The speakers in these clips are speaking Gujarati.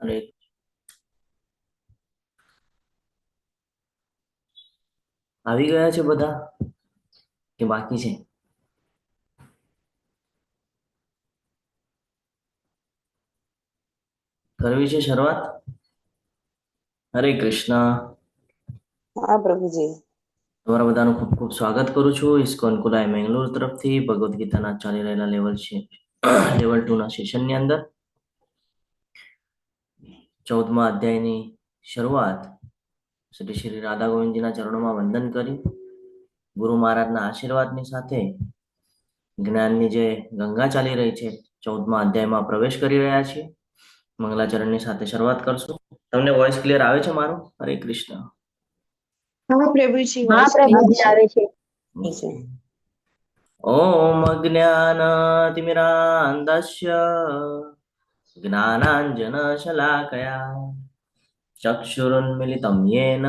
અરે આવી ગયા છે બધા કે બાકી છે? કરવી છે શરૂઆત? હરે કૃષ્ણ. હા પ્રભુજી. તમારા બધાનું ખૂબ ખૂબ સ્વાગત કરું છું ઇસ્કોન કુલાઈ મેંગલોર તરફથી. ભગવદ્ ગીતાના ચાલી રહેલા લેવલ 2 ના સેશનની અંદર 14મા અધ્યાયની શરૂઆત શ્રી શ્રી રાધા ગોવિંદજીના ચરણોમાં વંદન કરી ગુરુ મહારાજના આશીર્વાદની સાથે જ્ઞાનની જે ગંગા ચાલી રહી છે 14મા અધ્યાયમાં પ્રવેશ કરી રહ્યા છીએ. મંગલાચરણની સાથે શરૂઆત કરશું. તમને વોઇસ ક્લિયર આવે છે મારું? હરે કૃષ્ણ. હા પ્રભુજી, હા વોઇસ પ્રભુજી આવે છે. ઓમ જ્ઞાનતિમિરાંધસ્ય જ્ઞાનાંજનશલાકયા ચક્ષુરુન્મિલિतं येन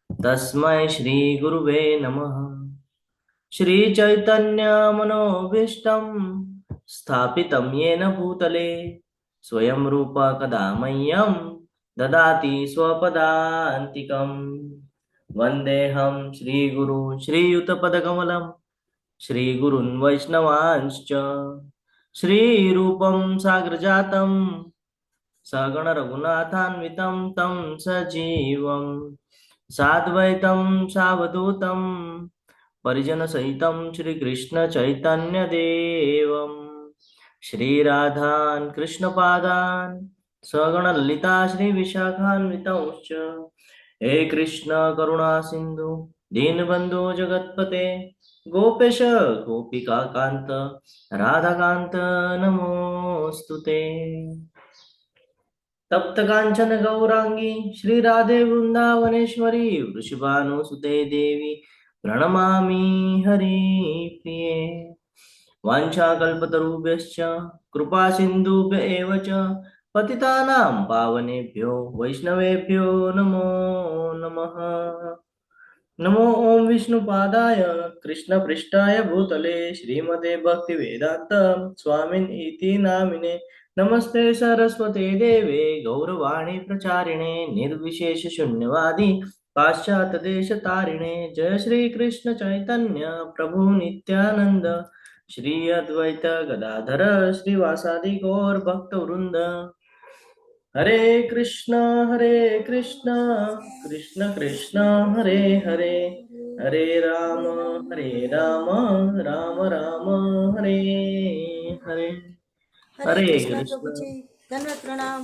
તસ્મૈ શ્રી ગુરુવે નમઃ. શ્રીચૈતન્યમનોભીષ્ટં સ્થાપિतं येन ભૂતલે સ્વયં રૂપ કદા મह्यं દદાતિ સ્વપદાન્તિકम्. વંદેહમ શ્રીગુરુ શ્રીયુતપદકમલम् શ્રીગુરુन् વૈષ્ણવાંશ્ચ શ્રીરૂપં સાગ્રજાतं સગણ રઘુનાથાન્વિतं तं સજીવં સાદ્વૈतं સાવધૂतं પરિજન સહિतं શ્રી કૃષ્ણ ચૈતન્ય દેવમ શ્રી રાધાન કૃષ્ણપાદાન સગણ લલિતા શ્રી વિશાખાન્વિતંશ્ચ હે કૃષ્ણ કરુણા સિંધુ દીનબંધુ જગતપતે ગોપેશ ગોપિકા કાંત રાધાકાંત નમોસ્તુતે. તપ્ત કાંચન ગૌરાંગી શ્રી રાધે વૃંદાવનેશ્વરી વૃષભાનુસુતે દેવી પ્રણમામી હરિપ્રિયે. વાંછાકલ્પતરુભ્યશ્ચ કૃપા સિંધુભ્ય એવ ચ પતિતાનાં પાવનેભ્યો વૈષ્ણવેભ્યો નમો નમઃ. નમો ઓમ વિષ્ણુપાદાય કૃષ્ણપૃષ્ઠાય ભૂતલે શ્રીમતે ભક્તિવેદાંત સ્વામિન ઇતિ નામિને નમસ્તે સરસ્વતે દેવે ગૌરવાણી પ્રચારિણે નિર્વિશેષ શૂન્યવાદી પાશ્ચાત દેશ તારિણે. જય શ્રી કૃષ્ણ ચૈતન્ય પ્રભુ નિત્યાનંદ શ્રી અદ્વૈત ગદાધર શ્રીવાસાદિ ગૌર ભક્ત વૃંદ. હરે કૃષ્ણ કૃષ્ણ કૃષ્ણ હરે હરે હરે રામ રામ રામ હરે હરે. હરે કૃષ્ણ. ધન્યવાદ પ્રણામ.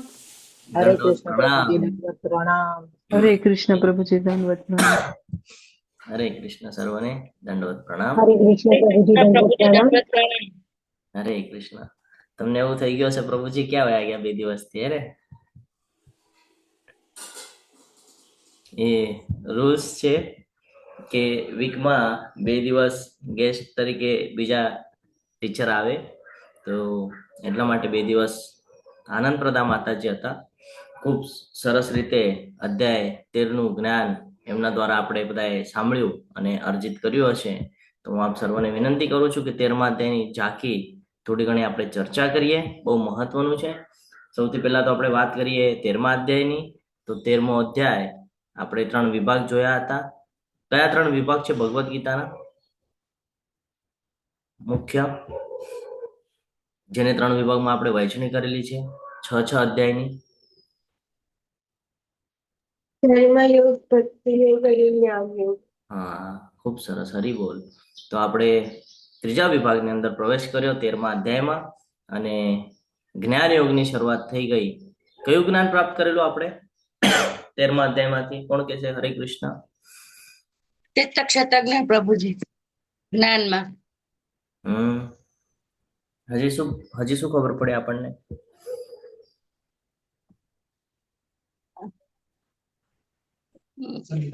હરે દંડવત કૃષ્ણ પ્રણામ. પ્રભુજી, દંડવત પ્રણામ. હરે કૃષ્ણ પ્રભુજી દંડવત પ્રણામ. હરે કૃષ્ણ સર્વને દંડવત પ્રણામ. હરે કૃષ્ણ પ્રભુજી, દંડવત પ્રણામ. હરે કૃષ્ણ. તમને એવું થઈ ગયું છે પ્રભુજી ક્યાં વયા ગયા 2 દિવસથી? અરે એ રૂલ્સ છે કે વીકમાં 2 દિવસ ગેસ્ટ તરીકે બીજા ટીચર આવે, તો એટલા માટે 2 દિવસ આનંદપ્રદા માતાજી હતા. ખૂબ સરસ રીતે અધ્યાય 13નું જ્ઞાન એમના દ્વારા આપણે બધાએ સાંભળ્યું અને અર્જિત કર્યું હશે. તો હું આપ સર્વને વિનંતી કરું છું કે 13મા અધ્યાયની ઝાંખી થોડી ઘણી આપણે ચર્ચા કરીએ. બહુ મહત્વનું છે. સૌથી પહેલા તો આપણે વાત કરીએ 13મા અધ્યાયની. તો 13મો અધ્યાય આપણે 3 વિભાગ જોયા હતા. કયા 3 વિભાગ છે ભગવદ્ ગીતાના મુખ્ય, જેને 3 વિભાગમાં આપણે વહેંચણી કરેલી છે 6 અધ્યાયની? ધર્મયોગ, ભક્તિયોગ અને જ્ઞાનયોગ. હા, ખૂબ સરસ, હરી બોલ. તો આપણે 3જા વિભાગની અંદર પ્રવેશ કર્યો 13મા અધ્યાયમાં અને જ્ઞાન યોગની શરૂઆત થઈ ગઈ. કયું જ્ઞાન પ્રાપ્ત કરેલું આપણે 13મા અધ્યાયમાંથી? કોણ કે છે? હરે કૃષ્ણ. ક્ષેત્ર જ્ઞાન પ્રભુજી જ્ઞાનમાં. હજી શું ખબર પડે આપણને?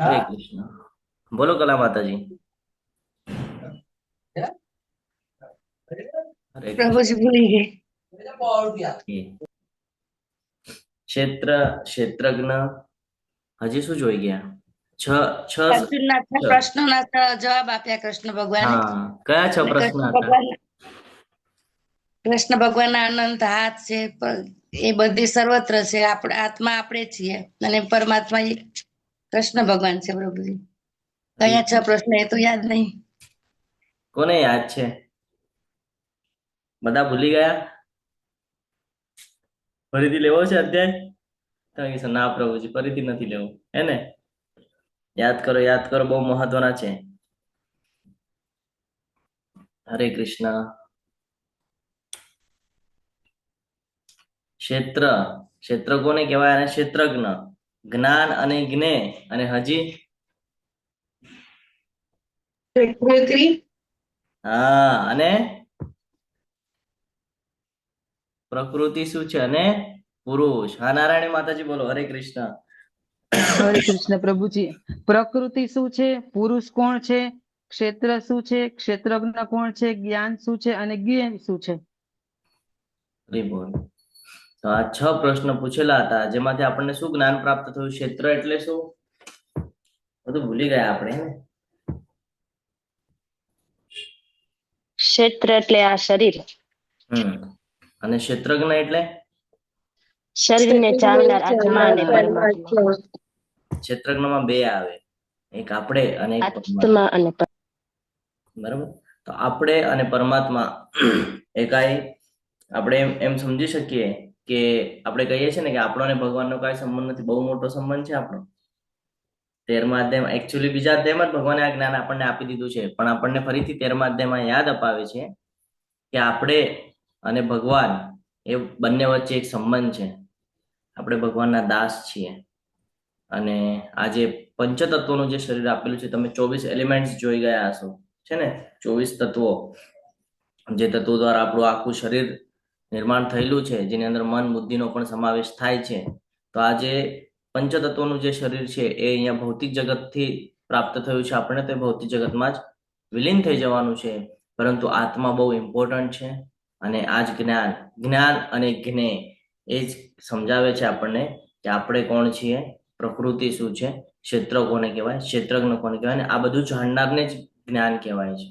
હરે કૃષ્ણ. બોલો કલા માતાજી. પ્રભુજી ભૂલી ગઈ. ક્ષેત્રજ્ઞ હજી શું જોઈ ગયા? અર્જુનના 6 પ્રશ્નોના જવાબ આપ્યા કૃષ્ણ ભગવાને. હા, કયા 6 પ્રશ્ન હતા? કૃષ્ણ ભગવાનના અનંત હાથ છે, પણ એ બધી સર્વત્ર છે. આપણે આત્મા આપણે છીએ અને પરમાત્મા એ કૃષ્ણ ભગવાન છે પ્રભુજી. કયા 6 પ્રશ્ન એ તો યાદ નહીં. કોને યાદ છે? બધા ભૂલી ગયા? ફરીથી લેવો છે અધ્યાય? તમે કહેશો ના પ્રભુજી ફરીથી નથી લેવું, હે ને? યાદ કરો, બહુ મહત્વના છે. હરે કૃષ્ણ. ક્ષેત્ર કોને કહેવાય? અને ક્ષેત્રજ્ઞ, જ્ઞાન અને જ્ઞેય, અને હજી પ્રકૃતિ, હા, અને પ્રકૃતિ શું છે? અને પુરુષ. હા, નારાયણી માતાજી બોલો. હરે કૃષ્ણ. હરે કૃષ્ણ પ્રભુજી. પ્રકૃતિ શું છે? પુરુષ કોણ છે? ક્ષેત્ર શું છે? ક્ષેત્રજ્ઞ કોણ છે? જ્ઞાન શું છે? અને જ્ઞેય શું છે? બોલ. તો આ 6 પ્રશ્ન પૂછેલા હતા, જેમાંથી આપણને શું જ્ઞાન પ્રાપ્ત થયું? ક્ષેત્ર એટલે શું? બધું ભૂલી ગયા આપણે, હે ને? ક્ષેત્ર એટલે આ શરીર, અને ક્ષેત્રજ્ઞ એટલે શરીરને ચાલનાર આત્મા અને પરમાત્મા. પરમાત્મા. ક્ષેત્રજ્ઞમાં 2 આવે, એક આપણે અને એક પરમાત્મા. આત્મા અને બરાબર. તો આપણે અને પરમાત્મા એકાઈ આપણે એમ સમજી શકીએ કે આપણે કહીએ છીએ ને કે આપણો અને ભગવાનનો કાંઈ સંબંધ નથી, બહુ મોટો સંબંધ છે આપણો. 13મા અધ્યાયમાં એકચ્યુઅલી બીજા અધ્યાયમાં જ ભગવાને આ જ્ઞાન આપણને આપી દીધું છે, પણ આપણને ફરીથી 13મા અધ્યાયમાં યાદ અપાવે છે કે આપણે અને ભગવાન એ બંને વચ્ચે એક સંબંધ છે. આપણે ભગવાનના દાસ છીએ. અને આ જે પંચતત્વોનું જે શરીર આપેલું છે, તમે 24 એલિમેન્ટ્સ જોઈ ગયા હશો, છે ને? 24 તત્વો, જે તત્વો દ્વારા આપણું આખું શરીર નિર્માણ થયેલું છે, જેની અંદર મન બુદ્ધિનો પણ સમાવેશ થાય છે. તો આ જે પંચતત્વોનું જે શરીર છે એ અહીંયા ભૌતિક જગતથી પ્રાપ્ત થયું છે આપણને, તો ભૌતિક જગતમાં જ વિલીન થઈ જવાનું છે. પરંતુ આત્મા બહુ ઇમ્પોર્ટન્ટ છે. અને આ જ જ્ઞાન અને જ્ઞેય એ જ સમજાવે છે આપણને કે આપણે કોણ છીએ, પ્રકૃતિ શું છે, ક્ષેત્ર કોને કહેવાય, ક્ષેત્રજ્ઞ કોને કહેવાય, અને આ બધું જાણનારને જ જ્ઞાન કહેવાય છે.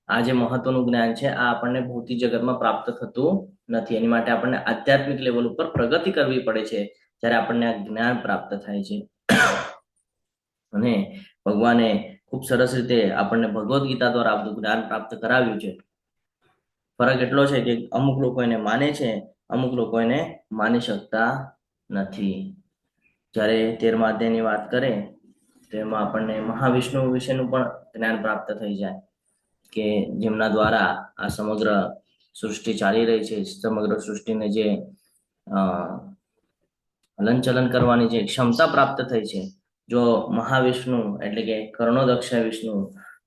આ જે મહત્વનું જ્ઞાન છે આ આપણને ભૌતિક જગતમાં પ્રાપ્ત થતું નથી. એની માટે આપણને આધ્યાત્મિક લેવલ ઉપર પ્રગતિ કરવી પડે છે, જ્યારે આપણને આ જ્ઞાન પ્રાપ્ત થાય છે. અને ભગવાને ખૂબ સરસ રીતે આપણને ભગવદ્ ગીતા દ્વારા આ બધું જ્ઞાન પ્રાપ્ત કરાવ્યું છે. ફરક એટલો છે કે અમુક લોકો એને માને છે, અમુક લોકો એને માની શકતા નથી. જ્યારે 13મા અધ્યાયની વાત કરે તો એમાં આપણને મહાવિષ્ણુ વિશેનું પણ જ્ઞાન પ્રાપ્ત થઈ જાય, કે જેમના દ્વારા આ સમગ્ર સૃષ્ટિ ચાલી રહી છે. સમગ્ર સૃષ્ટિને જે હલનચલન કરવાની જે ક્ષમતા પ્રાપ્ત થઈ છે, જો મહાવિષ્ણુ એટલે કે કર્ણોદક્ષ વિષ્ણુ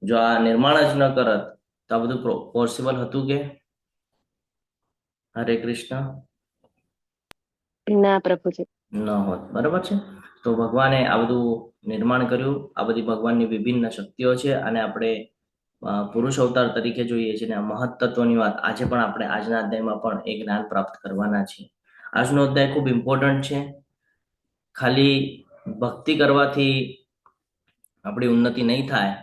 જો આ નિર્માણ જ ન કરત તો આ બધું પોસિબલ હતું કે? હરે કૃષ્ણ. ના પ્રભુજી. ન હોત. બરાબર છે. તો ભગવાને આ બધું નિર્માણ કર્યું. આ બધી ભગવાનની વિભિન્ન શક્તિઓ છે, અને આપણે પુરુષ અવતાર તરીકે જોઈએ છીએ. અને મહત્તત્વની વાત આજે પણ આપણે આજના અધ્યાયમાં પણ એ જ્ઞાન પ્રાપ્ત કરવાના છીએ. આજનો અધ્યાય ખૂબ ઇમ્પોર્ટન્ટ છે. ખાલી ભક્તિ કરવાથી આપણી ઉન્નતિ નહીં થાય.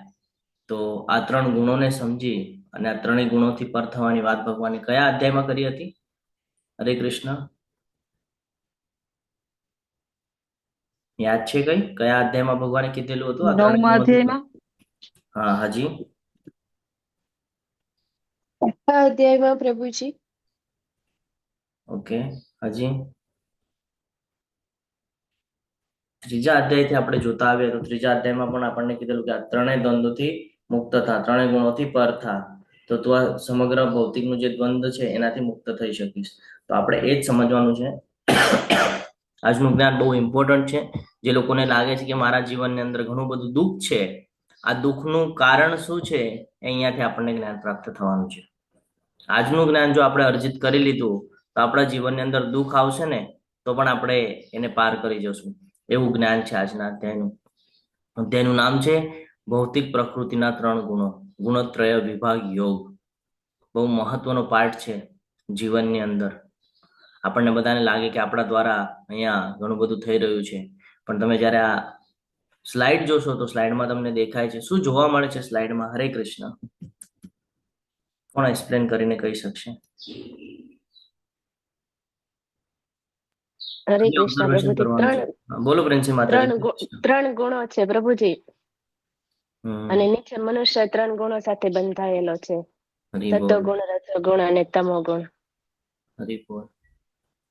તો આ 3 ગુણોને સમજી અને આ 3 ગુણોથી પર થવાની વાત ભગવાને કયા અધ્યાયમાં કરી હતી? હરે કૃષ્ણ. યાદ છે કયા અધ્યાયમાં ભગવાને કીધેલું હતું? 9મા અધ્યાયમાં. હા, હજી અધ્યાયમાં પ્રભુજી. ઓકે, હજી 3જા અધ્યાયથી આપણે જોતા આવીએ તો 3જા અધ્યાયમાં પણ આપણને કીધેલું કે આ 3 દ્વંદ્વથી મુક્ત થા, 3 ગુણોથી પર થા, તો તું આ સમગ્ર ભૌતિકનું જે દ્વંદ્વ છે એનાથી મુક્ત થઈ શકીશ. તો આપણે એ જ સમજવાનું છે. આજનું જ્ઞાન બહુ ઇમ્પોર્ટન્ટ છે. જે લોકોને લાગે છે કે મારા જીવનની અંદર ઘણું બધું દુઃખ છે, આ દુઃખનું કારણ શું છે, એ અહીંયાથી આપણને જ્ઞાન પ્રાપ્ત થવાનું છે. આજનું જ્ઞાન જો આપણે અર્જિત કરી લીધું તો આપણા જીવનની અંદર દુઃખ આવશે ને તો પણ આપણે એને પાર કરી જશું. એવું જ્ઞાન છે આજના અધ્યાયનું. અધ્યાયનું નામ છે ભૌતિક પ્રકૃતિના 3 ગુણો, ગુણત્રય વિભાગ યોગ. બહુ મહત્વનો પાર્ટ છે જીવનની અંદર. આપણને બધાને લાગે કે આપણા દ્વારા અહીંયા ઘણું બધું થઈ રહ્યું છે, પણ તમે જ્યારે આ સ્લાઇડ જોશો તો સ્લાઇડમાં તમને દેખાય છે શું જોવા મળે છે સ્લાઇડમાં? હરે કૃષ્ણ. કોણ એક્સપ્લેન કરીને કહી શકશે? હરે કઈ કૃષ્ણ observation પ્રભુજી. કરવાનું છે? હા, બોલો પ્રિન્સી માતાજી. ત્રણ ગુણો છે પ્રભુજી, હમ, અને નીચે મનુષ્ય 3 ગુણો સાથે બંધાયેલો છે, હરિબોલ, સત્વગુણ, રજોગુણ અને તમોગુણ. હરિબોલ.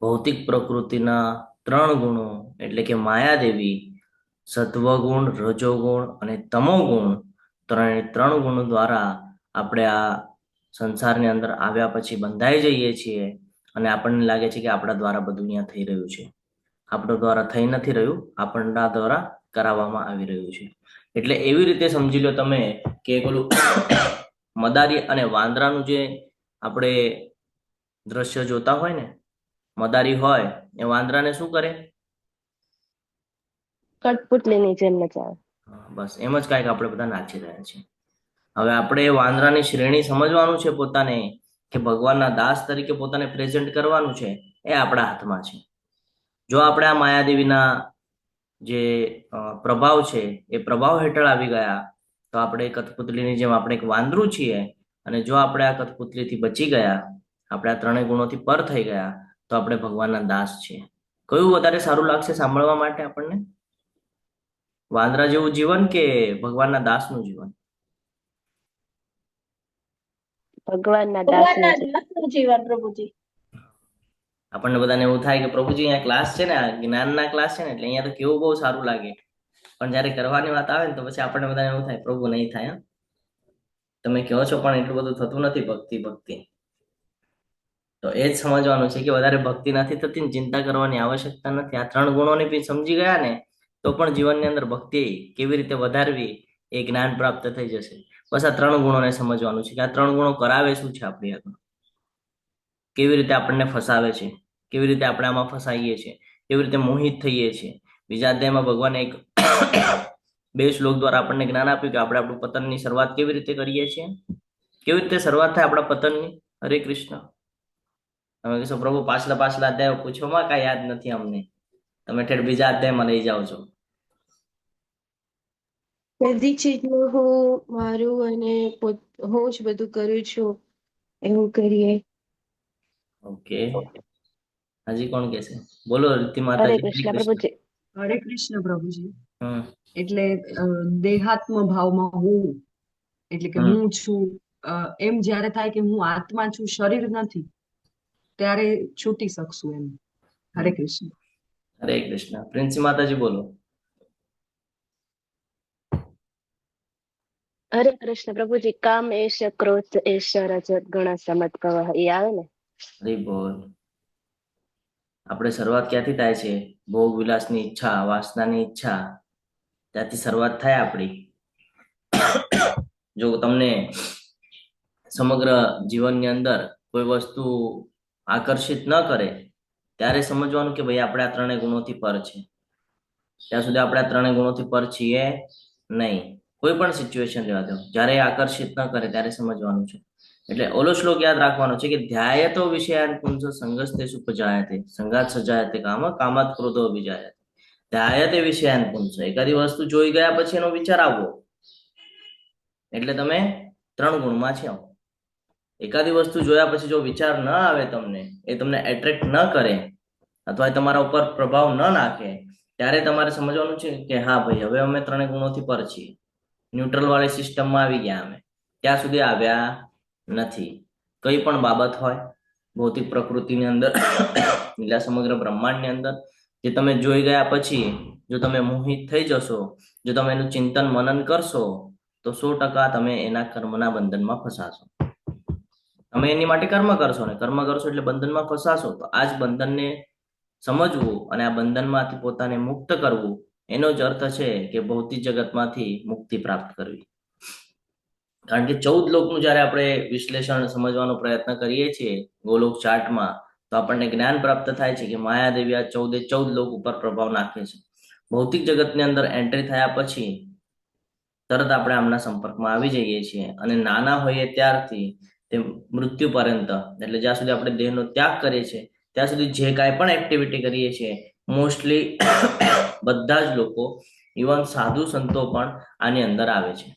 ભૌતિક પ્રકૃતિના 3 ગુણો એટલે કે માયાદેવી, સત્વગુણ, રજોગુણ અને તમોગુણ, ત્રણ ગુણો દ્વારા આપણે આ સંસારની અંદર આવ્યા પછી બંધાઈ જઈએ છીએ અને આપણને લાગે છે કે આપણા દ્વારા બધું અહીંયા થઈ રહ્યું છે. આપણા દ્વારા થઈ નથી રહ્યું, આપણા દ્વારા કરાવવામાં આવી રહ્યું છે. એટલે એવી રીતે સમજી લો તમે કે પેલું મદારી અને વાંદરાનું જે આપણે દ્રશ્ય જોતા હોય ને, મદારી હોય એ વાંદરાને શું કરે? કઠપુતલીની જેમ નચાવે. બસ એમ જ કાંઈક આપણે બધા નાચી રહ્યા છીએ. હવે આપણે એ વાંદરાની શ્રેણી સમજવાનું છે પોતાને, કે ભગવાનના દાસ તરીકે પોતાને પ્રેઝન્ટ કરવાનું છે, એ આપણા હાથમાં છે. જો આપણે આ માયાદેવીના જે પ્રભાવ છે એ પ્રભાવ હેઠળ આવી ગયા તો આપણે કઠપુતલીની જેમ આપણે એક વાંદરું છીએ, અને જો આપણે આ કઠપુતલીથી બચી ગયા, આપણે આ 3 ગુણોથી પર થઈ ગયા, તો આપણે ભગવાનના દાસ છીએ. કયું વધારે સારું લાગશે સાંભળવા માટે આપણને? વાંદરા જેવું જીવન કે ભગવાનના દાસનું જીવન? ભગવાનના દાસનું જીવન પ્રભુજી. આપણને બધાને એવું થાય કે પ્રભુજી અહીંયા ક્લાસ છે ને, આ જ્ઞાનના ક્લાસ છે ને, એટલે અહીંયા તો કેવું બહુ સારું લાગે, પણ જ્યારે કરવાની વાત આવે ને તો પછી આપણને બધાને એવું થાય પ્રભુ નહીં થાય. તમે કહો છો પણ એટલું બધું થતું નથી ભક્તિ. તો એ જ સમજવાનું છે કે વધારે ભક્તિ નથી થતી ને ચિંતા કરવાની આવશ્યકતા નથી. આ 3 ગુણોને બી સમજી ગયા ને તો પણ જીવનની અંદર ભક્તિ કેવી રીતે વધારવી એ જ્ઞાન પ્રાપ્ત થઈ જશે. બસ આ 3 ગુણોને સમજવાનું છે કે આ 3 ગુણો કરાવે શું છે આપણી આગળ, કેવી રીતે આપણને ફસાવે છે, કેવી રીતે આપણે આમાં ફસાઈએ છીએ, કેવી રીતે મોહિત થઈએ છીએ. બીજા અધ્યાયમાં ભગવાને 2 શ્લોક દ્વારા આપણને જ્ઞાન આપ્યું કે આપણે આપણું પતનની શરૂઆત કેવી રીતે કરીએ છીએ, કેવી રીતે શરૂઆત થાય આપણા પતનની. હરે કૃષ્ણ. તમે કહેશો પ્રભુ પાછલા અધ્યાયો પૂછોમાં કાંઈ યાદ નથી અમને, તમે ઠેઠ બીજા અધ્યાયમાં લઈ જાઓ છો. બધી ચીજમાં હું મારું અને હું જ બધું કરું છું એવું કરીએ. ઓકે, હજી કોણ કહેશે? બોલો રીતિ હરે માતાજી. કૃષ્ણ પ્રભુજી. હરે કૃષ્ણ પ્રભુજી. હમ એટલે દેહાત્મ ભાવમાં હોવું, એટલે કે હું છું એમ જ્યારે થાય કે હું આત્મા છું, શરીર નથી, ત્યારે છૂટી શકશું એમ. હરે કૃષ્ણ. હરે કૃષ્ણ. પ્રિન્સી માતાજી બોલો. હરે કૃષ્ણ પ્રભુજી. કામ એશ, ક્રોધ એશ, રજત ગુણ સમત્કવ, એ આવે ને? હરે બોલ. આપણે શરૂઆત ક્યાંથી થાય છે? ભોગ વિલાસની ઈચ્છા, વાસનાની ઈચ્છા, ત્યાંથી શરૂઆત થાય આપણી. જો તમને સમગ્ર જીવનની અંદર કોઈ વસ્તુ આકર્ષિત ન કરે ત્યારે સમજવાનું કે ભાઈ આપણે આ 3 ગુણોથી પર છે. ત્યાં સુધી આપણે આ 3 ગુણોથી પર છીએ નહીં. કોઈ પણ સિચ્યુએશન લેવા દો, જ્યારે આકર્ષિત ન કરે ત્યારે સમજવાનું છે. એટલે ઓલો શ્લોક યાદ રાખવાનો છે કે ધ્યાયતો વિષયાન પુંસો સંગસ્તે સુપજાયતે સંગાત સજાયતે કામ કામાત ક્રોધો વિજાયતે. ધ્યાયતે વિષયાન પુંસો, એકાદી વસ્તુ જોઈ ગયા પછી એનો વિચાર આવવો, એટલે તમે 3 ગુણમાં છો. એકાદી વસ્તુ જોયા પછી જો વિચાર ન આવે તમને, એ તમને એટ્રેક્ટ ન કરે અથવા તમારા ઉપર પ્રભાવ ન નાખે, ત્યારે તમારે સમજવાનું છે કે હા ભાઈ હવે અમે 3 ગુણોથી પર છીએ, ન્યુટ્રલ વાળી સિસ્ટમમાં આવી ગયા. અમે ત્યાં સુધી આવ્યા નથી. કઈ પણ બાબત હોય ભૌતિક પ્રકૃતિની અંદર, લીલા સમગ્ર બ્રહ્માંડની અંદર, જે તમે જોઈ ગયા પછી જો તમે મોહિત થઈ જશો, જો તમે એનું ચિંતન મનન કરશો, તો 100% તમે એના કર્મના બંધનમાં ફસાશો. તમે એની માટે કર્મ કરશો ને કર્મ કરશો એટલે બંધનમાં ફસાશો. તો આ જ બંધનને સમજવું અને આ બંધનમાંથી પોતાને મુક્ત કરવું, એનો જ અર્થ છે કે ભૌતિક જગતમાંથી મુક્તિ પ્રાપ્ત કરવી. કારણ કે 14 લોકનું જ્યારે આપણે વિશ્લેષણ સમજવાનો પ્રયત્ન કરીએ છીએ ગોલોક ચાર્ટમાં, તો આપણને જ્ઞાન પ્રાપ્ત થાય છે કે માયાદેવી આ 14 લોક ઉપર પ્રભાવ નાખે છે. ભૌતિક જગતની અંદર એન્ટ્રી થયા પછી તરત આપણે આમના સંપર્કમાં આવી જઈએ છીએ, અને નાના હોઈએ ત્યારથી તે મૃત્યુ પર્યંત, એટલે જ્યાં સુધી આપણે દેહનો ત્યાગ કરીએ છીએ ત્યાં સુધી જે કાંઈ પણ એક્ટિવિટી કરીએ છીએ, મોસ્ટલી બધા જ લોકો, ઇવન સાધુ સંતો પણ આની અંદર આવે છે.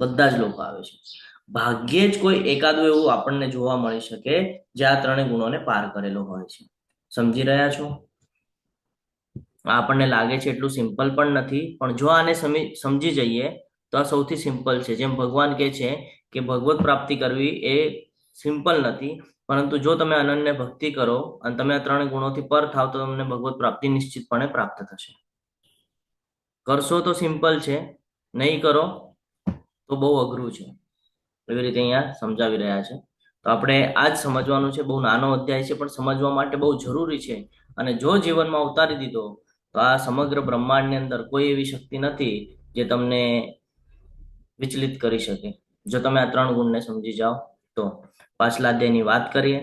બધા જ લોકો આવે છે. ભાગ્યે જ કોઈ એકાદું એવું આપણને જોવા મળી શકે જે આ ત્રણેય ગુણોને પાર કરેલો હોય છે. સમજી રહ્યા છો? આ આપણને લાગે છે એટલું સિમ્પલ પણ નથી, પણ જો આને સમજી જઈએ તો આ સૌથી સિમ્પલ છે. જેમ ભગવાન કહે છે કે ભગવત પ્રાપ્તિ કરવી એ સિમ્પલ નથી, પરંતુ જો તમે અનન્ય ભક્તિ કરો અને તમે આ ત્રણ ગુણોથી પર થાવ તો તમને ભગવત પ્રાપ્તિ નિશ્ચિતપણે પ્રાપ્ત થશે. કરશો તો સિમ્પલ છે, નહીં કરો તો બહુ અઘરું છે. એવી રીતે અહીંયા સમજાવી રહ્યા છે. તો આપણે આ જ સમજવાનું છે. બહુ નાનો અધ્યાય છે, પણ સમજવા માટે બહુ જરૂરી છે. અને જો જીવનમાં ઉતારી દીધો તો આ સમગ્ર બ્રહ્માંડની અંદર કોઈ એવી શક્તિ નથી જે તમને વિચલિત કરી શકે, જો તમે આ ત્રણ ગુણને સમજી જાઓ તો. પાછલા અધ્યાયની વાત કરીએ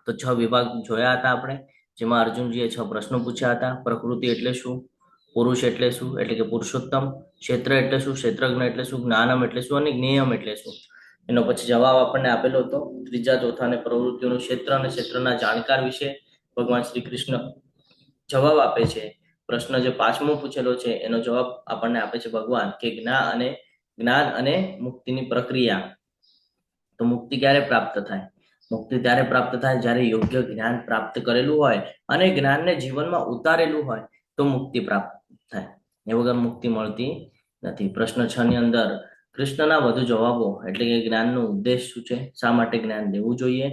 તો 6 વિભાગ જોયા હતા આપણે, જેમાં અર્જુનજીએ 6 પ્રશ્નો પૂછ્યા હતા. પ્રકૃતિ એટલે શું, પુરુષ એટલે શું એટલે કે પુરુષોત્તમ, ક્ષેત્ર એટલે શું, ક્ષેત્રજ્ઞ એટલે શું, જ્ઞાનમ એટલે શું અને જ્ઞેયમ એટલે શું. એનો પછી જવાબ આપણને આપેલો હતો. ત્રીજા ચોથા અને પ્રવૃત્તિઓનું ક્ષેત્ર અને ક્ષેત્રના જાણકાર વિશે ભગવાન શ્રી કૃષ્ણ જવાબ આપે છે. પ્રશ્ન જે 5મો પૂછેલો છે એનો જવાબ આપણને આપે છે ભગવાન કે જ્ઞાન અને મુક્તિની પ્રક્રિયા. તો મુક્તિ ક્યારે પ્રાપ્ત થાય? મુક્તિ ત્યારે પ્રાપ્ત થાય જ્યારે યોગ્ય જ્ઞાન પ્રાપ્ત કરેલું હોય અને જ્ઞાનને જીવનમાં ઉતારેલું હોય તો મુક્તિ પ્રાપ્ત થાય. એ વગર મુક્તિ મળતી નથી. પ્રશ્ન 6 ની અંદર કૃષ્ણના વધુ જવાબો એટલે કે જ્ઞાનનો ઉદ્દેશ શું છે, શા માટે જ્ઞાન લેવું જોઈએ.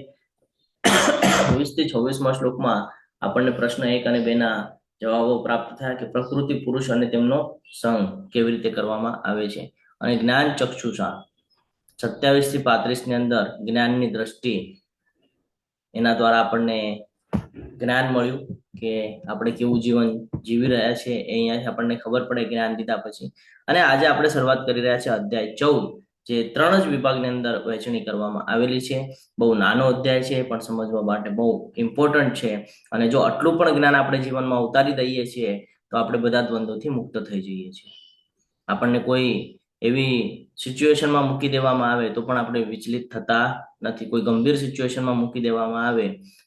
20 થી 26મા શ્લોકમાં આપણને પ્રશ્ન 1 અને 2 ના જવાબો પ્રાપ્ત થયા કે પ્રકૃતિ, પુરુષ અને તેમનો સંગ કેવી રીતે કરવામાં આવે છે. અને જ્ઞાન ચક્ષુષા 27 થી 35 ની અંદર જ્ઞાનની દ્રષ્ટિ, એના દ્વારા આપણને જ્ઞાન મળ્યું કે આપણે કેવું જીવન જીવી રહ્યા છે એ અહીંયાથી આપણને ખબર પડે જ્ઞાન લીધા પછી. અને આજે આપણે શરૂઆત કરી રહ્યા છે અધ્યાય 14, જે 3 જ વિભાગની અંદર વહેંચણી કરવામાં આવેલી છે. બહુ નાનો અધ્યાય છે પણ સમજવા માટે બહુ ઇમ્પોર્ટન્ટ છે. અને જો આટલું પણ જ્ઞાન આપણે જીવનમાં ઉતારી દઈએ છીએ તો આપણે બધા દ્વંદ્વોથી મુક્ત થઈ જઈએ છીએ. આપણને કોઈ એવી સિચ્યુએશનમાં મૂકી દેવામાં આવે તો પણ આપણે વિચલિત થતા નથી. કોઈ ગંભીર સિચ્યુએશનમાં મૂકી દેવામાં આવે,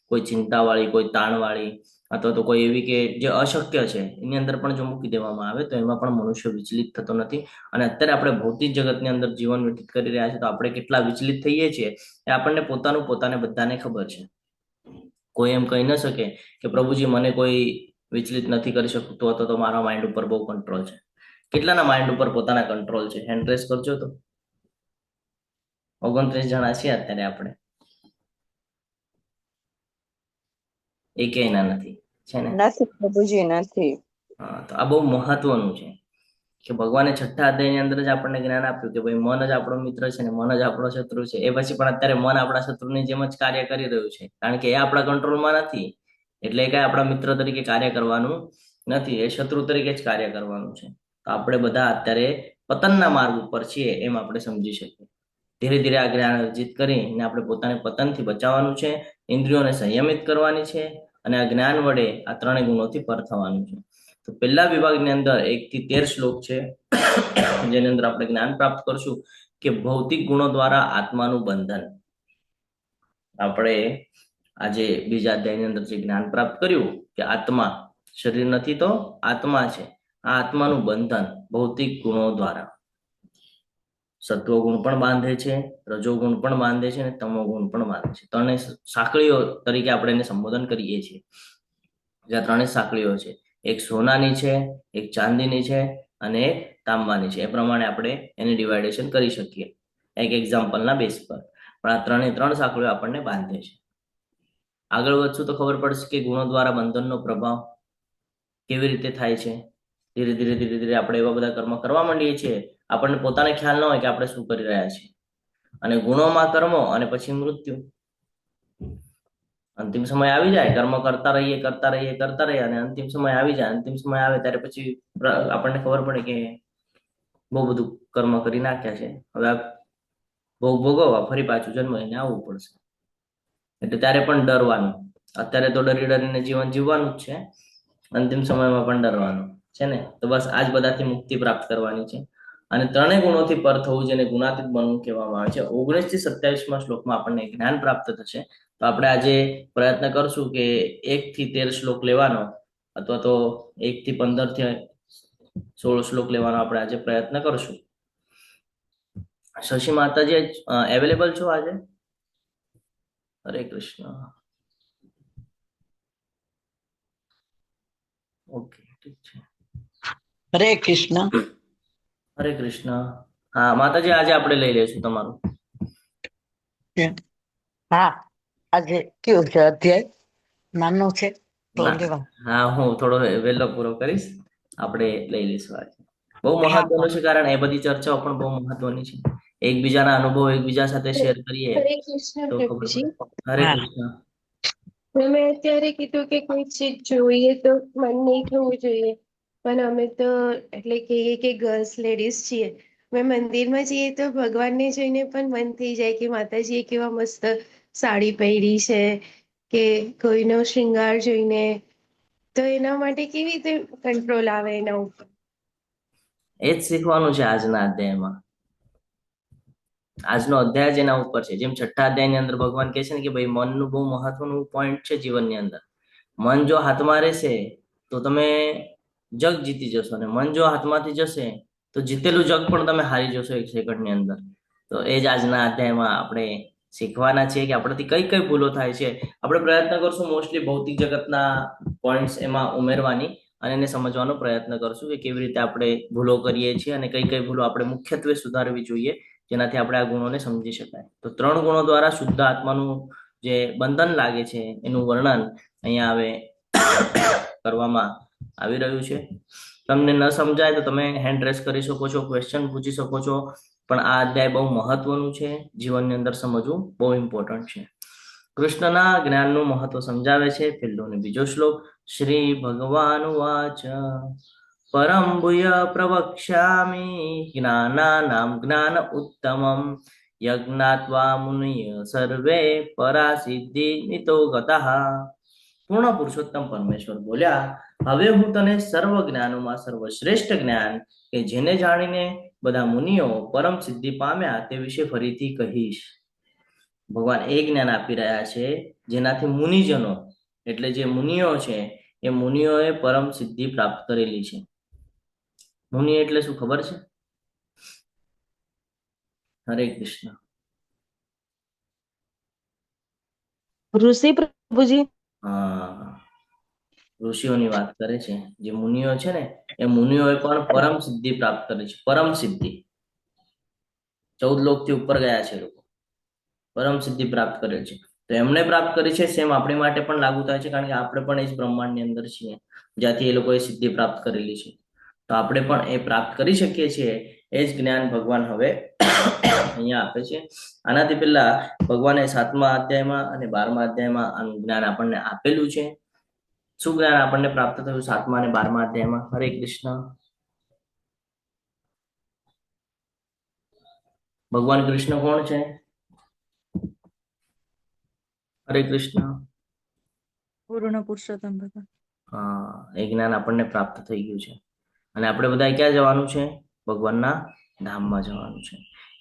કોઈ ચિંતાવાળી, કોઈ તાણવાળી, અથવા તો કોઈ એવી કે જે અશક્ય છે એની અંદર પણ જો મૂકી દેવામાં આવે તો એમાં પણ મનુષ્ય વિચલિત થતો નથી. અને અત્યારે આપણે ભૌતિક જગતની અંદર જીવન વ્યતીત કરી રહ્યા છીએ તો આપણે કેટલા વિચલિત થઈએ છીએ એ આપણને પોતાને બધાને ખબર છે. કોઈ એમ કહી ન શકે કે પ્રભુજી મને કોઈ વિચલિત નથી કરી શકતો હતો તો મારા માઇન્ડ ઉપર બહુ કંટ્રોલ છે. કેટલાના માઇન્ડ ઉપર પોતાના કંટ્રોલ છે? હેન્ડ રેસ કરજો તો. 29 જણા છીએ અત્યારે આપણે, એકેયના નથી છે ને? નથી પ્રભુજી, નથી. હા, તો આ બહુ મહત્વનું છે કે ભગવાને 6થા અધ્યાયની અંદર જ આપણને જ્ઞાન આપ્યું કે ભાઈ મન જ આપણો મિત્ર છે ને મન જ આપણો શત્રુ છે. એ પછી પણ અત્યારે મન આપણા શત્રુની જેમ જ કાર્ય કરી રહ્યું છે, કારણ કે એ આપણા કંટ્રોલમાં નથી. એટલે કઈ આપણા મિત્ર તરીકે કાર્ય કરવાનું નથી, એ શત્રુ તરીકે જ કાર્ય કરવાનું છે. તો આપણે બધા અત્યારે પતનના માર્ગ ઉપર છીએ એમ આપણે સમજી શકીએ. ધીરે ધીરે આ જ્ઞાન અર્જિત કરીને આપણે પોતાને પતનથી બચાવવાનું છે, ઇન્દ્રિયોને સંયમિત કરવાની છે અને આ જ્ઞાન વડે આ 3 ગુણોથી પર થવાનું છે. તો પહેલા વિભાગની અંદર 1 થી 13 શ્લોક છે જેની અંદર આપણે જ્ઞાન પ્રાપ્ત કરશું કે ભૌતિક ગુણો દ્વારા આત્માનું બંધન. આપણે આજે બીજા અધ્યાયની અંદર જે જ્ઞાન પ્રાપ્ત કર્યું કે આત્મા શરીર નથી તો આત્મા છે, આ આત્માનું બંધન ભૌતિક ગુણો દ્વારા. સત્વ ગુણ પણ બાંધે છે, રજો ગુણ પણ બાંધે છે અને તમો ગુણ પણ બાંધે છે. 3 સાંકળીઓ તરીકે આપણે એને સંબોધન કરીએ છીએ. જ્યાં 3 સાંકળીઓ છે, એક સોનાની છે, એક ચાંદીની છે અને એક તાંબાની છે. એ પ્રમાણે આપણે એને ડિવાઇડેશન કરી શકીએ એક એક્ઝામ્પલના બેસ પર. પણ આ 3 સાંકળીઓ આપણને બાંધે છે. આગળ વધશું તો ખબર પડશે કે ગુણો દ્વારા બંધનનો પ્રભાવ કેવી રીતે થાય છે. ધીરે ધીરે આપણે એવા બધા કર્મ કરવા માંડીએ છીએ, આપણને પોતાને ખ્યાલ ન હોય કે આપણે શું કરી રહ્યા છીએ. અને ગુણોમાં કર્મો અને પછી મૃત્યુ. અંતિમ સમય આવી જાય, કર્મ કરતા રહીએ અને અંતિમ સમય આવી જાય. અંતિમ સમય આવે ત્યારે પછી આપણને ખબર પડે કે બહુ બધું કર્મ કરી નાખ્યા છે, હવે ભોગવવા ફરી પાછું જન્મ લઈને આવવું પડશે. એટલે ત્યારે પણ ડરવાનું. અત્યારે તો ડરીને જીવન જીવવાનું જ છે, અંતિમ સમયમાં પણ ડરવાનું છે ને. તો બસ આ જ બધાથી મુક્તિ પ્રાપ્ત કરવાની છે અને 3 ગુણોથી પર થવું જેને ગુણાતીત બનવું કહેવામાં આવે છે. 19 થી 27મા શ્લોકમાં આપણને જ્ઞાન પ્રાપ્ત થશે. તો આપણે આજે પ્રયત્ન કરશું કે 1 થી 13 શ્લોક લેવાનો અથવા તો 1 થી 15 થી 16 શ્લોક લેવાનો આપણે આજે પ્રયત્ન કરશું. શશી માતાજી અવેલેબલ છો આજે? હરે કૃષ્ણ. ઓકે, ઠીક છે. હરે કૃષ્ણ. હરે કૃષ્ણ. હા માતાજી, આજે આપણે લઈ લઈશું તમારું. હા, આજે કેવું છે? અધ્યાય નાનો છે તો ના, લેવા. હા હું થોડો વહેલો પૂરો કરીશ. આપણે લઈ લઈશું આજે. બહુ હા, મહત્વનું છે, કારણ એ બધી ચર્ચાઓ પણ બહુ મહત્વની છે. એકબીજાના અનુભવ એકબીજા સાથે શેર કરીએ હરે કૃષ્ણ તો ખબર પ્રભુજી. પડે. હરે હા. કૃષ્ણ. મેં અત્યારે કીધું કે કોઈ ચીજ જોઈએ તો મન નહીં થવું જોઈએ, પણ અમે તો એટલે કે ગર્લ્સ લેડીઝ છીએ, અમે મંદિરમાં જઈએ તો ભગવાનને જોઈને પણ મન થઈ જાય કે માતાજીએ કેવા મસ્ત સાડી પહેરી છે, કે કોઈનો શૃંગાર જોઈને, તો એના માટે કેવી રીતે કંટ્રોલ આવે એના ઉપર. એ જ શીખવાનું છે આજના અધ્યાયમાં. આજનો અધ્યાય જ એના ઉપર છે. જેમ છઠ્ઠા અધ્યાયની અંદર ભગવાન કહે છે ને કે ભાઈ મનનું બહુ મહત્વનું પોઈન્ટ છે જીવનની અંદર. મન જો હાથમાં રહેશે તો તમે જગ જીતી જશો, અને મન જો હાથમાંથી જશે તો જીતેલું જગ પણ તમે હારી જશો એક સેકન્ડની અંદર. તો એ જ આજના અધ્યાયમાં આપણે શીખવાના છીએ કે આપણાથી કઈ કઈ ભૂલો થાય છે. આપણે પ્રયત્ન કરશું મોસ્ટલી ભૌતિક જગતના પોઈન્ટ્સ એમાં ઉમેરવાની, અને એને સમજવાનો પ્રયત્ન કરશું કે કેવી રીતે આપણે ભૂલો કરીએ છીએ અને કઈ કઈ ભૂલો આપણે મુખ્યત્વે સુધારવી જોઈએ, જેનાથી આપણે આ ગુણોને સમજી શકાય. તો 3 ગુણો દ્વારા શુદ્ધ આત્માનું જે બંધન લાગે છે એનું વર્ણન અહીંયા હવે કરવામાં આવી રહ્યું છે. તમને ન સમજાય તો તમે હેન્ડ રેસ કરી શકો છો, ક્વેશ્ચન પૂછી શકો છો, પણ આ અધ્યાય બહુ મહત્વનું છે, જીવનની અંદર સમજવું બહુ ઇમ્પોર્ટન્ટ છે. કૃષ્ણના જ્ઞાનનું મહત્વ સમજાવે છે. પહેલો અને બીજો શ્લોક. શ્રી ભગવાન વાચ પરમ ભૂય પ્રવક્ષ્યામિ જ્ઞાનાનામ જ્ઞાન ઉત્તમમ યજ્ઞાત્વા મુનય સર્વે પરાસિદ્ધિ નિતો ગતઃ. પૂર્ણ પુરુષોત્તમ પરમેશ્વર બોલ્યા, હવે હું તને સર્વ જ્ઞાનોમાં સર્વશ્રેષ્ઠ જ્ઞાન કે જેને જાણીને બધા મુનિઓ પરમ સિદ્ધિ પામ્યા તે વિશે ફરીથી કહીશ. ભગવાન એ જ્ઞાન આપી રહ્યા છે જેનાથી મુનિજનો એટલે જે મુનિઓ છે એ મુનિઓએ પરમ સિદ્ધિ પ્રાપ્ત કરેલી છે. મુનિ એટલે શું ખબર છે? હરે કૃષ્ણ. ઋષિ પ્રભુજી. હા, ઋષિઓની વાત કરે છે. જે મુનિઓ છે ને એ મુનિઓએ પણ પરમ સિદ્ધિ પ્રાપ્ત કરી છે. પરમ સિદ્ધિ 14 લોકથી ઉપર ગયા છે લોકો, પરમ સિદ્ધિ પ્રાપ્ત કરે છે. તો એમને પ્રાપ્ત કરી છે, સેમ આપણી માટે પણ લાગુ થાય છે, કારણ કે આપણે પણ એ જ બ્રહ્માંડની અંદર છીએ જ્યાંથી એ લોકોએ સિદ્ધિ પ્રાપ્ત કરેલી છે. તો આપણે પણ એ પ્રાપ્ત કરી શકીએ છીએ. એ જ જ્ઞાન ભગવાન હવે અહીંયા આપે છે. આનાથી પહેલા ભગવાને 7મા અધ્યાયમાં અને 12મા અધ્યાયમાં આનું જ્ઞાન આપણને આપેલું છે. શું જ્ઞાન આપણને પ્રાપ્ત થયું 7મા અને 12મા અધ્યાયમાં? હરે કૃષ્ણ. ભગવાન કૃષ્ણ કોણ છે? હરે કૃષ્ણ. પૂર્ણ પુરુષોત્તમ ભગવાન. હા, એ જ્ઞાન આપણને પ્રાપ્ત થઈ ગયું છે, અને આપણે બધા ક્યાં જવાનું છે? ભગવાનના ધામમાં જવાનું છે.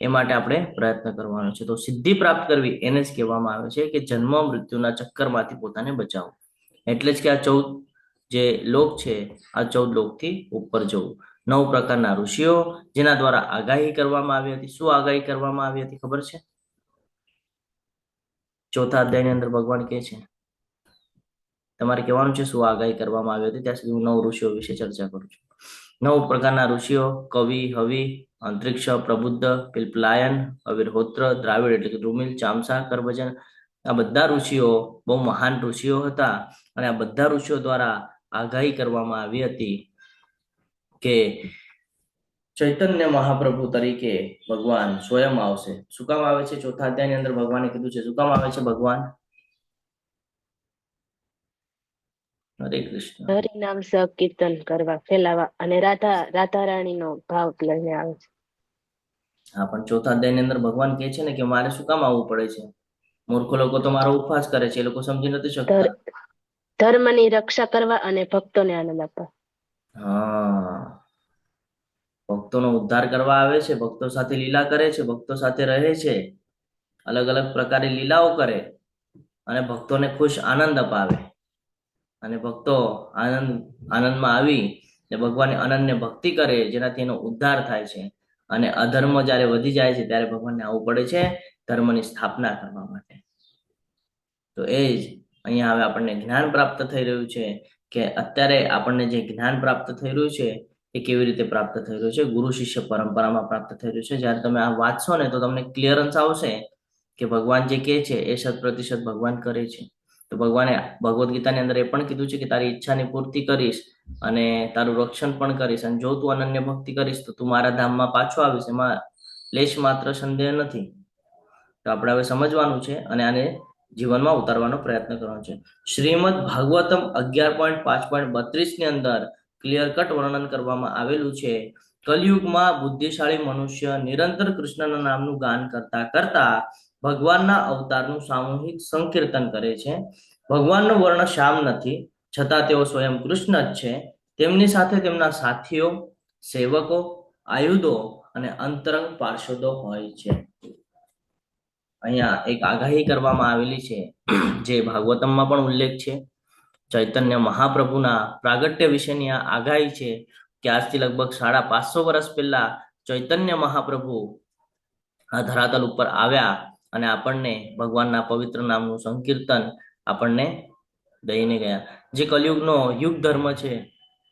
એ માટે આપણે પ્રયત્ન કરવાનો છે. તો સિદ્ધિ પ્રાપ્ત કરવી એને જ કહેવામાં આવે છે કે જન્મ મૃત્યુના ચક્કરમાંથી પોતાને બચાવવું. એટલે જ કે આ 14 જે લોક છે, આ 14 લોકથી ઉપર જવું. 9 પ્રકારના ઋષિઓ જેના દ્વારા આગાહી કરવામાં આવી હતી. શું આગાહી કરવામાં આવી હતી ખબર છે? 4થા અધ્યાયની અંદર ભગવાન કહે છે, તમારે કહેવાનું છે શું આગાહી કરવામાં આવી હતી. ત્યાં સુધી હું 9 ઋષિઓ વિશે ચર્ચા કરું છું. 9 પ્રકારના ઋષિઓ: કવિ, હવિ, અંતરિક્ષ, પ્રબુદ્ધ, પિલ્પલાયન, અવિરહોત્ર, દ્રાવિડ એટલે કે ધ્રુમિલ, ચામસા, કરભજન. આ બધા ઋષિઓ બહુ મહાન ઋષિઓ હતા, અને આ બધા ઋષિઓ દ્વારા આગાહી કરવામાં આવી હતી કે ચૈતન્ય મહાપ્રભુ તરીકે ભગવાન સ્વયં આવશે. શું કામ આવે છે? 4થા અધ્યાયની અંદર ભગવાને કીધું છે. શું કામ આવે છે ભગવાન? હરે કૃષ્ણ. હરિનામ સંકીર્તન કરવા, ફેલાવા અને રાધા રાણીનો ભાવ લઈને આવે છે. હા, પણ 4થા અધ્યાયની અંદર ભગવાન કહે છે ને કે મારે શું કામ આવવું પડે છે? મૂર્ખ લોકો તો મારો ઉપવાસ કરે છે, એ લોકો સમજી નથી શકતા. ધર્મની રક્ષા કરવા અને ભક્તોને આનંદ આપવા. હા, ભક્તોનો ઉદ્ધાર કરવા આવે છે, ભક્તો સાથે લીલા કરે છે, ભક્તો સાથે રહે છે, અલગ અલગ પ્રકારે લીલાઓ કરે અને ભક્તોને ખુશ આનંદ અપાવે, અને ભક્તો આનંદમાં આવી ને ભગવાનની અનન્ય ભક્તિ કરે, જેનાથી એનો ઉદ્ધાર થાય છે. અને અધર્મ જ્યારે વધી જાય છે ત્યારે ભગવાનને આવવું પડે છે ધર્મની સ્થાપના કરવા માટે. તો એ જ અહીંયા હવે આપણને જ્ઞાન પ્રાપ્ત થઈ રહ્યું છે કે અત્યારે આપણને જે જ્ઞાન પ્રાપ્ત થઈ રહ્યું છે એ કેવી રીતે પ્રાપ્ત થઈ રહ્યું છે, ગુરુ શિષ્ય પરંપરામાં પ્રાપ્ત થઈ રહ્યું છે. જ્યારે તમે આ વાંચશો ને તો તમને ક્લિયરન્સ આવશે કે ભગવાન જે કહે છે એ 100% ભગવાન કરે છે. તો ભગવાને ભગવદ્ ગીતાની અંદર એ પણ કીધું છે કે તારી ઈચ્છાની પૂર્તિ કરીશ અને તારું રક્ષણ પણ કરીશ, અને જો તું અનન્ય ભક્તિ કરીશ તો તું મારા ધામમાં પાછો આવીશ, એમાં લેશ માત્ર સંદેહ નથી. તો આપણે હવે સમજવાનું છે અને આને જીવનમાં ઉતારવાનો પ્રયત્ન કરવાનો છે. શ્રીમદ ભાગવતમ 11.5.32 ની અંદર ક્લિયર કટ વર્ણન કરવામાં આવેલું છે. કલયુગમાં બુદ્ધિશાળી મનુષ્ય નિરંતર કૃષ્ણના નામનું ગાન કરતા કરતા ભગવાનના અવતારનું સામૂહિક સંકીર્તન કરે છે. ભગવાનનો વર્ણ શ્યામ નથી, છતાં તેઓ સ્વયં કૃષ્ણ જ છે. તેમની સાથે તેમના સાથીઓ, સેવકો, આયુધો અને અંતરંગ પાર્ષદો હોય છે. અહીંયા એક આગાહી કરવામાં આવેલી છે જે ભાગવતમમાં પણ ઉલ્લેખ છે. ચૈતન્ય મહાપ્રભુના પ્રાગટ્ય વિશેની આ આગાહી છે કે આજથી લગભગ 550 વર્ષ પહેલા ચૈતન્ય મહાપ્રભુ આ ધરાતલ ઉપર આવ્યા અને આપણને ભગવાનના પવિત્ર નામનું સંકીર્તન આપણને દઈને ગયા. જે કલયુગનો યુગ ધર્મ છે.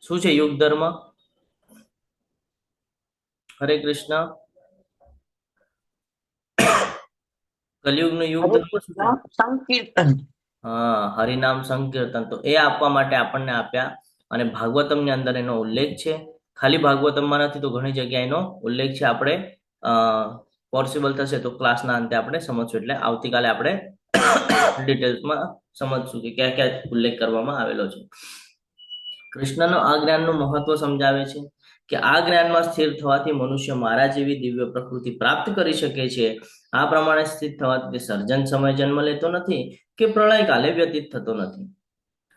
શું છે યુગ ધર્મ? હરે કૃષ્ણ. કલયુગનું યુગ ધર્મ શું છે? સંકીર્તન. હા, હરિનામ સંકીર્તન. તો એ આપવા માટે આપણને આપ્યા અને ભાગવતમની અંદર એનો ઉલ્લેખ છે. ખાલી ભાગવતમમાં નથી તો ઘણી જગ્યાએ એનો ઉલ્લેખ છે. આપણે પોસિબલ થશે તો ક્લાસના અંતે આપણે સમજશું, એટલે આવતીકાલે આપણે ડિટેલ્સમાં સમજશું કે ક્યાં ક્યાં ઉલ્લેખ કરવામાં આવેલો છે. કૃષ્ણનો આ જ્ઞાનનું મહત્વ સમજાવે છે કે આ જ્ઞાનમાં સ્થિર થવાથી મનુષ્ય મારા જેવી દિવ્ય પ્રકૃતિ પ્રાપ્ત કરી શકે છે. આ પ્રમાણે સ્થિત થવાથી તે સર્જન સમય જન્મ લેતો નથી કે પ્રળયકાલે વ્યતીત થતો નથી.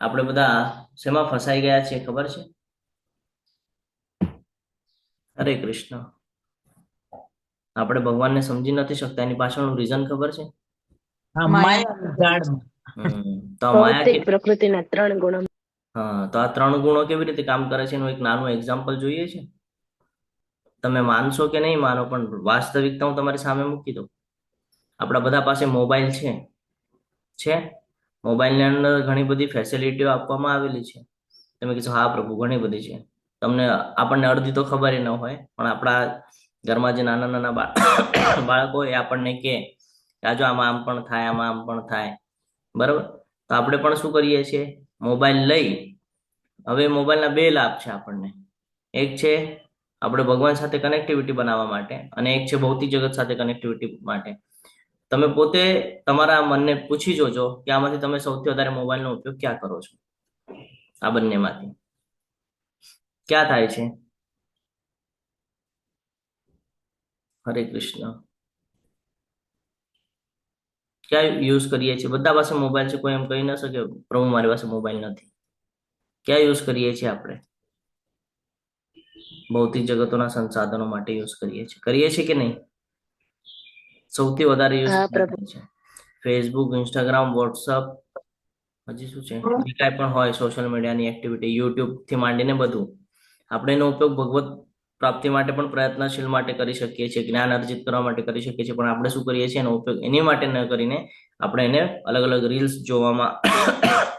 આપણે બધા શેમાં ફસાઈ ગયા છે ખબર છે? હરે કૃષ્ણ. આપણે ભગવાનને સમજી નથી શકતા, એની પાછળનું રીઝન ખબર છે? માયાના જાળમાં. તો આ માયા ભૌતિક પ્રકૃતિના 3 ગુણો. હા, તો આ 3 ગુણો કેવી રીતે કામ કરે છે એનું એક નાનું એક્ઝામ્પલ જોઈએ છે. તમે માનશો કે નહીં માનો, પણ વાસ્તવિકતા હું તમારી સામે મૂકી દઉં. આપણા બધા પાસે મોબાઈલ છે. મોબાઈલની અંદર ઘણી બધી ફેસિલિટીઓ આપવામાં આવેલી છે. તમે કહેશો હા પ્રભુ ઘણી બધી છે. આપણને અડધી તો ખબર ન હોય, પણ આપણા ઘરમાં જે નાના નાના બાળકો એ આપણને કે જો આમાં આમ પણ થાય, આમાં આમ પણ થાય, બરાબર? તો આપણે પણ શું કરીએ છીએ? મોબાઈલ લઈ, હવે મોબાઈલના 2 લાભ છે આપણને. એક છે આપણે ભગવાન સાથે કનેક્ટિવિટી બનાવવા માટે અને એક છે ભૌતિક જગત સાથે કનેક્ટિવિટી માટે. તમે પોતે તમારા મનને પૂછી જોજો કે આમાંથી તમે સૌથી વધારે મોબાઈલનો ઉપયોગ ક્યાં કરો છો? આ બંનેમાંથી ક્યાં થાય છે? હરે કૃષ્ણ. ક્યાં યુઝ કરીએ છીએ? બધા પાસે મોબાઈલ છે, કોઈ એમ કહી ન શકે પ્રભુ મારી પાસે મોબાઈલ નથી. ક્યાં યુઝ કરીએ છીએ આપણે? ભૌતિક જગતોના સંસાધનો માટે યુઝ કરીએ છીએ કે નહીં? સૌથી વધારે યુઝ કરીએ છીએ ફેસબુક, ઇન્સ્ટાગ્રામ, વોટ્સઅપ, હજી શું છે, જે કાંઈ પણ હોય સોશિયલ મીડિયાની એક્ટિવિટી, યુટ્યુબ થી માંડીને બધું. આપણે એનો ઉપયોગ ભગવત પ્રાપ્તિ માટે પણ પ્રયત્નશીલ માટે કરી શકીએ છીએ, જ્ઞાન અર્જિત કરવા માટે કરી શકીએ છીએ, પણ આપણે શું કરીએ છીએ? એનો ઉપયોગ એની માટે ન કરીને આપણે એને અલગ અલગ રીલ્સ જોવામાં,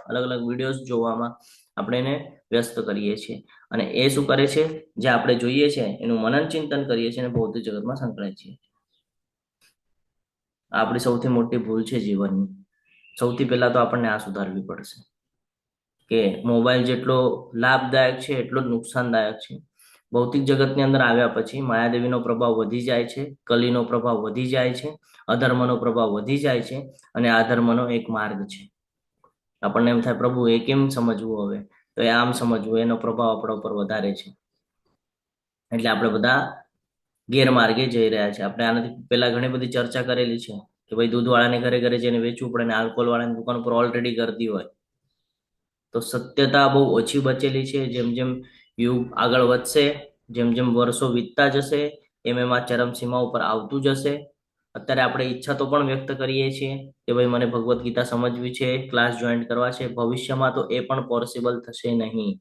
અલગ અલગ વિડીયોઝ જોવામાં આપણે એને વ્યસ્ત કરીએ છીએ. અને એ શું કરે છે? જે આપણે જોઈએ છે એનું મનન ચિંતન કરીએ છીએ અને ભૌતિક જગતમાં સંકળાય છીએ. આપણી સૌથી મોટી ભૂલ છે જીવનની. સૌથી પહેલા તો આપણને આ સુધારવી પડશે કે મોબાઈલ જેટલો લાભદાયક છે એટલો જ નુકસાનદાયક છે. ભૌતિક જગતની અંદર આવ્યા પછી માયાદેવીનો પ્રભાવ વધી જાય છે, કલીનો પ્રભાવ વધી જાય છે, અધર્મનો પ્રભાવ વધી જાય છે અને આ ધર્મનો એક માર્ગ છે. આપણને એમ થાય પ્રભુ એ કેમ સમજવું? હવે તો એ આમ સમજવું, એનો પ્રભાવ આપણા ઉપર વધારે છે. એટલે આપણે બધા ગેરમાર્ગે જઈ રહ્યા છે. આપણે આનાથી પહેલા ઘણી બધી ચર્ચા કરેલી છે કે ભાઈ દૂધવાળાને ઘરે ઘરે જઈને વેચવું પડે ને આલ્કોહોલ વાળાની દુકાન ઉપર ઓલરેડી ગરદી હોય. તો સત્યતા બહુ ઓછી બચેલી છે. જેમ જેમ યુગ આગળ વધશે, જેમ જેમ વર્ષો વીતતા જશે, એમ એમાં ચરમસીમા ઉપર આવતું જશે. અત્યારે આપણે ઈચ્છા તો પણ વ્યક્ત કરીએ છીએ કે ભાઈ મને ભગવદ્ ગીતા સમજવી છે, ક્લાસ જોઈન કરવા છે. ભવિષ્યમાં તો એ પણ પોસિબલ થશે નહીં.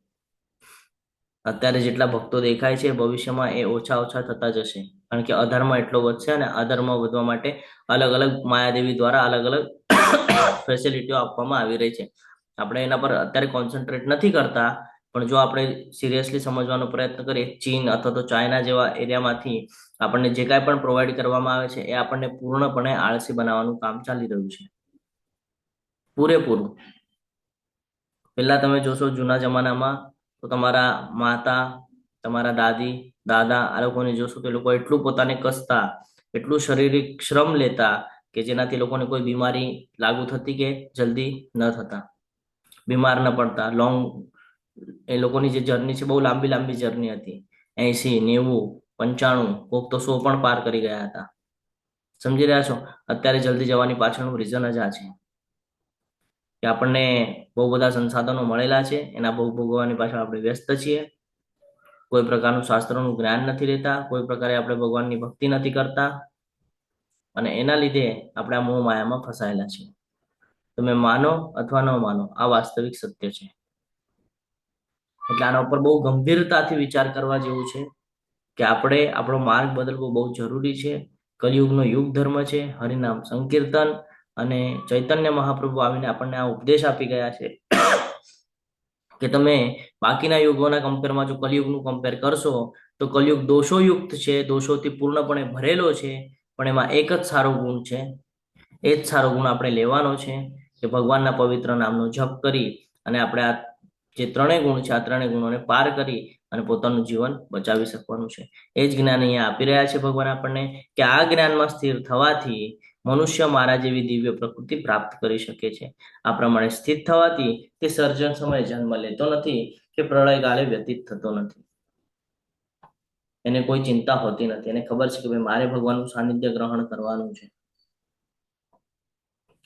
અત્યારે જેટલા ભક્તો દેખાય છે ભવિષ્યમાં એ ઓછા થતા જશે. કારણ કે અધર્મ એટલો વધશે અને અધર્મ વધવા માટે અલગ અલગ માયાદેવી દ્વારા અલગ અલગ ફેસિલિટીઓ આપવામાં આવી રહી છે. આપણે એના પર અત્યારે કોન્સન્ટ્રેટ નથી કરતા, પણ જો આપણે સિરિયસલી સમજવાનો પ્રયત્ન કરીએ, ચીન અથવા તો ચાઇના જેવા એરિયામાંથી આપણને જે કાંઈ પણ પ્રોવાઈડ કરવામાં આવે છે એ આપણને પૂર્ણપણે આળસી બનાવવાનું કામ ચાલી રહ્યું છે, પૂરેપૂરું. પહેલા તમે જોશો જૂના જમાનામાં તો તમારા માતા, તમારા દાદી, દાદા આ લોકોને જોશો તો એ લોકો એટલું પોતાને કસતા, એટલું શારીરિક શ્રમ લેતા કે જેનાથી લોકોને કોઈ બીમારી લાગુ થતી કે જલ્દી ન થતા, બીમાર ન પડતા. એ લોકોની જે જર્ની છે બહુ લાંબી લાંબી જર્ની હતી. 80, 90, 95, કોક તો 100 પણ પાર કરી ગયા હતા. સમજી રહ્યા છો? અત્યારે જલ્દી જવાની પાછળનું રીઝન જ આ છે કે આપણને બહુ બધા સંસાધનો મળેલા છે, એના ભોગ ભોગવવાની પાછળ આપણે વ્યસ્ત છીએ. કોઈ પ્રકારનું શાસ્ત્રોનું જ્ઞાન નથી લેતા, કોઈ પ્રકારે આપણે ભગવાનની ભક્તિ નથી કરતા, અને એના લીધે આપણે આ મોહ માયામાં ફસાયેલા છીએ. તમે માનો અથવા ન માનો, આ વાસ્તવિક સત્ય છે. એટલે આના ઉપર બહુ ગંભીરતાથી વિચાર કરવા જેવું છે કે આપણે આપણો માર્ગ બદલવો બહુ જરૂરી છે. કલિયુગનો યુગ ધર્મ છે, હરિનામ સંકીર્તન, અને ચૈતન્ય મહાપ્રભુ આવીને આપણને આ ઉપદેશ આપી ગયા છે કે તમે બાકીના યુગોના કમ્પેરમાં જો કલિયુગનું કમ્પેર કરશો તો કલિયુગ દોષોયુક્ત છે, દોષોથી પૂર્ણપણે ભરેલો છે, પણ એમાં એક જ સારો ગુણ છે. એ જ સારો ગુણ આપણે લેવાનો છે કે ભગવાનના પવિત્ર નામનો જપ કરી અને આપણે આ જે ત્રણેય ગુણ છે, આ ત્રણેય ગુણોને પાર કરી અને પોતાનું જીવન બચાવી શકવાનું છે. એ જ જ્ઞાન અહીંયા આપી રહ્યા છે ભગવાન આપણને કે આ જ્ઞાનમાં સ્થિર થવાથી મનુષ્ય મારા જેવી દિવ્ય પ્રકૃતિ પ્રાપ્ત કરી શકે છે. આ પ્રમાણે સ્થિત થવાથી તે સર્જન સમયે જન્મ લેતો નથી કે પ્રળય કાળે વ્યતીત થતો નથી. એને કોઈ ચિંતા હોતી નથી. એને ખબર છે કે ભાઈ મારે ભગવાનનું સાનિધ્ય ગ્રહણ કરવાનું છે.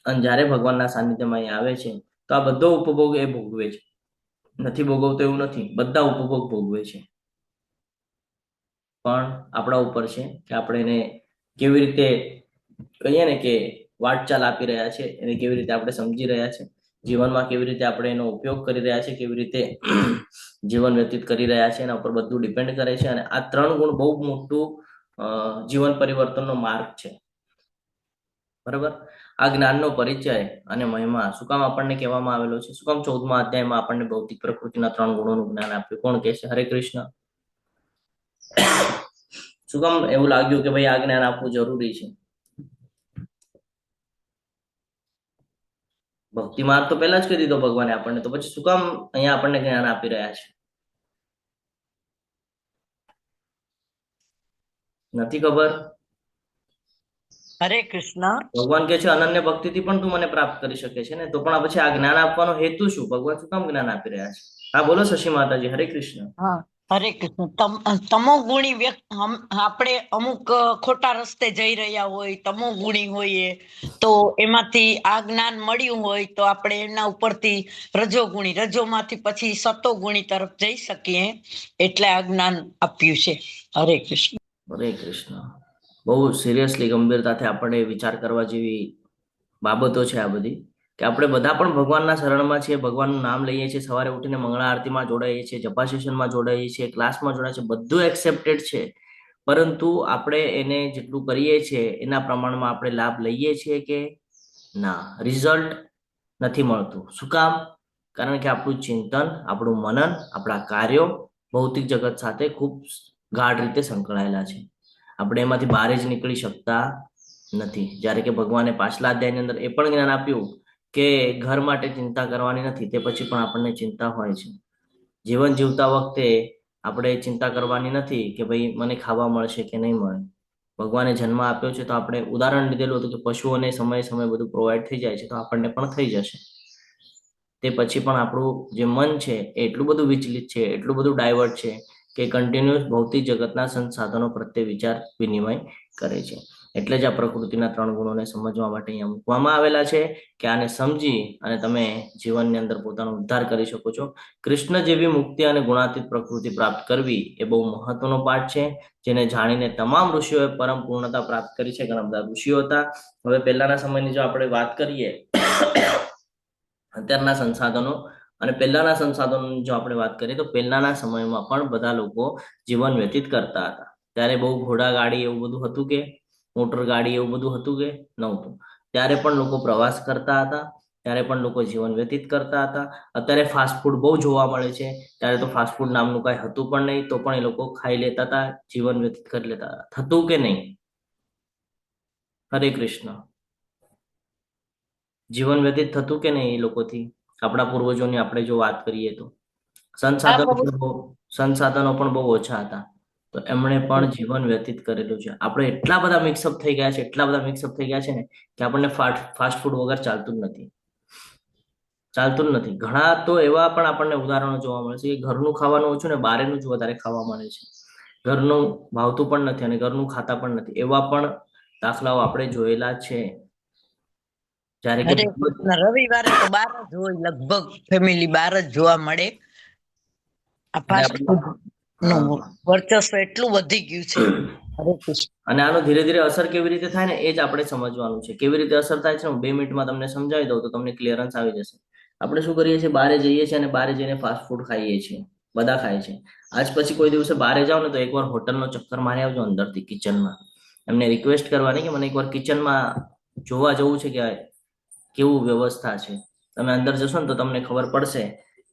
અને જ્યારે ભગવાનના સાનિધ્યમાં અહીં આવે છે તો આ બધો ઉપભોગ એ ભોગવે છે. નથી ભોગવતો એવું નથી, બધા ઉપભોગ ભોગવે છે. પણ આપણા ઉપર છે કે આપણે એને કેવી રીતે કહીએ ને કે વાટચાલ આપી રહ્યા છે, એને કેવી રીતે આપણે સમજી રહ્યા છે, જીવનમાં કેવી રીતે આપણે એનો ઉપયોગ કરી રહ્યા છે, કેવી રીતે જીવન વ્યતીત કરી રહ્યા છે, એના ઉપર બધું ડિપેન્ડ કરે છે. અને આ ત્રણ ગુણ બહુ મોટું જીવન પરિવર્તનનો માર્ગ છે. બરાબર? આ જ્ઞાનનો પરિચય અને મહિમા શું કામ આપણને કહેવામાં આવેલો છે? શું કામ 14મા અધ્યાયમાં આપણને ભૌતિક પ્રકૃતિના 3 ગુણોનું જ્ઞાન આપ્યું? કોણ કહે છે? હરે કૃષ્ણ. શું કામ એવું લાગ્યું કે ભાઈ આ જ્ઞાન આપવું જરૂરી છે? ભક્તિ માર્ગ તો પહેલા જ કહી દીધો ભગવાને આપણને, તો પછી શું કામ અહીંયા આપણને જ્ઞાન આપી રહ્યા છે? નથી ખબર? હરે કૃષ્ણ. ભગવાન કે છે અનન્ય ભક્તિથી પણ તું મને પ્રાપ્ત કરી શકે છે ને, તો પણ પછી આ જ્ઞાન આપવાનો હેતુ શું? ભગવાન શું કામ જ્ઞાન આપી રહ્યા છે? હા બોલો શશી માતાજી. હરે કૃષ્ણ. હા, હરે કૃષ્ણ. તમોગુણી વ્યક્તિ આપણે અમુક ખોટા રસ્તે જઈ રહ્યા હોય, તમોગુણી હોઈએ તો એમાંથી આ જ્ઞાન મળ્યું હોય તો આપણે એના ઉપરથી રજોમાંથી પછી સતોગુણી તરફ જઈ શકીએ, એટલે આ જ્ઞાન આપ્યું છે. હરે કૃષ્ણ. હરે કૃષ્ણ. બહુ સિરિયસલી ગંભીરતાથી આપણે વિચાર કરવા જેવી બાબતો છે આ બધી, કે આપણે બધા પણ ભગવાનના શરણમાં છીએ, ભગવાનનું નામ લઈએ છીએ, સવારે ઉઠીને મંગળા આરતીમાં જોડાઈએ છીએ, જપા સેશનમાં જોડાઈએ છીએ, ક્લાસમાં જોડાઈએ છીએ, બધું એક્સેપ્ટેડ છે. પરંતુ આપણે એને જેટલું કરીએ છીએ એના પ્રમાણમાં આપણે લાભ લઈએ છીએ કે ના? રિઝલ્ટ નથી મળતું. શું કામ? કારણ કે આપણું ચિંતન, આપણું મનન, આપણા કાર્યો ભૌતિક જગત સાથે ખૂબ ગાઢ રીતે સંકળાયેલા છે. આપણે એમાંથી બહાર જ નીકળી શકતા નથી. જ્યારે કે ભગવાને પાછલા અધ્યાયની અંદર એ પણ જ્ઞાન આપ્યું કે ઘર માટે ચિંતા કરવાની નથી, તે પછી પણ આપણને ચિંતા હોય છે. જીવન જીવતા વખતે આપણે ચિંતા કરવાની નથી કે ભાઈ મને ખાવા મળશે કે નહીં મળે. ભગવાને જન્મ આપ્યો છે તો આપણે ઉદાહરણ લીધેલું હતું કે પશુઓને સમયે સમયે બધું પ્રોવાઈડ થઈ જાય છે, તો આપણને પણ થઈ જશે. તે પછી પણ આપણું જે મન છે એ એટલું બધું વિચલિત છે, એટલું બધું ડાયવર્ટ છે કે કન્ટિન્યુઅસ ભૌતિક જગતના સંસાધનો પ્રત્યે વિચાર વિનિમય કરે છે. એટલે જ આ પ્રકૃતિના 3 ગુણોને સમજવા માટે અહીંયા મૂકવામાં આવેલા છે કે આને સમજી અને તમે જીવનની અંદર પોતાનો ઉદ્ધાર કરી શકો છો. કૃષ્ણ જેવી મુક્તિ અને ગુણાતીત પ્રકૃતિ પ્રાપ્ત કરવી એ બહુ મહત્વનો પાઠ છે, જેને જાણીને તમામ ઋષિઓએ પરમ પૂર્ણતા પ્રાપ્ત કરી છે. ઘણા બધા ઋષિઓ હતા. હવે પહેલાના સમયની જો આપણે વાત કરીએ, અત્યારના સંસાધનો અને પહેલાના સંસાધનોની જો આપણે વાત કરીએ તો પહેલાના સમયમાં પણ બધા લોકો જીવન વ્યતીત કરતા હતા. ત્યારે બહુ ઘોડા ગાડી એવું બધું હતું કે મોટર ગાડી એવું બધું હતું કે નહોતું. ત્યારે પણ લોકો પ્રવાસ કરતા હતા, ત્યારે પણ લોકો જીવન વ્યતીત કરતા હતા. અત્યારે ફાસ્ટ ફૂડ બહુ જોવા મળે છે, ત્યારે તો ફાસ્ટ ફૂડ નામનું કાંઈ હતું પણ નહીં, તો પણ એ લોકો ખાઈ લેતા હતા, જીવન વ્યતીત કરી લેતા હતા. થતું કે નહીં? હરે કૃષ્ણ. જીવન વ્યતીત થતું કે નહીં એ લોકોથી? આપણા પૂર્વજોની આપણે જો વાત કરીએ તો સંસાધનો પણ બહુ ઓછા હતા, તો એમણે પણ જીવન વ્યતીત કરેલું છે. આપણે એટલા બધા મિક્સઅપ થઈ ગયા છે, એટલા બધા મિક્સઅપ થઈ ગયા છે ને કે આપણને ફાસ્ટ ફૂડ વગર ચાલતું જ નથી. ઘણા તો એવા પણ આપણને ઉદાહરણો જોવા મળે છે કે ઘરનું ખાવાનું ઓછું ને બહારનું જ વધારે ખાવા મળે છે. ઘરનું ભાવતું પણ નથી અને ઘરનું ખાતા પણ નથી, એવા પણ દાખલાઓ આપણે જોયેલા છે. જ્યારે કે હરે કૃષ્ણ. રવિવારે તો બાર જ હોય, લગભગ ફેમિલી બાર જ જોવા મળે. આ ફાસ્ટ ફૂડ નું વર્ચસ્વ એટલું વધી ગયું છે. હરે કૃષ્ણ. અને આનો ધીરે ધીરે અસર કેવી રીતે થાય ને એ જ આપણે સમજવાનું છે. કેવી રીતે અસર થાય છે હું 2 મિનિટમાં તમને સમજાવી દઉં તો તમને ક્લિયરન્સ આવી જશે. આપણે શું કરીએ છીએ, બહારે જઈએ છીએ અને બહારે જઈને ફાસ્ટ ફૂડ ખાઈએ છીએ, બધા ખાય છે. આજ પછી કોઈ દિવસે બહારે જાઓ ને તો એકવાર હોટલનો ચક્કર મારી આવજો, અંદરથી કિચનમાં એમને રિક્વેસ્ટ કરવાની કે મને એકવાર કિચનમાં જોવા જવું છે કે કેવું વ્યવસ્થા છે. તમે અંદર જશો ને તો તમને ખબર પડશે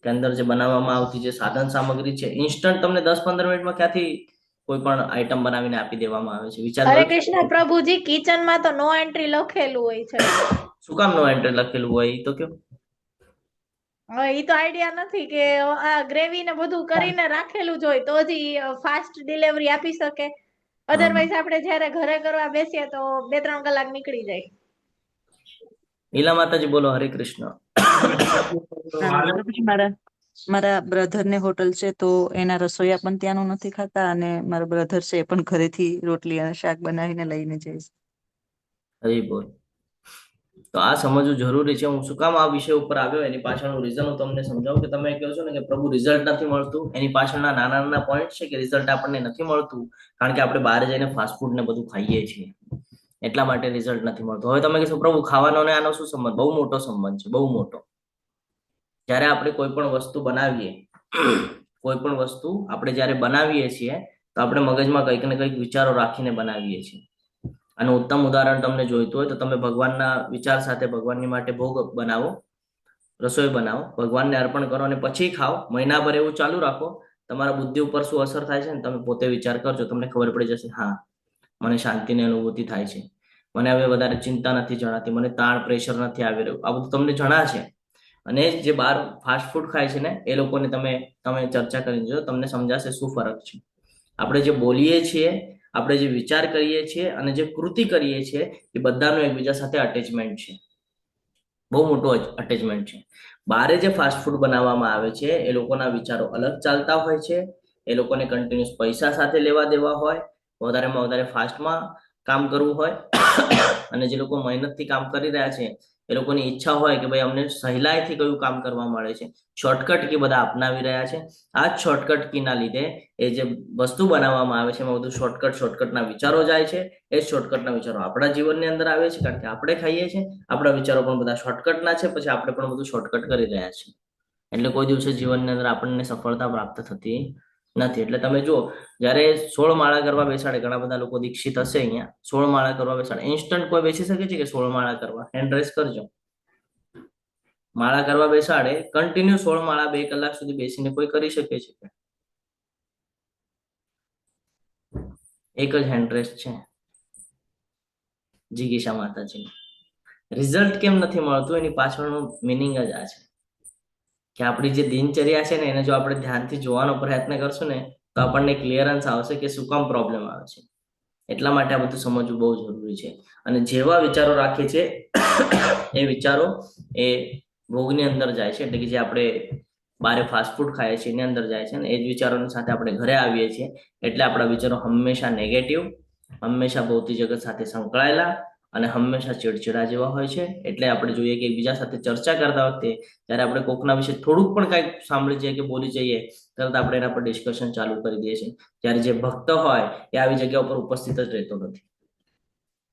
કે અંદર જે બનાવવામાં આવતી જે સાધન સામગ્રી છે, ઇન્સ્ટન્ટ તમને 10-15 મિનિટમાં ક્યાંથી કોઈ પણ આઈટમ બનાવીને આપી દેવામાં આવે છે. વિચાર હરે કરો. કૃષ્ણ પ્રભુજી, કિચનમાં તો નો એન્ટ્રી લખેલું હોય છે. શું કામ નો એન્ટ્રી લખેલું હોય તો કયો? હવે ઈ તો આઈડિયા નથી કે આ ગ્રેવી ને બધું કરીને રાખેલું જ હોય તો જ ફાસ્ટ ડિલિવરી આપી શકે. અધરવાઇઝ આપણે જયારે ઘરે કરવા બેસીએ તો 2-3 કલાક નીકળી જાય. નીલા માતાજી બોલો. હરે કૃષ્ણ. પ્રભુજી, મારા બ્રધર ને હોટલ છે તો એના રસોઈયા પણ ત્યાંનું નથી ખાતા, અને મારા બ્રધર છે એ પણ ઘરેથી રોટલી અને શાક બનાવીને લઈને જાય છે. હરી બોલ. તો આ સમજવું જરૂરી છે. હું શું કામ આ વિષય ઉપર આવ્યો એની પાછળનું રીઝન હું તમને સમજાવું. કે તમે કહો છો ને કે પ્રભુ રિઝલ્ટ નથી મળતું, એની પાછળના નાના નાના પોઈન્ટ છે કે રિઝલ્ટ આપણને નથી મળતું કારણ કે આપણે બહાર જઈને ફાસ્ટ ફૂડ ને બધું ખાઈએ છીએ, એટલા માટે રિઝલ્ટ નથી મળતું. હવે તમે કહેશો પ્રભુ ખાવાનો ને આનો શું સંબંધ? બહુ મોટો સંબંધ છે, બહુ મોટો. જ્યારે આપણે કોઈ પણ વસ્તુ બનાવીએ, જ્યારે બનાવીએ છીએ તો આપણે મગજમાં કંઈક ને કંઈક વિચારો રાખીને બનાવીએ છીએ. આનું ઉત્તમ ઉદાહરણ તમને જોઈતું હોય તો તમે ભગવાનના વિચાર સાથે ભગવાનની માટે ભોગ બનાવો, રસોઈ બનાવો, ભગવાનને અર્પણ કરો અને પછી ખાઓ. મહિનાભર એવું ચાલુ રાખો. તમારા બુદ્ધિ ઉપર શું અસર થાય છે ને તમે પોતે વિચાર કરજો, તમને ખબર પડી જશે. હા, મને શાંતિની અનુભૂતિ થાય છે, મને હવે વધારે ચિંતા નથી જણાતી, મને તાણ પ્રેશર નથી આવી રહ્યું. આ બધું તમને જણાશે. અને જે બહાર ફાસ્ટ ફૂડ ખાય છે ને એ લોકોને તમે ચર્ચા કરીને જો, તમને સમજાશે શું ફરક છે. આપણે જે બોલીએ છીએ, આપણે જે વિચાર કરીએ છીએ અને જે કૃતિ કરીએ છીએ એ બધાનું એકબીજા સાથે અટેચમેન્ટ છે, બહુ મોટું અટેચમેન્ટ છે. બારે જે ફાસ્ટ ફૂડ બનાવવામાં આવે છે એ લોકોના વિચારો અલગ ચાલતા હોય છે, એ લોકોને કન્ટિન્યુઅસ પૈસા સાથે લેવા દેવા હોય, વધારેમાં વધારે ફાસ્ટમાં કામ કરવું હોય અને જે લોકો મહેનતથી કામ કરી રહ્યા છે એ લોકોની ઈચ્છા હોય કે ભાઈ અમને સહેલાઈથી કયું કામ કરવા મળે છે, શોર્ટકટ કી બધા અપનાવી રહ્યા છે. આ જ શોર્ટકટ કીના લીધે એ જે વસ્તુ બનાવવામાં આવે છે એમાં બધું શોર્ટકટના વિચારો જાય છે. એ શોર્ટકટના વિચારો આપણા જીવનની અંદર આવે છે કારણ કે આપણે ખાઈએ છીએ. આપણા વિચારો પણ બધા શોર્ટકટના છે, પછી આપણે પણ બધું શોર્ટકટ કરી રહ્યા છીએ. એટલે કોઈ દિવસે જીવનની અંદર આપણને સફળતા પ્રાપ્ત થતી નથી. એટલે તમે જુઓ, જ્યારે 16 માળા કરવા બેસાડે, ઘણા બધા લોકો દીક્ષિત હશે અહીંયા, 16 માળા કરવા બેસાડે, ઇન્સ્ટન્ટ કોઈ બેસી શકે છે કે 16 માળા કરવા? હેન્ડ રેસ કરજો. માળા કરવા બેસાડે, કન્ટિન્યુ 16 માળા 2 કલાક સુધી બેસીને કોઈ કરી શકે છે? એક જ હેન્ડ રેસ છે, જીગીશા માતાજી. રિઝલ્ટ કેમ નથી મળતું એની પાછળનું મિનિંગ જ આ છે કે આપણી જે દિનચર્યા છે ને એને જો આપણે ધ્યાનથી જોવાનો પ્રયત્ન કરશું ને તો આપણને ક્લિયરન્સ આવશે કે શું કામ પ્રોબ્લેમ આવે છે. એટલા માટે આ બધું સમજવું બહુ જરૂરી છે. અને જેવા વિચારો રાખીએ છીએ એ વિચારો એ ભોગની અંદર જાય છે, એટલે કે જે આપણે બારે ફાસ્ટ ફૂડ ખાઈએ છીએ એની અંદર જાય છે, અને એ જ વિચારોની સાથે આપણે ઘરે આવીએ છીએ એટલે આપણા વિચારો હંમેશા નેગેટિવ, હંમેશા ભૌતિક જગત સાથે સંકળાયેલા અને હંમેશા ચીડચીડા જેવા હોય છે. એટલે આપણે જોઈએ કે એકબીજા સાથે ચર્ચા કરતા વખતે જ્યારે આપણે કોકના વિશે થોડુંક પણ કંઈક સાંભળી જઈએ કે બોલી જઈએ તરત આપણે એના પર ડિસ્કશન ચાલુ કરી દઈએ છીએ. જ્યારે જે ભક્ત હોય એ આવી જગ્યા ઉપર ઉપસ્થિત જ રહેતો નથી.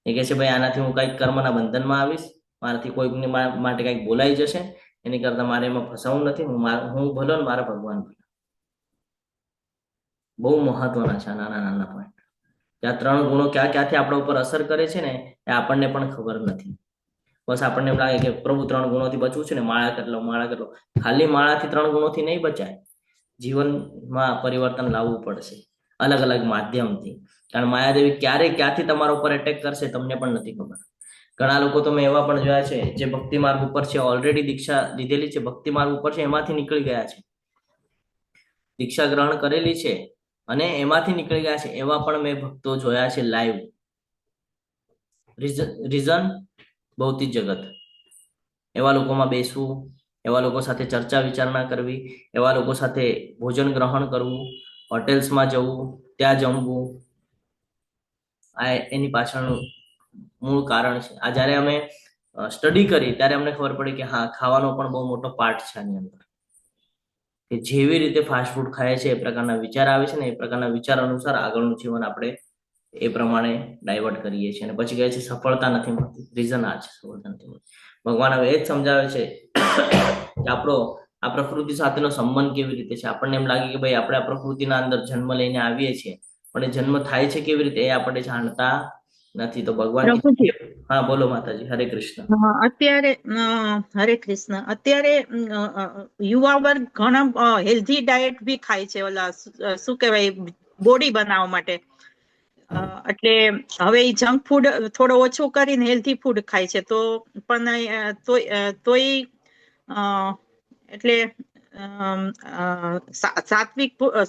એ કહે છે ભાઈ આનાથી હું કંઈક કર્મના બંધનમાં આવીશ, મારાથી કોઈકની માટે કંઈક બોલાઈ જશે, એની કરતા મારે એમાં ફસાવું નથી, હું ભલો ને મારા ભગવાન ભલો. બહુ મહત્વના છે નાના નાના પોઈન્ટ. કે આ 3 ગુણો ક્યાંથી આપણા ઉપર અસર કરે છે ને એ આપણને પણ ખબર નથી. બસ આપણને એમ લાગે કે પ્રભુ 3 ગુણોથી બચવું છે ને માળા કરી લો. ખાલી માળાથી 3 ગુણોથી નહીં બચાય. જીવનમાં પરિવર્તન લાવવું પડશે અલગ અલગ માધ્યમથી. કારણ માયાદેવી ક્યાંથી તમારા ઉપર એટેક કરશે તમને પણ નથી ખબર. ઘણા લોકો તમે એવા પણ જોયા છે જે ભક્તિ માર્ગ ઉપર છે, ઓલરેડી દીક્ષા લીધેલી છે, ભક્તિ માર્ગ ઉપર છે, એમાંથી નીકળી ગયા છે. દીક્ષા ગ્રહણ કરેલી છે અને એમાંથી નીકળી ગયા છે, એવા પણ મેં ભક્તો જોયા છે લાઈવ. રીઝન ભૌતિક જગત. એવા લોકોમાં બેસવું, એવા લોકો સાથે ચર્ચા વિચારણા કરવી, એવા લોકો સાથે ભોજન ગ્રહણ કરવું, હોટેલ્સમાં જવું, ત્યાં જમવું, આ એની પાછળનું મૂળ કારણ છે. આ જ્યારે અમે સ્ટડી કરી ત્યારે અમને ખબર પડી કે હા, ખાવાનો પણ બહુ મોટો પાર્ટ છે આની અંદર. કે જેવી રીતે ફાસ્ટ ફૂડ ખાય છે એ પ્રકારના વિચાર આવે છે ને એ પ્રકારના વિચાર અનુસાર આગળનું જીવન આપણે એ પ્રમાણે ડાયવર્ટ કરીએ છીએ અને પછી કહે છે સફળતા નથી મળતી. રીઝન આ છે, સફળતા નથી મળતી. ભગવાન હવે એ જ સમજાવે છે કે આપણો આ પ્રકૃતિ સાથેનો સંબંધ કેવી રીતે છે. આપણને એમ લાગે કે ભાઈ આપણે આ પ્રકૃતિના અંદર જન્મ લઈને આવીએ છીએ, પણ એ જન્મ થાય છે કેવી રીતે એ આપણે જાણતા નથી. તો ભગવાન, પ્રભુજી, હા બોલો માતાજી. હરે કૃષ્ણ. અત્યારે હરે કૃષ્ણ, અત્યારે યુવા વર્ગ ઘણા હેલ્ધી ડાયટ બી ખાય છે, ઓલા શું કહેવાય, બોડી બનાવવા માટે. એટલે હવે એ જંક ફૂડ થોડો ઓછો કરીને હેલ્ધી ફૂડ ખાય છે. તો પણ તોય એટલે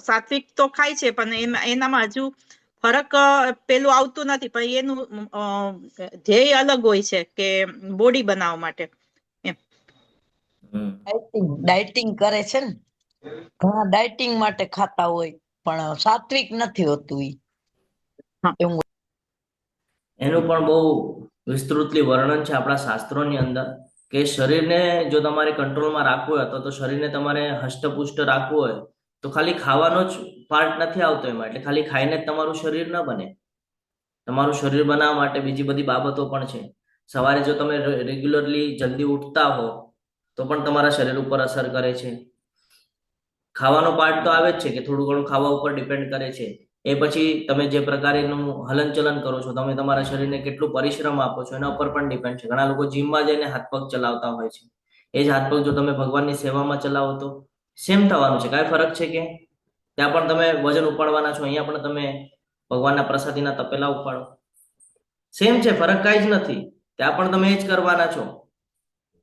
સાત્વિક તો ખાય છે, પણ એનામાં હજુ ફરક પેલું આવતું નથી. પણ એનું ધ્યેય અલગ હોય છે કે બોડી બનાવવા માટે. ડાયટિંગ કરે છે ને, ઘણા ડાયટિંગ માટે ખાતા હોય પણ સાત્વિક નથી હોતું. એવું એનું પણ બહુ વિસ્તૃતલી વર્ણન છે આપણા શાસ્ત્રોની અંદર કે શરીરને જો તમારે કંટ્રોલમાં રાખવું હોય અથવા તો શરીરને તમારે હષ્ટપુષ્ટ રાખવું હોય તો ખાલી ખાવાનો જ પાર્ટ નથી આવતો એમાં. એટલે ખાલી ખાઈને જ તમારું શરીર ન બને. તમારું શરીર બનાવવા માટે બીજી બધી બાબતો પણ છે. સવારે જો તમે રેગ્યુલરલી જલ્દી ઉઠતા હો તો પણ તમારા શરીર ઉપર અસર કરે છે. ખાવાનો પાર્ટ તો આવે જ છે કે થોડું ઘણું ખાવા ઉપર ડિપેન્ડ કરે છે. એ પછી તમે જે પ્રકારનું હલનચલન કરો છો, તમે તમારા શરીરને કેટલું પરિશ્રમ આપો છો એના ઉપર પણ ડિપેન્ડ છે. ઘણા લોકો જીમમાં જઈને હાથ પગ ચલાવતા હોય છે. એ જ હાથ પગ જો તમે ભગવાનની સેવામાં ચલાવો તો સેમ થવાનું છે. કાંઈ ફરક છે કે? ત્યાં પણ તમે વજન ઉપાડવાના છો, અહીંયા પણ તમે ભગવાનના પ્રસાદીના તપેલા ઉપાડો. સેમ છે, ફરક કાંઈ જ નથી. ત્યાં પણ તમે એ જ કરવાના છો,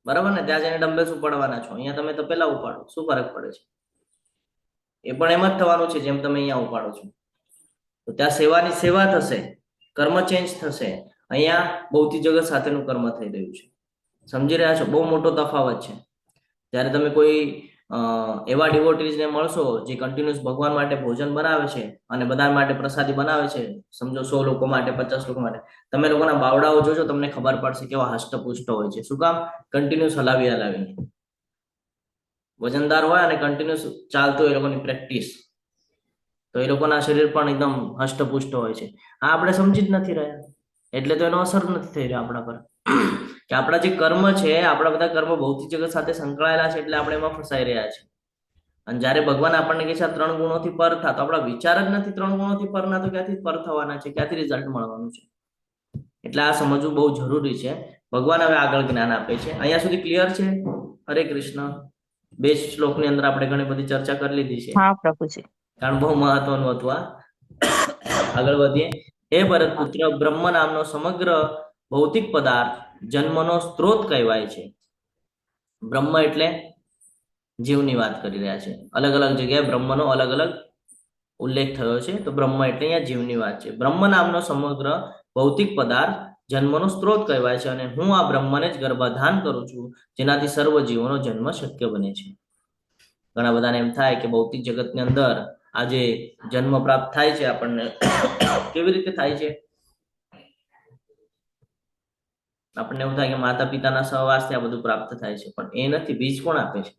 બરાબર ને? ત્યાં જઈને ડમ્બેલ્સ ઉપાડવાના છો, અહીંયા તમે તપેલા ઉપાડો. શું ફરક પડે છે? એ પણ એમ જ થવાનું છે જેમ તમે અહીંયા ઉપાડો છો. તો ત્યાં સેવાની સેવા થશે, કર્મ ચેન્જ થશે. અહીંયા ભૌતિક જગત સાથેનું કર્મ થઈ રહ્યું છે. સમજી રહ્યા છો? બહુ મોટો તફાવત છે. જ્યારે તમે કોઈ એવા ડિવોટીઝને મળશો જે કન્ટિન્યુઅસ ભગવાન માટે ભોજન બનાવે છે અને બધા માટે પ્રસાદી બનાવે છે, સમજો 100 લોકો માટે, 50 લોકો માટે, તમે લોકોના બાવડાઓ જોજો, તમને ખબર પડશે કેવા હષ્ટપુષ્ટ હોય છે. શું કામ? કન્ટિન્યુઅસ હલાવીને વજનદાર હોય અને કન્ટિન્યુઅસ ચાલતું હોય એ લોકોની પ્રેક્ટિસ, તો એ લોકોના શરીર પણ એકદમ હષ્ટપુષ્ટ હોય છે. આ આપણે સમજી જ નથી રહ્યા, એટલે તો એનો અસર નથી થઈ રહ્યો આપણા પર. કે આપણા જે કર્મ છે, આપણા બધા કર્મ ભૌતિક જગત સાથે સંકળાયેલા છે, એટલે આપણે એમાં ફસાઈ રહ્યા છે. અને જ્યારે ભગવાન આપણને કહે છે આ 3 ગુણોથી પર થા, તો આપણા વિચાર જ નથી 3 ગુણોથી પરના, તો ક્યાંથી પર થવાના છે? ક્યાંથી રિઝલ્ટ મળવાનું છે? એટલે આ સમજવું બહુ જરૂરી છે. ભગવાન હવે આગળ જ્ઞાન આપે છે. અહીંયા સુધી ક્લિયર છે? હરે કૃષ્ણ. 2 શ્લોકની અંદર આપણે ઘણી બધી ચર્ચા કરી લીધી છે. હા પ્રભુજી. કારણ બહુ મહત્વનું હતું આ. આગળ વધીએ. હે ભરત પુત્ર, બ્રહ્મ નામનો સમગ્ર ભૌતિક પદાર્થ જન્મનો સ્ત્રોત કહેવાય છે. બ્રહ્મ એટલે જીવની વાત કરી રહ્યા છે. અલગ અલગ જગ્યાએ બ્રહ્મનો અલગ અલગ ઉલ્લેખ થયો છે. તો બ્રહ્મ એટલે અહીંયા જીવની વાત છે. બ્રહ્મ નામનો સમગ્ર ભૌતિક પદાર્થ જન્મનો સ્ત્રોત કહેવાય છે અને હું આ બ્રહ્મને જ ગર્ભાધાન કરું છું, જેનાથી સર્વ જીવોનો જન્મ શક્ય બને છે. ઘણા બધાને એમ થાય કે ભૌતિક જગતની અંદર આજે જન્મ પ્રાપ્ત થાય છે આપણને. કેવી રીતે થાય છે? આપણને એવું થાય કે માતા પિતાના સહવાસથી આ બધું પ્રાપ્ત થાય છે, પણ એ નથી. બીજ કોણ આપે છે?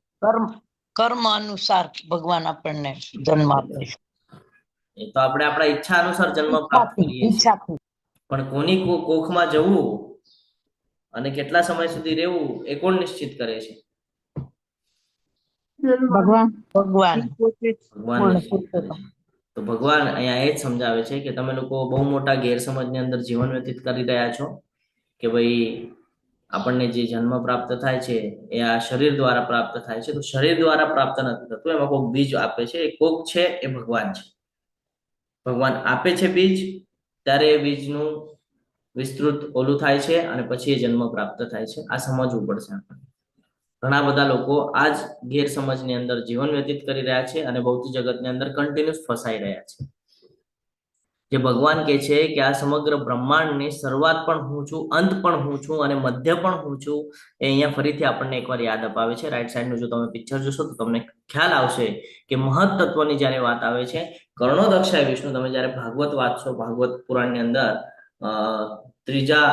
કર્મ અનુસાર ભગવાન આપણને જન્મ આપે છે. એ તો આપણે આપણા ઈચ્છા અનુસાર જન્મ પ્રાપ્ત કરીએ છીએ, પણ કોની કોખમાં જવું અને કેટલા સમય સુધી રહેવું એ કોણ નિશ્ચિત કરે છે? ભગવાન નિશ્ચિત કરે છે. તો તો ભગવાન અહીંયા એ જ સમજાવે છે કે તમે લોકો બહુ મોટા ગેરસમજની અંદર જીવન વ્યતીત કરી રહ્યા છો કે ભાઈ આપણને જે જન્મ પ્રાપ્ત થાય છે એ આ શરીર દ્વારા પ્રાપ્ત થાય છે. તો શરીર દ્વારા પ્રાપ્ત નથી થતું, એમાં કોઈક બીજ આપે છે. એ કોક છે એ ભગવાન છે. ભગવાન આપે છે બીજ, ત્યારે એ બીજનું વિસ્તૃત ઓલું થાય છે અને પછી એ જન્મ પ્રાપ્ત થાય છે. આ સમજવું પડશે આપણને. ઘણા બધા લોકો આ જ ગેરસમજની અંદર જીવન વ્યતીત કરી રહ્યા છે અને ભૌતિક જગતની અંદર કન્ટિન્યુઅસ ફસાઈ રહ્યા છે. જે ભગવાન કહે છે કે આ સમગ્ર બ્રહ્માંડની શરૂઆત પણ હું છું, અંત પણ હું છું અને મધ્ય પણ હું છું, એ અહીંયા ફરીથી આપણને એકવાર યાદ અપાવે છે. રાઈટ સાઈડનું જો તમે પિક્ચર જોશો તો તમને ખ્યાલ આવશે કે મહત તત્વની જ્યારે વાત આવે છે, કર્ણોદક્ષાય વિષ્ણુ, તમે જ્યારે ભાગવત વાંચશો, ભાગવત પુરાણની અંદર ત્રીજા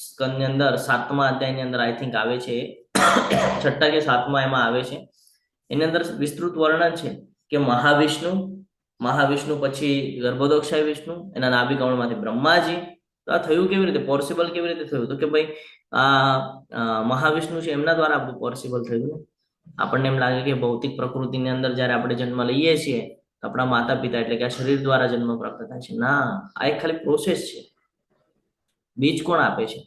સ્કંદની અંદર 7મા અધ્યાયની અંદર આઈ થિંક આવે છે, 6ઠ્ઠા કે 7મા એમાં આવે છે. એની અંદર વિસ્તૃત વર્ણન છે કે મહાવિષ્ણુ પછી ગર્ભોદક્ષાય વિષ્ણુ, એના નાભિ કમળમાંથી બ્રહ્માજી. તો આ થયું કેવી રીતે, પોસિબલ કેવી રીતે થયું? તો કે ભાઈ આ મહાવિષ્ણુ છે એમના દ્વારા આપણું પોસિબલ થયું ને. આપણને એમ લાગે કે ભૌતિક પ્રકૃતિની અંદર જ્યારે આપણે જન્મ લઈએ છીએ તો આપણા માતા પિતા એટલે કે આ શરીર દ્વારા જન્મ પ્રાપ્ત થાય છે. ના, આ એક ખાલી પ્રોસેસ છે. બીજ કોણ આપે છે?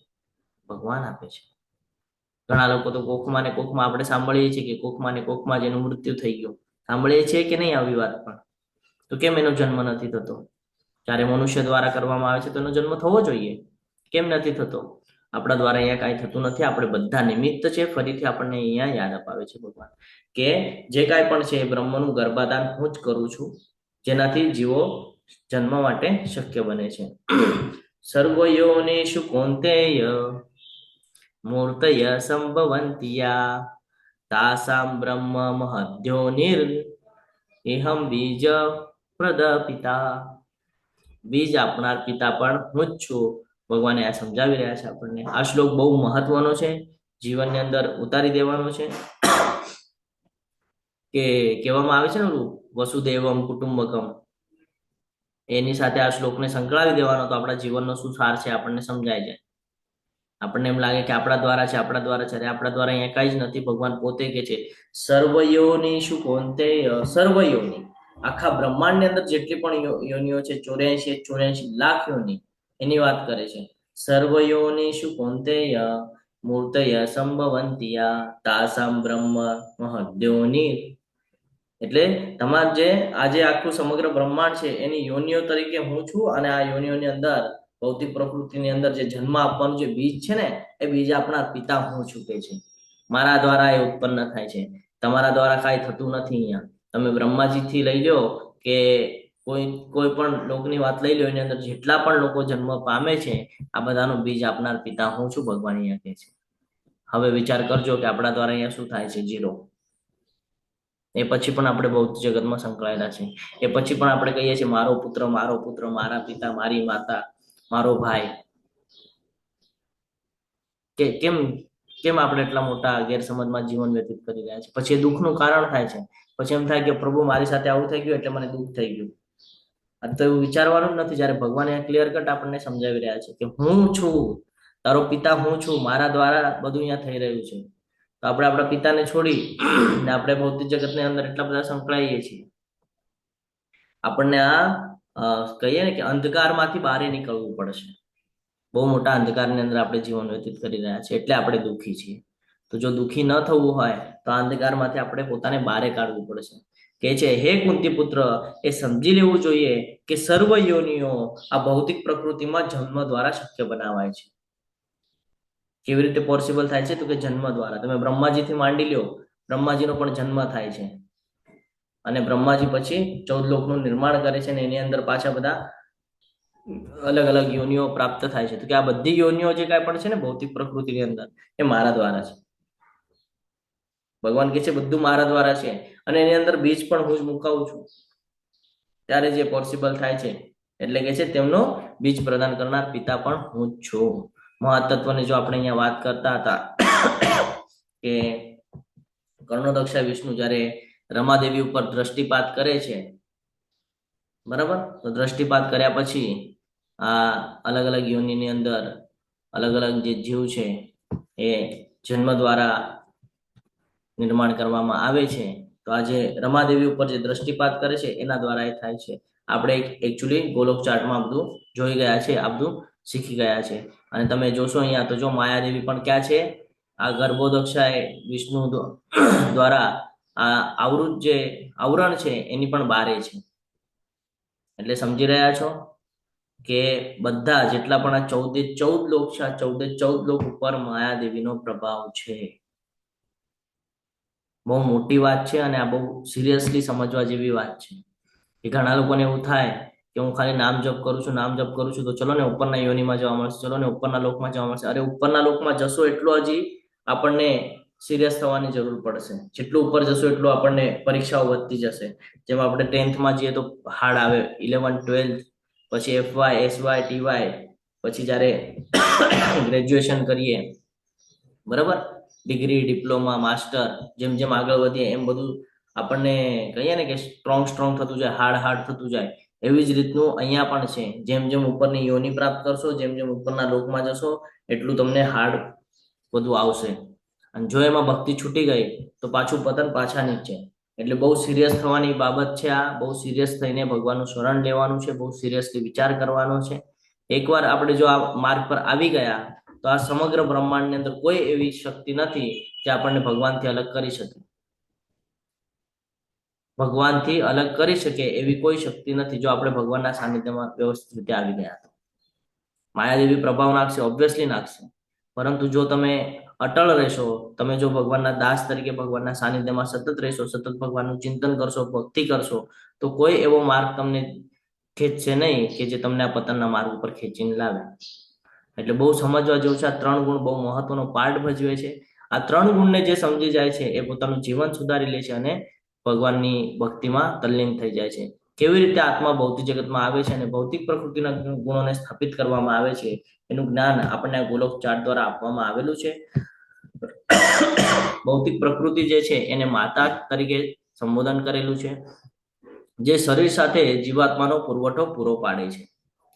ભગવાન આપે છે. ઘણા લોકો તો કોખમાં ને કોખમાં આપણે સાંભળીએ છીએ કે કોખમાં ને કોખમાં જેનું મૃત્યુ થઈ ગયું, સાંભળીએ છીએ કે નહીં આવી વાત? પણ તો કેમ એનો જન્મ નથી થતો? જ્યારે મનુષ્ય દ્વારા કરવામાં આવે છે તો એનો જન્મ થવો જોઈએ, કેમ નથી થતો? આપણા દ્વારા અહીંયા કાંઈ થતું નથી. આપણે બધા નિમિત્ત છે. ફરીથી આપણને અહીંયા યાદ અપાવે છે ભગવાન કે જે કાંઈ પણ છે એ બ્રહ્મનું ગર્ભાધાન હું જ કરું છું, જેનાથી જીવો જન્મ માટે શક્ય બને છે. સર્વયોનિષુ કૌંતેય મૂર્તય સંભવંતિયા તાસામ બ્રહ્મ મહદ્યોનિર એહમ બીજ પ્રદપિતા. બીજ આપનાર પિતા પણ હું જ છું. ભગવાને આ સમજાવી રહ્યા છે આપણને. આ શ્લોક બહુ મહત્વનો છે, જીવનની અંદર ઉતારી દેવાનો છે. કે કહેવામાં આવે છે ને વસુદેવમ કુટુંબકમ, એની સાથે આ શ્લોકને સંકળાવી દેવાનો તો આપણા જીવનનો શું સાર છે આપણને સમજાય જાય. આપણને એમ લાગે કે આપણા દ્વારા છે, આપણા દ્વારા છે. આપણા દ્વારા અહીંયા કઈ જ નથી. ભગવાન પોતે કે છે સર્વયોની શું કૌંતેય, સર્વયોની, આખા બ્રહ્માંડની અંદર જેટલી પણ યોનિઓ છે 84 લાખ યોની, એની વાત કરે છે. સર્વયોની શું કૌંતેય મૂર્તય સંભવંતિયા તાસામ બ્રહ્મ મહદ્યોનિ. એટલે તમારે જે આજે આખું સમગ્ર બ્રહ્માંડ છે એની યોનિઓ તરીકે હું છું, અને આ યોનિઓની અંદર ભૌતિક પ્રકૃતિની અંદર જે જન્મ આપવાનું જે બીજ છે ને, એ બીજ આપનાર પિતા હું છું કે છે. મારા દ્વારા એ ઉત્પન્ન થાય છે, તમારા દ્વારા કાંઈ થતું નથી. અહીંયા તમે બ્રહ્માજીથી લઈ લો કે કોઈ પણ લોકની વાત લઈ લો, એની અંદર જેટલા પણ લોકો જન્મ પામે છે, આ બધાનું બીજ આપનાર પિતા હું છું, ભગવાન અહીંયા કહે છે. હવે વિચાર કરજો કે આપણા દ્વારા અહીંયા શું થાય છે? 0. એ પછી પણ આપણે ભૌતિક જગતમાં સંકળાયેલા છે. એ પછી પણ આપણે કહીએ છીએ મારો પુત્ર, મારા પિતા, મારી માતા, મારો ભાઈ. કે કેમ આપણે એટલા મોટા ગેરસમજમાં જીવન વ્યતીત કરી રહ્યા છે? પછી એ દુઃખનું કારણ થાય છે. પછી એમ થાય કે પ્રભુ મારી સાથે આવું થઈ ગયું એટલે મને દુઃખ થઈ ગયું. આ તો એવું વિચારવાનું જ નથી. જ્યારે ભગવાન ક્લિયર કટ આપણને સમજાવી રહ્યા છે કે હું છું, તારો પિતા હું છું, મારા દ્વારા બધું અહીંયા થઈ રહ્યું છે. તો આપણે આપણા પિતાને છોડી ને આપણે ભૌતિક જગતની અંદર એટલા બધા સંકળાઈએ છીએ. આપણને આ કહીએ ને કે અંધકારમાંથી બહાર નીકળવું પડશે. બહુ મોટા અંધકારની અંદર આપણે જીવન વ્યતીત કરી રહ્યા છીએ, એટલે આપણે દુઃખી છીએ. તો જો દુઃખી ન થવું હોય તો આ અંધકારમાંથી આપણે પોતાને બહાર કાઢવું પડશે. કે છે હે કુંતી પુત્ર, એ સમજી લેવું જોઈએ કે સર્વ યોનિઓ આ ભૌતિક પ્રકૃતિમાં જન્મ દ્વારા શક્ય બનાવાય છે. કેવી રીતે પોસિબલ થાય છે? તો કે જન્મ દ્વારા. તમે બ્રહ્માજીથી માંડી લ્યો, બ્રહ્માજીનો પણ જન્મ થાય છે, અને બ્રહ્માજી પછી 14 લોકનું નિર્માણ કરે છે, અને એની અંદર પાછા બધા અલગ અલગ યોનિઓ પ્રાપ્ત થાય છે. તો કે આ બધી યોનિઓ જે કાંઈ પણ છે ને ભૌતિક પ્રકૃતિની અંદર, એ મારા દ્વારા છે. ભગવાન કહે છે બધું મારા દ્વારા છે, અને એની અંદર બીજ પણ હું જ મુકાવું છું. ત્યારે જે પોસિબલ થાય છે. એટલે કે છે તેમનો બીજ પ્રદાન કરનાર પિતા પણ હું જ છું. મહાતત્વની જો આપણે અહીંયા વાત કરતા હતા કે કર્ણોદક્ષા વિષ્ણુ જ્યારે રમાદેવી ઉપર દ્રષ્ટિપાત કરે છે, બરાબર? તો દ્રષ્ટિપાત કર્યા પછી આ અલગ અલગ યોનિની અંદર અલગ અલગ જે જીવ છે એ જન્મ દ્વારા નિર્માણ કરવામાં આવે છે. તો આજે રમાદેવી ઉપર જે દ્રષ્ટિપાત કરે છે એના દ્વારા એ થાય છે. આપણે એકચ્યુઅલી ગોલોક ચાર્ટમાં આ બધું જોઈ ગયા છે, આ બધું શીખી ગયા છે. અને તમે જોશો અહીંયા તો જો માયાદેવી પણ ક્યાં છે, આ ગર્ભોદક્ષાએ વિષ્ણુ દ્વારા આ આવૃત જે આવરણ છે એની પણ બારે છે. એટલે સમજી રહ્યા છો કે બધા જેટલા પણ આ 14 લોક છે, આ 14 લોક ઉપર માયાદેવીનો પ્રભાવ છે. બહુ મોટી વાત છે અને આ બહુ સિરિયસલી સમજવા જેવી વાત છે. કે ઘણા લોકોને એવું થાય કે હું ખાલી નામ જપ કરું છું તો ચલો ને ઉપરના યોનિમાં જવા મળશે, ચલો ને ઉપરના લોકમાં જવા મળશે. અરે ઉપરના લોકમાં જશો એટલું હજી આપણને સિરિયસ થવાની જરૂર પડશે. જેટલું ઉપર જશો એટલું આપણને પરીક્ષાઓ વધતી જશે. જેમ આપણે 10th માં જઈએ તો હાર્ડ આવે, 11, 12, પછી FY, SY, TY, પછી જ્યારે ગ્રેજ્યુએશન કરીએ, બરાબર, ડિગ્રી, ડિપ્લોમા, માસ્ટર, જેમ જેમ આગળ વધીએ એમ બધું આપણને કહીએ ને કે સ્ટ્રોંગ થતું જાય, હાર્ડ થતું જાય. એવી જ રીતનું અહીંયા પણ છે. જેમ જેમ ઉપરની યોનિ પ્રાપ્ત કરશો, જેમ જેમ ઉપરના લોકમાં જશો એટલું તમને હાર્ડ બધું આવશે. અને જો એમાં ભક્તિ છૂટી ગઈ તો પાછું પતન, પાછા નીચે. એટલે બહુ સિરિયસ થવાની બાબત છે આ. બહુ સિરિયસ થઈને ભગવાનનું શરણ લેવાનું છે, બહુ સિરિયસલી વિચાર કરવાનો છે. એકવાર આપણે જો આ માર્ગ પર આવી ગયા તો આ સમગ્ર બ્રહ્માંડની અંદર કોઈ એવી શક્તિ નથી જે આપણને ભગવાનથી અલગ કરી શકે. ભગવાનથી અલગ કરી શકે એવી કોઈ શક્તિ નથી જો આપણે ભગવાનના સાનિધ્યમાં વ્યવસ્થિત રીતે આવી ગયા તો. માયાદેવી પ્રભાવ નાખશે, ઓબ્વિયસલી નાખશે, પરંતુ જો તમે અટળ રહેશો, તમે જો ભગવાનના દાસ તરીકે ભગવાનના સાનિધ્યમાં સતત રહેશો, સતત ભગવાનનું ચિંતન કરશો, ભક્તિ કરશો, તો કોઈ એવો માર્ગ તમને ખેંચશે નહીં કે જે તમને આ પતનના માર્ગ ઉપર ખેંચીને લાવે. એટલે બહુ સમજવા જેવું છે. આ 3 ગુણ બહુ મહત્વનો પાર્ટ ભજવે છે. આ 3 ગુણને જે સમજી જાય છે એ પોતાનું જીવન સુધારી લે છે અને ભગવાનની ભક્તિમાં તલ્લીન થઈ જાય છે. કેવી રીતે આત્મા ભૌતિક જગતમાં આવે છે અને ભૌતિક પ્રકૃતિના ગુણોને સ્થાપિત કરવામાં આવે છે એનું જ્ઞાન આપણને આ ગોલોક ચાર્ટ દ્વારા આપવામાં આવેલું છે. ભૌતિક પ્રકૃતિ જે છે એને માતા તરીકે સંબોધન કરેલું છે, જે શરીર સાથે જીવાત્માનો પુરવઠો પૂરો પાડે છે.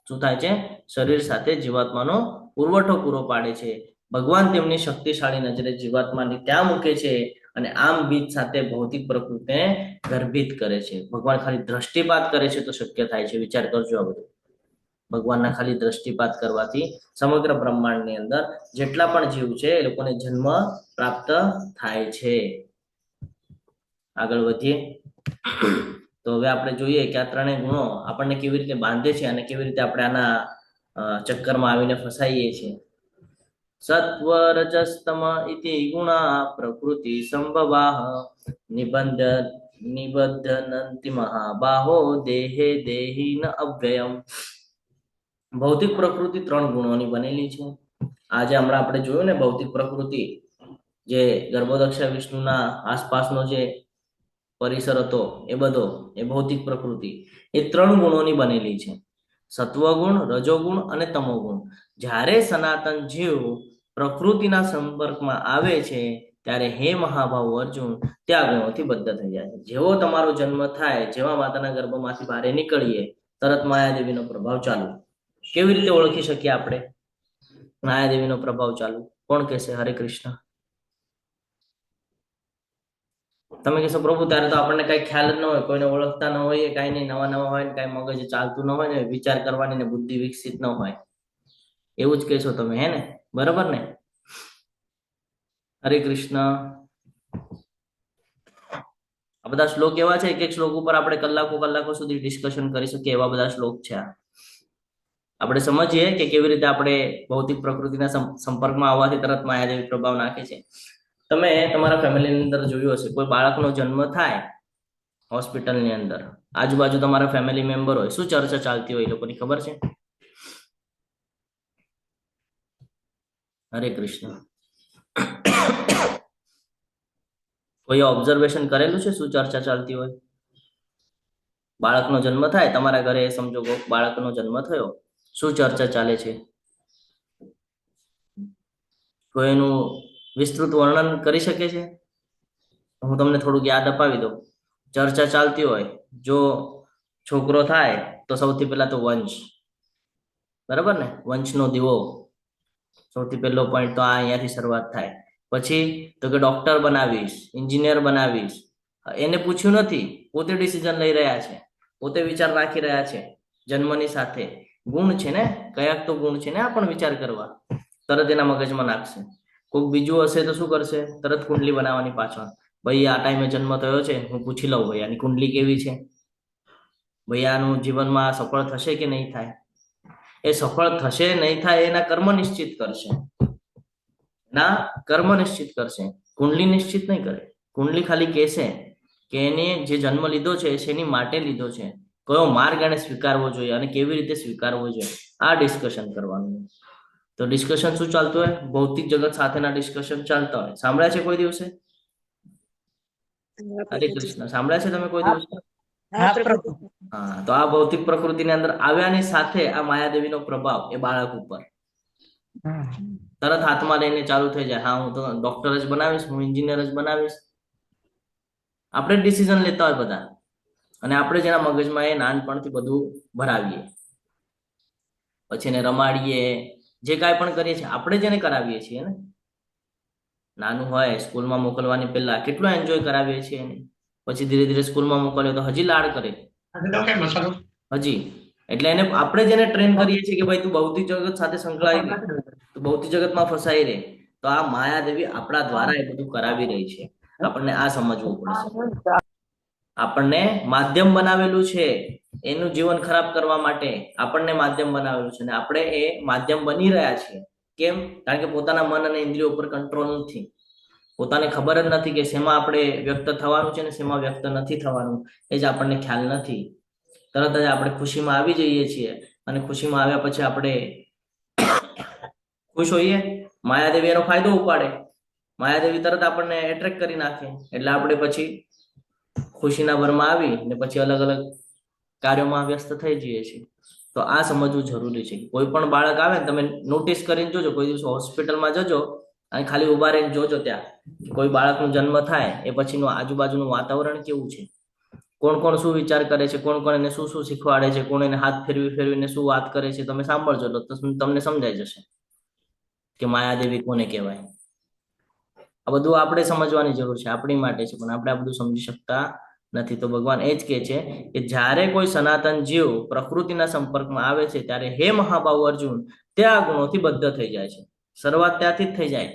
શું થાય છે? શરીર સાથે જીવાત્માનો પુરવઠો પૂરો પાડે છે. ભગવાન તેમની શક્તિશાળી નજરે જીવાત્માને ત્યાં મૂકે છે અને આમ બીજ સાથે ભૌતિક પ્રકૃતિને ગર્ભિત કરે છે. ભગવાન ખાલી દ્રષ્ટિપાત કરે છે તો શક્ય થાય છે. વિચાર કરજો આ બધું. ભગવાનના ખાલી દ્રષ્ટિપાત કરવાથી સમગ્ર બ્રહ્માંડની અંદર જેટલા પણ જીવ છે એ લોકોને જન્મ પ્રાપ્ત થાય છે. આગળ વધીએ તો હવે આપણે જોઈએ કે આ 3 ગુણો આપણને કેવી રીતે બાંધે છે અને કેવી રીતે આપણે આના ચક્કરમાં આવીને ફસાઈએ છીએ. સત્વ રજસ્તમ ઇતિ ગુણા પ્રકૃતિ સંભવાહ નિબધ્ધનંતિ મહાબાહો દેહે દેહિન અવ્યયમ. ભૌતિક પ્રકૃતિ 3 ગુણોની બનેલી છે. આજે હમણાં આપણે જોયું ને, ભૌતિક પ્રકૃતિ જે ગર્ભોદક્ષા વિષ્ણુના આસપાસનો જે પરિસર હતો એ બધો, એ ભૌતિક પ્રકૃતિ એ 3 ગુણોની બનેલી છે. સત્વગુણ, રજોગુણ અને તમોગુણ. જ્યારે સનાતન જીવ પ્રકૃતિના સંપર્કમાં આવે છે ત્યારે હે મહાભાવ અર્જુન ત્યાં ગુણોથી બદ્ધ થઈ જાય છે. જેવો તમારો જન્મ થાય, જેવા માતાના ગર્ભમાંથી બહાર નીકળીએ તરત માયાદેવીનો પ્રભાવ ચાલુ. કેવી રીતે ઓળખી શકીએ આપણે માયાદેવીનો પ્રભાવ ચાલુ? કોણ કહેશે? હરે કૃષ્ણ. તમે કહેશો પ્રભુ ત્યારે તો આપણને કઈ ખ્યાલ જ ન હોય, કોઈને ઓળખતા ન હોય, કઈ નહીં, નવા હોય ને કઈ મગજ ચાલતું ન હોય ને, વિચાર કરવાની ને બુદ્ધિ વિકસિત ન હોય, એવું જ કહેશો તમે, હે ને? બરાબર ને? હરે કૃષ્ણ. આ બધા શ્લોક એવા છે, એક શ્લોક ઉપર આપણે કલાકો સુધી ડિસ્કશન કરી શકીએ એવા બધા શ્લોક છે. આપણે સમજીએ કે કેવી રીતે આપણે ભૌતિક પ્રકૃતિના સંપર્કમાં આવવાથી તરત માયાદેવી પ્રભાવ નાખે છે. તમે તમારા ફેમિલીની અંદર જોયું હશે, કોઈ બાળકનો જન્મ થાય હોસ્પિટલની અંદર, આજુબાજુ તમારા ફેમિલી મેમ્બર હોય, શું ચર્ચા ચાલતી હોય એ લોકોની ખબર છે? હરે કૃષ્ણ. કોઈ ઓબ્ઝર્વેશન કરેલું છે શું ચર્ચા ચાલતી હોય? બાળકનો જન્મ થાય તમારા ઘરે, સમજો બાળકનો જન્મ થયો, શું ચર્ચા ચાલે છે? કોઈ એનું વિસ્તૃત વર્ણન કરી શકે છે? હું તમને થોડુંક યાદ અપાવી દઉં. ચર્ચા ચાલતી હોય, જો છોકરો થાય તો સૌથી પહેલા તો વંશ, બરાબર ને? વંશનો દીવો સૌથી પહેલો પોઈન્ટ તો આ અહીંયાથી શરૂઆત થાય. પછી તો કે ડોક્ટર બનાવીશ, એન્જિનિયર બનાવીશ. એને પૂછ્યું નથી, પોતે ડિસિઝન લઈ રહ્યા છે. પોતે વિચાર રાખી રહ્યા છે જન્મની સાથે. ગુણ છે ને, કયાક તો ગુણ છે ને, આ પણ વિચાર કરવા તરત એના મગજમાં નાખશે. કોઈક બીજું હશે તો શું કરશે? તરત કુંડલી બનાવવાની પાછળ. ભાઈ આ ટાઈમે જન્મ થયો છે, હું પૂછી લઉં ભાઈ આની કુંડલી કેવી છે, ભાઈ આનું જીવનમાં સફળ થશે કે નહીં થાય. એ સફળ થશે નહીં થાય એના કર્મ નિશ્ચિત કરશે, કુંડલી નિશ્ચિત નહીં કરે. કુંડલી ખાલી કહેશે કે એને જે જન્મ લીધો છે શેની માટે લીધો છે, કયો માર્ગ એને સ્વીકારવો જોઈએ અને કેવી રીતે સ્વીકારવો જોઈએ, આ ડિસ્કશન કરવાનું. તો ડિસ્કશન શું ચાલતું હોય? ભૌતિક જગત સાથેના ડિસ્કશન ચાલતા હોય. સાંભળ્યા છે કોઈ દિવસે? હરે કૃષ્ણ, સાંભળ્યા છે તમે કોઈ દિવસે? હા, તો આ ભૌતિક પ્રકૃતિની અંદર આવ્યાની સાથે આ માયાદેવીનો પ્રભાવ એ બાળક ઉપર તરત હાથમાં લઈને ચાલુ થઈ જાય. હા, હું તો ડોક્ટર જ બનાવીશ, હું એન્જિનિયર જ બનાવીશ. આપણે ડિસિઝન લેતા હોય બધા, અને આપણે જેના મગજમાં એ નાનપણથી બધું ભરાવીએ, પછી એને રમાડીએ, જે કાંઈ પણ કરીએ છીએ આપણે જેને કરાવીએ છીએ ને. નાનું હોય સ્કૂલમાં મોકલવાની પહેલા કેટલું એન્જોય કરાવીએ છીએ એને, પછી ધીરે ધીરે સ્કૂલમાં મોકલ્યો તો હજી લાડ કરે હજી. એટલે એને આપણે જેને ટ્રેન કરીએ છીએ કે ભાઈ તું ભૌતિક જગત સાથે સંકળાઈ રહે, તું ભૌતિક જગતમાં ફસાઈ રહે, તો આ માયાદેવી આપણા દ્વારા એ બધું કરાવી રહી છે. આપણને આ સમજવું પડશે. આપણને માધ્યમ બનાવેલું છે એનું જીવન ખરાબ કરવા માટે, આપણને માધ્યમ બનાવેલું છે, અને આપણે એ માધ્યમ બની રહ્યા છીએ. કેમ? કારણ કે પોતાના મન અને ઇન્દ્રિયો ઉપર કંટ્રોલ નથી. પોતાને ખબર જ નથી કે શેમાં આપણે વ્યક્ત થવાનું છે ને શેમાં વ્યક્ત નથી થવાનું, એ જ આપણને ખ્યાલ નથી. તરત જ આપણે ખુશીમાં આવી જઈએ છીએ, અને ખુશીમાં આવ્યા પછી આપણે ખુશ હોઈએ, માયાદેવી એનો ફાયદો ઉપાડે, માયાદેવી તરત આપણને એટ્રેક્ટ કરી નાખે, એટલે આપણે પછી ખુશીના ભરમાં આવી ને પછી અલગ અલગ કાર્યોમાં વ્યસ્ત થઈ જઈએ છીએ. તો આ સમજવું જરૂરી છે. કોઈ પણ બાળક આવે ને તમે નોટિસ કરીને જોજો, કોઈ દિવસ હોસ્પિટલમાં જજો અને ખાલી ઉભા રહીને જોજો ત્યાં કોઈ બાળકનો જન્મ થાય એ પછીનું આજુબાજુનું વાતાવરણ કેવું છે, કોણ કોણ શું વિચાર કરે છે, કોણ કોણ એને શું શું શીખવાડે છે, કોણ એને હાથ ફેરવીને શું વાત કરે છે. તમે સાંભળજો તો તમને સમજાઈ જશે કે માયાદેવી કોને કહેવાય. આ બધું આપણે સમજવાની જરૂર છે, આપણી માટે છે, પણ આપણે આ બધું સમજી શકતા નથી. તો ભગવાન એ જ કહે છે કે જ્યારે કોઈ સનાતન જીવ પ્રકૃતિના સંપર્કમાં આવે છે ત્યારે હે મહાબાહુ અર્જુન, ત્યાં ગુણોથી બદ્ધ થઈ જાય છે. શરૂઆત ત્યાંથી જ થઈ જાય.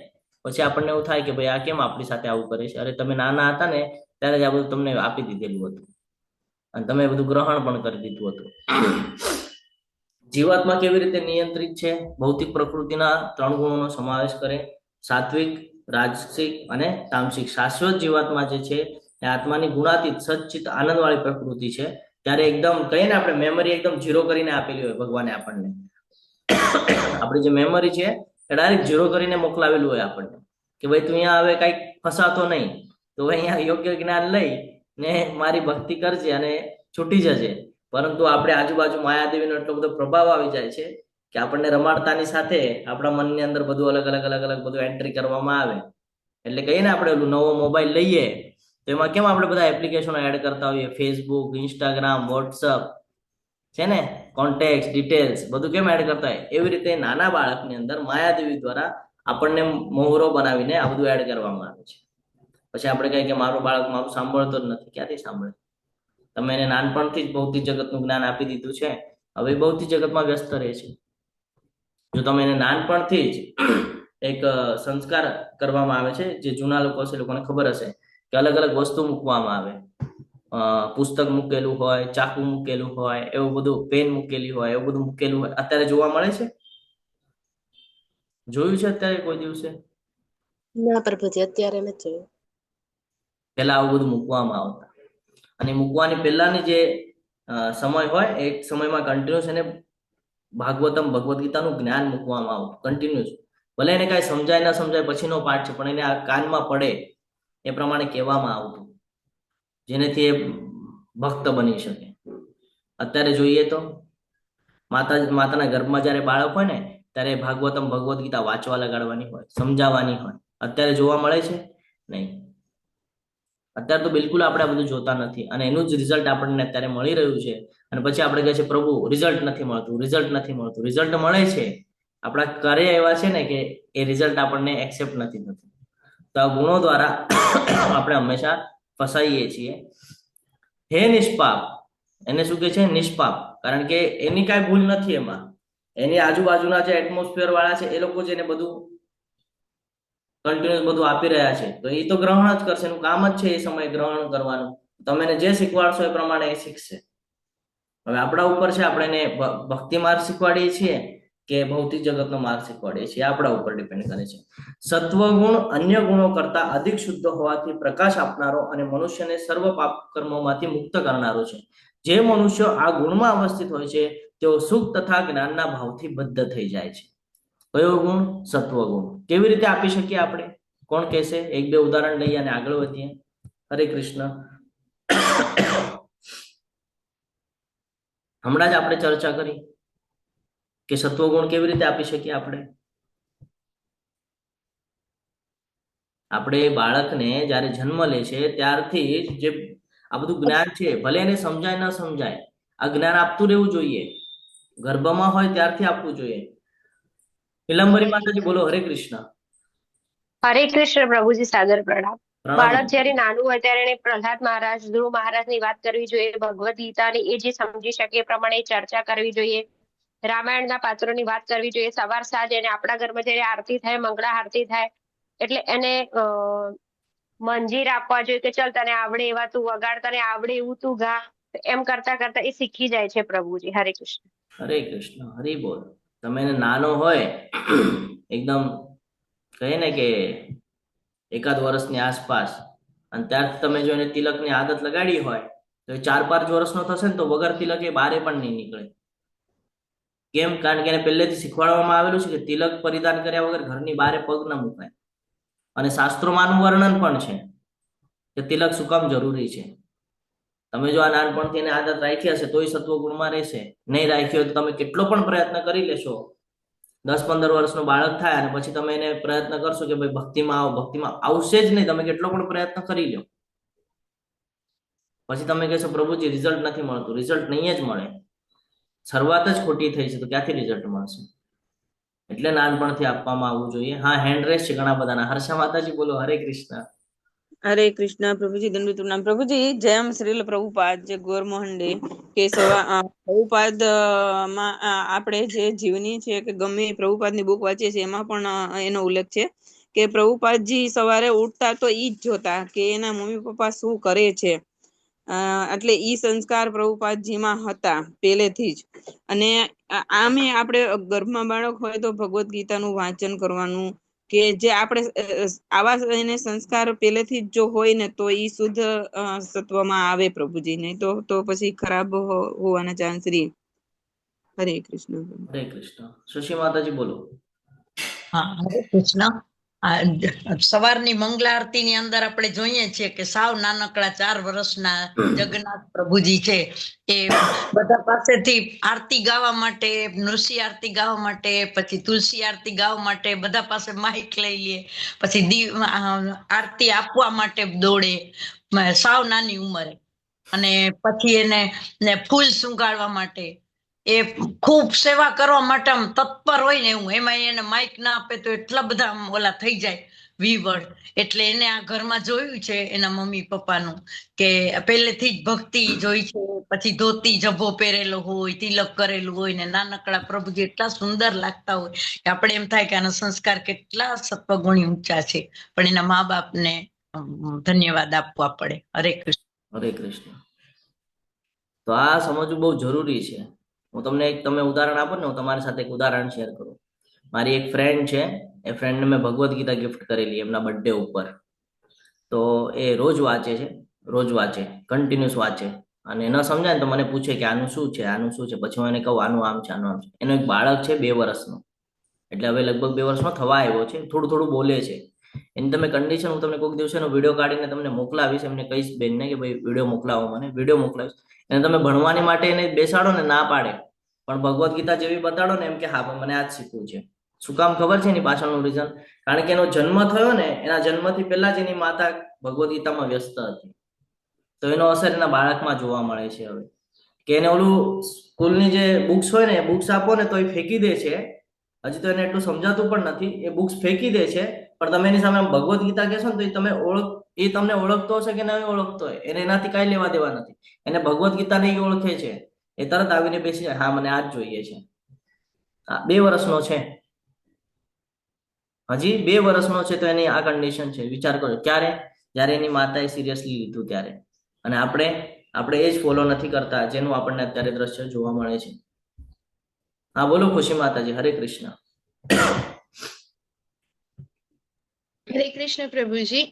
પછી આપણને એવું થાય કે ભાઈ આ કેમ આપણી સાથે આવું કરે છે? અરે તમે નાના હતા ને ત્યારે જ આ બધું તમને આપી દીધેલું હતું, અને તમે બધું ગ્રહણ પણ કરી દીધું હતું. જીવાત્મા કેવી રીતે નિયંત્રિત છે? ભૌતિક પ્રકૃતિના 3 ગુણોનો સમાવેશ કરે, સાત્વિક, રાજસિક અને તામસિક. શાશ્વત જીવાત્મા જે છે એ આત્માની ગુણાતીત સચ્ચિત આનંદવાળી પ્રકૃતિ છે. ત્યારે એકદમ કહીએ ને આપણે મેમરી એકદમ ઝીરો કરીને આપેલી હોય ભગવાને આપણને. આપણી જે મેમરી છે એ ડાયરેક્ટ ઝીરો કરીને મોકલાવેલું હોય આપણને કે ભાઈ તું અહીંયા હવે કઈક ફસાતો નહીં, તો અહીંયા યોગ્ય જ્ઞાન લઈ ને મારી ભક્તિ કરજે અને છૂટી જજે. પરંતુ આપણે આજુબાજુ માયાદેવીનો એટલો બધો પ્રભાવ આવી જાય છે કે આપણને રમાડતાની સાથે આપણા મનની અંદર બધું અલગ અલગ બધું એન્ટ્રી કરવામાં આવે. એટલે કહીએ ને આપણે ઓલું નવો મોબાઈલ લઈએ તો એમાં કેમ આપણે બધા એપ્લિકેશનો એડ કરતા હોઈએ, ફેસબુક, ઇન્સ્ટાગ્રામ, વોટ્સઅપ છે ને, કોન્ટેક્ટ ડિટેલ્સ બધું કેમ એડ કરતા હોય, એવી રીતે નાના બાળકની અંદર માયાદેવી દ્વારા આપણને મોહરો બનાવીને આ બધું એડ કરવામાં આવે છે. પછી આપણે કહીએ કે મારું બાળક મારું સાંભળતો જ નથી. ક્યાંથી સાંભળે? તમે એને નાનપણથી જ ભૌતિક જગતનું જ્ઞાન આપી દીધું છે, હવે ભૌતિક જગતમાં વ્યસ્ત રહે છે. જો તમે એને નાનપણથી જ એક સંસ્કાર કરવામાં આવે છે, જે જૂના લોકો છે લોકોને ખબર હશે કે અલગ અલગ વસ્તુ મૂકવામાં આવે, પુસ્તક મૂકેલું હોય, ચાકુ મૂકેલું હોય, એવું બધું, પેન મૂકેલી હોય, એવું બધું મૂકેલું હોય. અત્યારે જોવા મળે છે? જોયું છે અત્યારે કોઈ દિવસે? ના પ્રભુજી, અત્યારે નથી જોયું. પેલા આવું બધું મૂકવામાં આવતા, અને મૂકવાની પહેલાની જે સમય હોય એ સમયમાં કન્ટિન્યુઅસ એને ભાગવતમ ભગવદ્ ગીતાનું જ્ઞાન મૂકવામાં આવતું કન્ટિન્યુઅસ. ભલે એને કાંઈ સમજાય ના સમજાય પછીનો પાઠ છે, પણ એને આ કાનમાં પડે એ પ્રમાણે કહેવામાં આવતું, જેનેથી એ ભક્ત બની શકે. અત્યારે જોઈએ તો માતાના ગર્ભમાં જયારે બાળક હોય ને ત્યારે ભાગવતમ ભગવદ્ ગીતા વાંચવા લગાડવાની હોય, સમજાવવાની હોય. અત્યારે જોવા મળે છે? નહીં. અત્યારે તો બિલકુલ આપણે આ બધું જોતા નથી, અને એનું જ રિઝલ્ટ આપણને અત્યારે મળી રહ્યું છે. અને પછી આપણે કહે છે પ્રભુ રિઝલ્ટ નથી મળતું, રિઝલ્ટ નથી મળતું. રિઝલ્ટ મળે છે, આપણા કાર્ય એવા છે ને કે એ રિઝલ્ટ આપણને એક્સેપ્ટ નથી થતું. તો આ ગુણો દ્વારા આપણે હંમેશા ફસાઈએ છીએ. હે નિષ્પાપ, એને શું કે છે? નિષ્પાપ. કારણ કે એની કાંઈ ભૂલ નથી એમાં. એની આજુબાજુના જે એટમોસ્ફિયર વાળા છે એ લોકો જ એને બધું કન્ટિન્યુઅસ બધું આપી રહ્યા છે, તો એ તો ગ્રહણ જ કરશે. એનું કામ જ છે એ સમયે ગ્રહણ કરવાનું. તમે એને જે શીખવાડશો એ પ્રમાણે એ શીખશે. હવે આપણા ઉપર છે, આપણે એને ભક્તિ માર્ગ શીખવાડીએ છીએ કે ભૌતિક જગતનો માર્ગ શીખવાડીએ છીએ, આપણા ઉપર ડિપેન્ડ કરે છે. સત્વગુણ અન્ય ગુણો કરતા અધિક શુદ્ધ હોવાથી પ્રકાશ આપનારો અને મનુષ્યને સર્વ પાપ કર્મોમાંથી મુક્ત કરનારો છે. જે મનુષ્યો આ ગુણમાં અવસ્થિત હોય છે તેઓ સુખ તથા જ્ઞાનના ભાવથી બદ્ધ થઈ જાય છે. કયો ગુણ? સત્વગુણ. કેવી રીતે આપી શકીએ આપણે? કોણ કહેશે? એક બે ઉદાહરણ લઈએ અને આગળ વધીએ. હરે કૃષ્ણ. હમણાં જ આપણે ચર્ચા કરી કે સત્વગુણ કેવી રીતે આપી શકીએ આપણે. આપણે બાળકને જ્યારે જન્મ લે છે ત્યારથી જે આ બધું જ્ઞાન છે, ભલે એને સમજાય ન સમજાય, આ જ્ઞાન આપતું રહેવું જોઈએ. ગર્ભમાં હોય ત્યારથી આપવું જોઈએ. નીલંબરી માતાજી બોલો. હરે કૃષ્ણ. હરે કૃષ્ણ પ્રભુજી, સાદર પ્રણામ. પ્રણામ. બાળક જયારે નાનું હોય ત્યારે એને પ્રહલાદ મહારાજ, ધ્રુવ મહારાજની વાત કરવી જોઈએ, ભગવદ ગીતાની એ જે સમજી શકે એ પ્રમાણે ચર્ચા કરવી જોઈએ, રામાયણના પાત્રોની વાત કરવી જોઈએ. સવાર સાંજ એને આપણા ઘરમાં જયારે આરતી થાય, મંગળા આરતી થાય એટલે એને મંજીર આપવા જોઈએ કે ચલ તને આવડે એવા તું વગાડ, તને આવડે એવું તું ગા. એમ કરતા કરતા એ શીખી જાય છે પ્રભુજી. હરે કૃષ્ણ. હરે કૃષ્ણ. હરિ બોલ. તમે એને નાનો હોય એકદમ કહે ને કે એકાદ વર્ષની આસપાસ, અને ત્યારથી તમે જો એને તિલકની આદત લગાડી હોય તો 4-5 વર્ષનો થશે ને તો વગર તિલક એ બારે પણ નહીં નીકળે. કેમ? કારણ કે એને પહેલેથી શીખવાડવામાં આવેલું છે કે તિલક પરિધાન કર્યા વગર ઘરની બારે પગ ન મુકાય. અને શાસ્ત્રોમાં વર્ણન પણ છે કે તિલક શું કામ જરૂરી છે. તમે જો આ નાનપણથી એને આદત રાખી હશે તોય સત્વગુણમાં રહેશે. નહીં રાખી હોય તો તમે કેટલો પણ પ્રયત્ન કરી લેશો, 10-15 વર્ષનું બાળક થાય અને પછી તમે એને પ્રયત્ન કરશો કે ભાઈ ભક્તિમાં આવો, ભક્તિમાં આવશે જ નહીં. તમે કેટલો પણ પ્રયત્ન કરી લો, પછી તમે કહેશો પ્રભુજી રિઝલ્ટ નથી મળતું. રિઝલ્ટ નહીં જ મળે. શરૂઆત જ ખોટી થઈ છે તો ક્યાંથી રિઝલ્ટ મળશે? એટલે નાનપણથી આપવામાં આવવું જોઈએ. હા, હેન્ડ રેસ છે ઘણા બધાના. હર્ષા માતાજી બોલો. હરે કૃષ્ણ. હરે કૃષ્ણ પ્રભુજી, દંડિત પ્રણામ પ્રભુજી. જયમ શ્રીલ પ્રભુપાદ જે ગોરમોહન ડે કે પ્રભુપાદ માં આપણે જે જીવની છે કે ગમે પ્રભુપાદની બુક વાંચીએ છીએ એમાં પણ એનો ઉલ્લેખ છે કે પ્રભુપાદજી સવારે ઉઠતા તો ઈ જ જોતા કે એના મમ્મી પપ્પા શું કરે છે. એટલે ઈ સંસ્કાર પ્રભુપાદજીમાં હતા પહેલેથી જ. અને આમે આપણે ગર્ભમાં બાળક હોય તો ભગવદ ગીતાનું વાંચન કરવાનું, કે જે આપણે આવા એને સંસ્કાર પહેલેથી જ જો હોય ને તો ઈ શુદ્ધ સત્વમાં આવે પ્રભુજી. નહીં તો પછી ખરાબ હોવાના ચાન્સ રહે. હરે કૃષ્ણ. હરે કૃષ્ણ. સુશી માતાજી બોલો. હા, હરે કૃષ્ણ. સવારની મંગલા આરતી ની અંદર આપણે જોઈએ છીએ કે સાવ નાનકડા 4 વર્ષના જગન્નાથ પ્રભુજી છે એ બધા પાસેથી આરતી ગાવા માટે, નૃસિંહ આરતી ગાવા માટે, પછી તુલસી આરતી ગાવા માટે બધા પાસે માઇક લઈ લે, પછી આરતી આપવા માટે દોડે સાવ નાની ઉંમરે. અને પછી એને ફૂલ સુંગાડવા માટે, એ ખૂબ સેવા કરવા માટે આમ તત્પર હોય ને એવું. એમાં એને માઇક ના આપે તો એટલા બધા ઓલા થઈ જાય વિવળ. એટલે એને આ ઘરમાં જોયું છે એના મમ્મી પપ્પાનું કે પહેલેથી જ ભક્તિ જોઈ છે. પછી ધોતી જભ્ભો પહેરેલો હોય, તિલક કરેલું હોય ને નાનકડા પ્રભુજી એટલા સુંદર લાગતા હોય કે આપણે એમ થાય કે આના સંસ્કાર કેટલા સત્વગુણી ઊંચા છે. પણ એના મા બાપને ધન્યવાદ આપવા પડે. હરે કૃષ્ણ. હરે કૃષ્ણ. તો આ સમજવું બહુ જરૂરી છે. હું તમને તમે ઉદાહરણ આપો ને, હું તમારી સાથે એક ઉદાહરણ શેર કરું. મારી એક ફ્રેન્ડ છે, એ ફ્રેન્ડને મેં ભગવદ્ ગીતા ગિફ્ટ કરેલી એમના બર્થડે ઉપર. તો એ રોજ વાંચે છે, કન્ટિન્યુઅસ વાંચે. અને ન સમજાય ને તો મને પૂછે કે આનું શું છે, આનું શું છે. પછી હું એને કહું આનું આમ છે, આનું આમ છે. એનો એક બાળક છે 2 વર્ષનો, એટલે હવે લગભગ 2 વર્ષનો થવા આવ્યો છે. થોડું થોડું બોલે છે. એની તમે કન્ડિશન હું તમને કોઈક દિવસે એનો વિડીયો કાઢીને તમને મોકલાવીશ. એમને કહીશ બેનને કે ભાઈ વિડીયો મોકલાવો, મને વિડીયો મોકલાવીશ. એને તમે ભણવાની માટે એને બેસાડો ને ના પાડે, પણ ભગવદ્ ગીતા જેવી બતાડો ને એમ કે હા મને આ જ શીખવું છે. શું કામ ખબર છે એની પાછળનું રીઝન? કારણ કે એનો જન્મ થયો ને, એના જન્મથી પહેલા જ એની માતા ભગવદ્ ગીતામાં વ્યસ્ત હતી. તો એનો અસર એના બાળકમાં જોવા મળે છે હવે. કે એને ઓલું સ્કૂલની જે બુક્સ હોય ને, એ બુક્સ આપો ને તો એ ફેંકી દે છે. હજી તો એને એટલું સમજાતું પણ નથી. એ બુક્સ ફેંકી દે છે, પણ તમે એની સામે ભગવદ્ ગીતા કહેશો ને તો એ તમે એ તમને ઓળખતો હશે કે નહીં ઓળખતો હોય, એને એનાથી કાંઈ લેવા દેવા નથી. એને ભગવદ્ ગીતાને એ ઓળખે છે, એ તરત આવીને બેસી જાય, હા મને આ જ જોઈએ છે. 2 વર્ષનો છે, હજી 2 વર્ષનો છે, તો એની આ કન્ડિશન છે. વિચાર કરો, ક્યારે? જ્યારે એની માતાએ સિરિયસલી લીધું ત્યારે. અને આપણે એ જ ફોલો નથી કરતા જેનું આપણને અત્યારે દ્રશ્ય જોવા મળે છે. હા બોલો ખુશી માતાજી, હરે કૃષ્ણ. હરે કૃષ્ણ પ્રભુજી.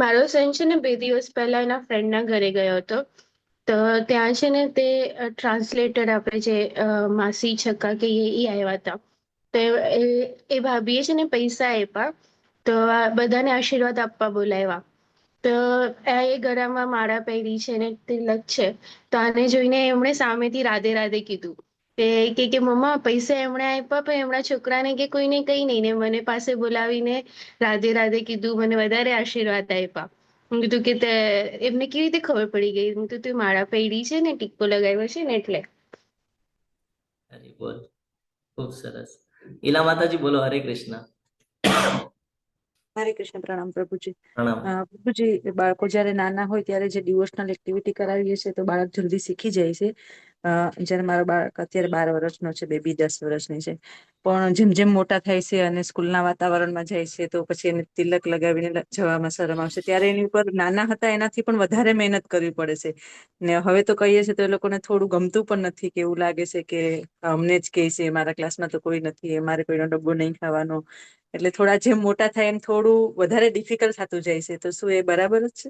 મારો સન છે ને 2 દિવસ પહેલા એના ફ્રેન્ડના ઘરે ગયો હતો. તો ત્યાં છે ને તે ટ્રાન્સલેટર આપણે જે માસી છક્કા કહીએ એ આવ્યા હતા. તો એ ભાભીએ છે ને પૈસા આપ્યા, તો બધાને આશીર્વાદ આપવા બોલાવ્યા. તો એ ગળામાં માળા પહેરી છે ને તિલક છે. તો આને જોઈને એમણે સામેથી રાધે રાધે કીધું કે મમ્મા પૈસા એમણે આપ્યા, પણ એમના છોકરાને કે કોઈને કઈ નહીં, ને મને પાસે બોલાવીને રાધે રાધે કીધું, મને વધારે આશીર્વાદ આપ્યા. હું કીધું કે એમને કેવી રીતે ખબર પડી ગઈ? હું તો તું માળા પહેરી છે ને ટીકો લગાવ્યો છે ને એટલે. હરી બોલ, ખૂબ સરસ. ઈલા માતાજી બોલો, હરે કૃષ્ણ. હરે કૃષ્ણ. પ્રણામ પ્રભુજી. પ્રણામ. પ્રભુજી, બાળકો જ્યારે નાના હોય ત્યારે જે ડિવોશનલ એક્ટિવિટી કરાવીએ છીએ તો બાળક જલ્દી શીખી જાય છે. જ્યારે મારો બાળક અત્યારે 12 વર્ષનો છે, બેબી 10 વર્ષની છે, પણ જેમ જેમ મોટા થાય છે અને સ્કૂલના વાતાવરણમાં જાય છે તો પછી એને તિલક લગાવીને જવામાં શરમ આવશે. ત્યારે એની ઉપર નાના હતા એનાથી પણ વધારે મહેનત કરવી પડે છે. ને હવે તો કહીએ છીએ તો એ લોકોને થોડું ગમતું પણ નથી, કે એવું લાગે છે કે અમને જ કહે છે, મારા ક્લાસમાં તો કોઈ નથી, મારે કોઈનો ડબ્બો નહીં ખાવાનો. એટલે થોડા જેમ મોટા થાય એમ થોડું વધારે ડિફિકલ્ટ થતું જાય છે. તો શું એ બરાબર જ છે?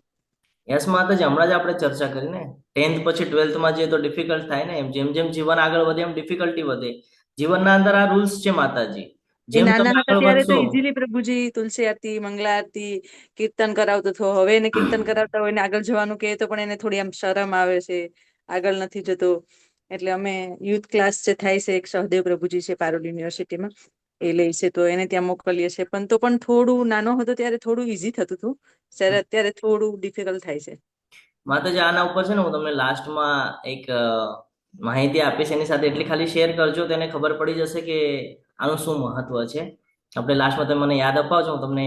યસ માતાજી, હમણાં જ આપણે ચર્ચા કરીને 10th પછી 12th માં જઈએ તો ડિફિકલ્ટ થાય ને, એમ જેમ જેમ જીવન આગળ વધે એમ ડિફિકલ્ટી વધે. જીવનના અંદર આ રૂલ્સ છે માતાજી. જેમ નાના તમે હતા આગળ ત્યારે તો વધશો, ઇઝીલી પ્રભુજી તુલસી આરતી, મંગલા આરતી, કીર્તન કરાવતો હતો. હવે એને કીર્તન કરાવતા હોય ને આગળ જવાનું કહે તો પણ એને થોડી આમ શરમ આવે છે, આગળ નથી જતો. એટલે અમે યુથ ક્લાસ જે થાય છે, એક સહદેવ પ્રભુજી છે પારુલ યુનિવર્સિટીમાં, એ લે છે, તો એને ત્યાં મોકલીએ છીએ. પણ તો પણ થોડું નાનો હતો ત્યારે થોડું ઈઝી થતું હતું, જ્યારે અત્યારે થોડું ડિફિકલ્ટ થાય છે. માતાજી આના ઉપર છે ને હું તમને લાસ્ટમાં એક માહિતી આપીશ, એની સાથે એટલી ખાલી શેર કરજો, તેને ખબર પડી જશે કે આનું શું મહત્વ છે. આપણે લાસ્ટમાં તમે મને યાદ અપાવજો, હું તમને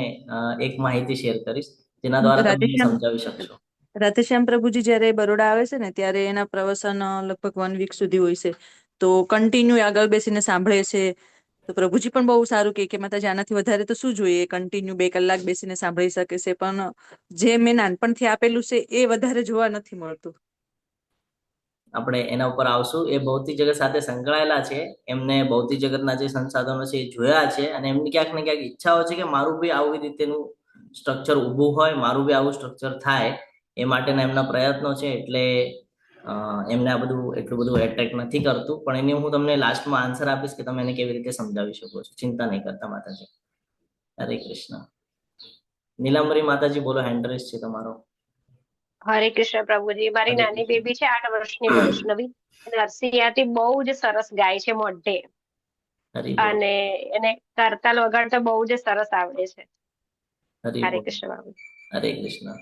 એક માહિતી શેર કરીશ, જેના દ્વારા તમે સમજાવી શકશો. રાધેશ્યામ પ્રભુજી જ્યારે બરોડા આવે છે ને ત્યારે એના પ્રવચન લગભગ 1 વીક સુધી હોય છે. તો કન્ટિન્યુ આગળ બેસીને સાંભળે છે. તો પ્રભુજી પણ બહુ સારું કે માતાજી આનાથી વધારે તો શું જોઈએ, કન્ટિન્યુ 2 કલાક બેસીને સાંભળી શકે છે. પણ જે મેં નાનપણથી આપેલું છે એ વધારે જોવા નથી મળતું. આપણે એના ઉપર આવશું. એ ભૌતિક જગત સાથે સંકળાયેલા છે, એમને ભૌતિક જગતના જે સંસાધનો છે એ જોયા છે, અને એમની ક્યાંક ને ક્યાંક ઈચ્છાઓ છે કે મારું બી આવી રીતેનું સ્ટ્રક્ચર ઊભું હોય, મારું બી આવું સ્ટ્રક્ચર થાય, એ માટેના એમના પ્રયત્નો છે. એટલે એમને આ બધું એટલું બધું એટ્રેક્ટ નથી કરતું, પણ એની હું તમને લાસ્ટમાં આન્સર આપીશ કે તમે એને કેવી રીતે સમજાવી શકો છો. ચિંતા નહીં કરતા માતાજી. હરે કૃષ્ણ. નીલાંબરી માતાજી બોલો, હેન્ડ રેસ છે તમારો. હરે કૃષ્ણ પ્રભુજી. મારી નાની બેબી છે 8 વર્ષની વૈષ્ણવી, નરસિંહ આરતી બહુ જ સરસ ગાય છે મોઢે, અને એને કરતાલ વગાડતા બહુ જ સરસ આવડે છે. હરે કૃષ્ણ બાબુ. હરે કૃષ્ણ.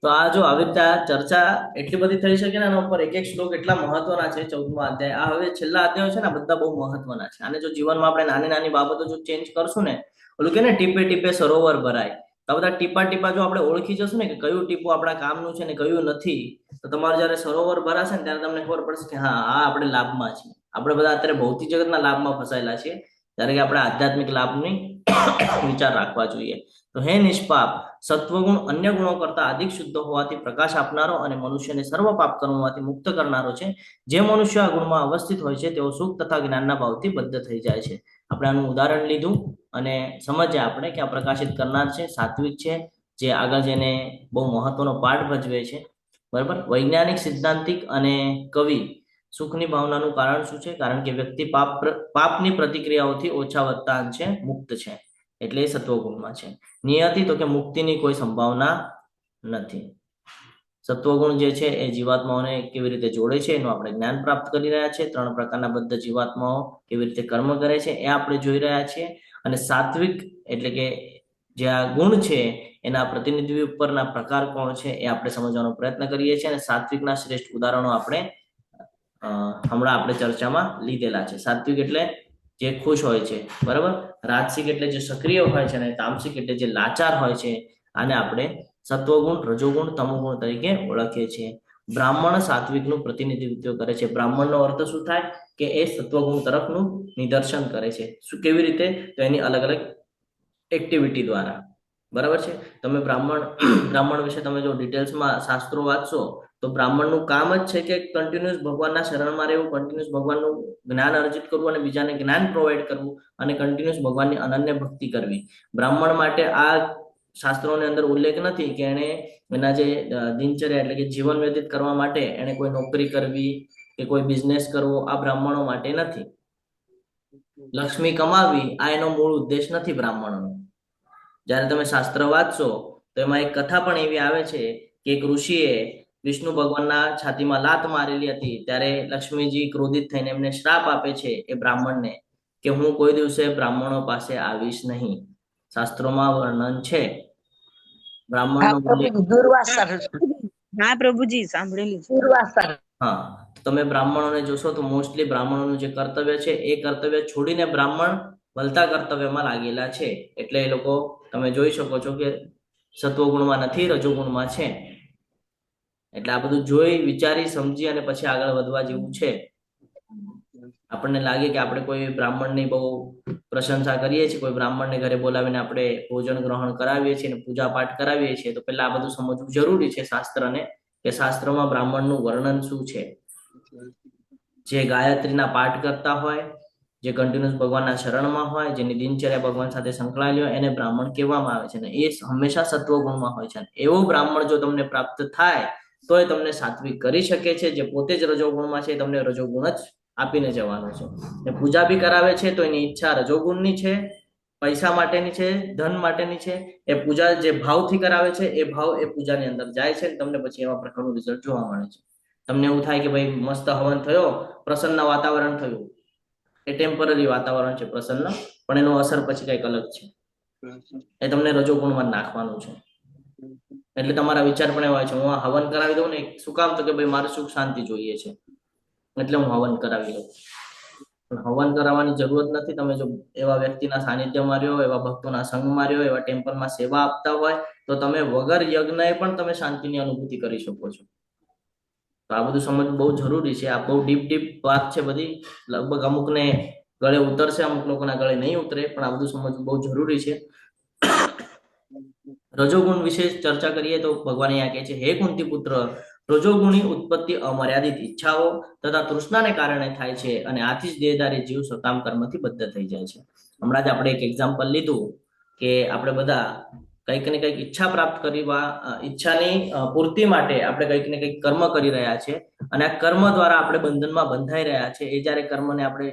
તો આ જો આવી રીતે આ ચર્ચા એટલી બધી થઈ શકે ને, આના ઉપર એક એક શ્લોક એટલા મહત્વના છે. 14મો અધ્યાય, આ હવે છેલ્લા અધ્યાયો છે ને, બધા બહુ મહત્વના છે. અને જો જીવનમાં આપણે નાની નાની બાબતો જો ચેન્જ કરશું ને, ઓલું કે ને ટીપે ટીપે સરોવર ભરાય, તો બધા ટીપા ટીપા જો આપણે ઓળખી જશું ને કે કયું ટીપું આપણા કામનું છે ને કયું નથી, તો તમારું જયારે સરોવર ભરાશે ને ત્યારે તમને ખબર પડશે કે હા આ આપણે લાભમાં છીએ. આપણે બધા અત્યારે ભૌતિક જગતના લાભમાં ફસાયેલા છીએ, જ્યારે કે આપણે આધ્યાત્મિક લાભની વિચાર રાખવા જોઈએ. તો હે નિષ્પાપ, સત્વગુણ અન્ય ગુણો કરતા અધિક શુદ્ધ હોવાથી પ્રકાશ આપનારો અને મનુષ્યને સર્વ પાપ કર્મોમાંથી મુક્ત કરનારો છે. જે મનુષ્ય આ ગુણમાં અવસ્થિત હોય છે તેઓ સુખ તથા જ્ઞાનના ભાવથી બદ્ધ થઈ જાય છે. આપણે આનું ઉદાહરણ લીધું અને સમજ્યા આપણે કે આ પ્રકાશિત કરનાર છે, સાત્વિક છે, જે આગળ જઈને બહુ મહત્વનો પાઠ ભજવે છે. બરાબર. વૈજ્ઞાનિક, સિદ્ધાંતિક અને કવિ સુખની ભાવનાનું કારણ શું છે? કારણ કે વ્યક્તિ પાપની પ્રતિક્રિયાઓથી ઓછા વધતા અંશે મુક્ત છે, એટલે એ સત્વગુણમાં છે. નિયતિ તો કે મુક્તિની કોઈ સંભાવના નથી. સત્વગુણ જે છે એ જીવાત્માઓને કેવી રીતે જોડે છે એનું આપણે જ્ઞાન પ્રાપ્ત કરી રહ્યા છીએ. 3 પ્રકારના બધા જીવાત્માઓ કેવી રીતે કર્મ કરે છે એ આપણે જોઈ રહ્યા છીએ. અને સાત્વિક એટલે કે જે આ ગુણ છે એના પ્રતિનિધિ ઉપરના પ્રકાર કોણ છે એ આપણે સમજવાનો પ્રયત્ન કરીએ છીએ. અને સાત્વિકના શ્રેષ્ઠ ઉદાહરણો આપણે હમણાં આપણે ચર્ચામાં લીધેલા છે. સાત્વિક એટલે જે ખુશ હોય છે, બરાબર. રાજસિક એટલે જે સક્રિય હોય છે, અને તામસિક એટલે જે લાચાર હોય છે. આને આપણે સત્વગુણ, રજોગુણ, તમોગુણ તરીકે ઓળખીએ છીએ. બ્રાહ્મણ સાત્વિકનું પ્રતિનિધિત્વ કરે છે. બ્રાહ્મણનો અર્થ શું થાય કે એ સત્વગુણ તરફનું નિદર્શન કરે છે. શું, કેવી રીતે? તો એની અલગ અલગ એક્ટિવિટી દ્વારા. બરાબર છે. તમે બ્રાહ્મણ વિશે તમે જો ડિટેલ્સમાં શાસ્ત્રો વાંચશો તો બ્રાહ્મણનું કામ જ છે કે કન્ટિન્યુઅસ ભગવાનના શરણમાં રહેવું, કન્ટિન્યુઅસ ભગવાનનું જ્ઞાન અર્જિત કરવું અને બીજાને જ્ઞાન પ્રોવાઈડ કરવું અને કન્ટિન્યુઅસ ભગવાનની અનન્ય ભક્તિ કરવી. બ્રાહ્મણ માટે આ શાસ્ત્રોની અંદર ઉલ્લેખ નથી કે એને એના જે દિનચર્યા એટલે કે જીવન વ્યતીત કરવા માટે એને કોઈ નોકરી કરવી કે કોઈ બિઝનેસ કરવો, આ બ્રાહ્મણો માટે નથી. લક્ષ્મી કમાવી આ એનો મૂળ ઉદ્દેશ નથી બ્રાહ્મણોનો. જ્યારે તમે શાસ્ત્ર વાંચશો તો એમાં એક કથા પણ એવી આવે છે કે એક ઋષિએ વિષ્ણુ ભગવાનના છાતીમાં લાત મારેલી હતી. ત્યારે લક્ષ્મીજી ક્રોધિત થઈને એમને શ્રાપ આપે છે એ બ્રાહ્મણને કે હું કોઈ દિવસે બ્રાહ્મણો પાસે આવીશ નહીં. શાસ્ત્રોમાં વર્ણન છે બ્રાહ્મણનો. હા પ્રભુજી, સાંભળેલી છે. હા, તમે બ્રાહ્મણોને જોશો તો મોસ્ટલી બ્રાહ્મણોનું જે કર્તવ્ય છે એ કર્તવ્ય છોડીને બ્રાહ્મણ વલતા કર્તવ્યમાં લાગેલા છે. એટલે એ લોકો તમે જોઈ શકો છો કે સત્વગુણમાં નથી, રજોગુણમાં છે. એટલે આ બધું જોઈ વિચારી સમજી અને પછી આગળ વધવા જેવું છે. આપણને લાગે કે આપણે કોઈ બ્રાહ્મણની બહુ પ્રશંસા કરીએ છીએ, કોઈ બ્રાહ્મણને ઘરે બોલાવીને આપણે ભોજન ગ્રહણ કરાવીએ છીએ, પૂજા પાઠ કરાવીએ છીએ, તો પહેલા આ બધું સમજવું જરૂરી છે શાસ્ત્રને, કે શાસ્ત્રમાં બ્રાહ્મણનું વર્ણન શું છે. જે ગાયત્રીના પાઠ કરતા હોય, જે કન્ટિન્યુઅસ ભગવાનના શરણમાં હોય, જેની દિનચર્યા ભગવાન સાથે સંકળાયેલી હોય, એને બ્રાહ્મણ કહેવામાં આવે છે. અને એ હંમેશા સત્વગુણમાં હોય છે. એવો બ્રાહ્મણ જો તમને પ્રાપ્ત થાય તો એ તમને સાત્વિક કરી શકે છે. જે પોતે જ રજોગુણમાં છે તમને રજોગુણ જ આપીને જવાનો છે. એ પૂજા બી કરાવે છે તો એની ઈચ્છા રજોગુણની છે, પૈસા માટેની છે, ધન માટેની છે. એ પૂજા જે ભાવથી કરાવે છે એ ભાવ એ પૂજાની અંદર જાય છે. તમને પછી એવા પ્રકારનું રિઝલ્ટ જોવા મળે છે. તમને એવું થાય કે ભાઈ મસ્ત હવન થયો, પ્રસન્ન વાતાવરણ થયું, એ ટેમ્પરરી વાતાવરણ છે પ્રસન્ન, પણ એનો અસર પછી કઈક અલગ છે. એ તમને રજોગુણમાં નાખવાનું છે. એટલે તમારા વિચાર પણ એવા હોય છે હું આ હવન કરાવી દઉં ને, શું કામ? તો કે ભાઈ મારે સુખ શાંતિ જોઈએ છે એટલે હું હવન કરાવી દઉં. પણ હવન કરાવવાની જરૂરત નથી. તમે જો એવા વ્યક્તિના સાનિધ્યમાં રહ્યો, એવા ભક્તોના સંગમાં રહ્યો, એવા ટેમ્પલમાં સેવા આપતા હોય તો તમે વગર યજ્ઞએ પણ તમે શાંતિની અનુભૂતિ કરી શકો છો. તો આ બધું સમજવું બહુ જરૂરી છે. આ બહુ ડીપ વાત છે બધી. લગભગ અમુકને ગળે ઉતરશે, અમુક લોકોના ગળે નહીં ઉતરે, પણ આ બધું સમજવું બહુ જરૂરી છે. રજોગુણ વિશે ચર્ચા કરીએ તો ભગવાન અહીંયા કહે છે, હે કુંતી પુત્ર, રજોગુણની ઉત્પત્તિ અમર્યાદિત ઈચ્છાઓ તથા તૃષ્ણાને કારણે થાય છે અને આથી જ દેહધારી જીવ સકામ કર્મથી બદ્ધ થઈ જાય છે. હમણાં જ આપણે એક એક્ઝામ્પલ લીધું કે આપણે બધા કંઈક ને કંઈક ઈચ્છા પ્રાપ્ત કરવા, ઈચ્છાની પૂર્તિ માટે આપણે કંઈક ને કંઈક કર્મ કરી રહ્યા છે અને આ કર્મ દ્વારા આપણે બંધનમાં બંધાઈ રહ્યા છે. એ જ્યારે કર્મને આપણે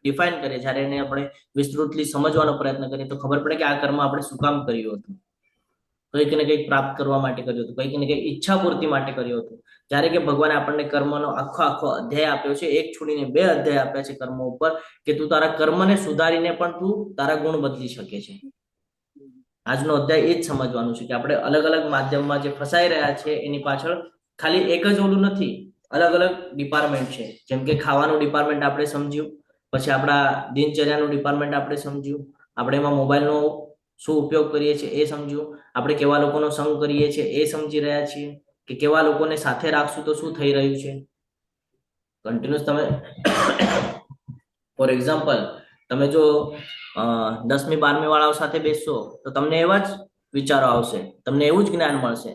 ડિફાઇન કરીએ, જ્યારે એને આપણે વિસ્તૃતલી સમજવાનો પ્રયત્ન કરીએ તો ખબર પડે કે આ કર્મ આપણે શું કામ કર્યું હતું. કંઈક ને કંઈક પ્રાપ્ત કરવા માટે કર્યું હતું, કંઈક ને કંઈક ઈચ્છા પૂર્તિ માટે કર્યું હતું. જ્યારે કે ભગવાને આપણને કર્મનો આખો અધ્યાય આપ્યો છે, એક છોડીને 2 અધ્યાય આપ્યા છે કર્મ ઉપર, કે તું તારા કર્મને સુધારીને પણ તું તારા ગુણ બદલી શકે છે. આજનો અધ્યાય એ જ સમજવાનું છે કે આપણે અલગ અલગ માધ્યમમાં જે ફસાઈ રહ્યા છે એની પાછળ ખાલી એક જ ઓલું નથી, અલગ અલગ ડિપાર્ટમેન્ટ છે. જેમ કે ખાવાનું ડિપાર્ટમેન્ટ આપણે સમજ્યું, પછી આપણા દિનચર્યાનું ડિપાર્ટમેન્ટ આપણે સમજ્યું, આપણે એમાં મોબાઈલનો શું ઉપયોગ કરીએ છીએ એ સમજ્યું, આપણે કેવા લોકોનો સંગ કરીએ છીએ એ સમજી રહ્યા છીએ, કે કેવા લોકોને સાથે રાખશું તો શું થઈ રહ્યું છે. કન્ટિન્યુઅસ તમે ફોર એક્ઝામ્પલ તમે જો 10મી 12મી વાળાઓ સાથે બેસશો તો તમને એવા જ વિચારો આવશે, તમને એવું જ જ્ઞાન મળશે.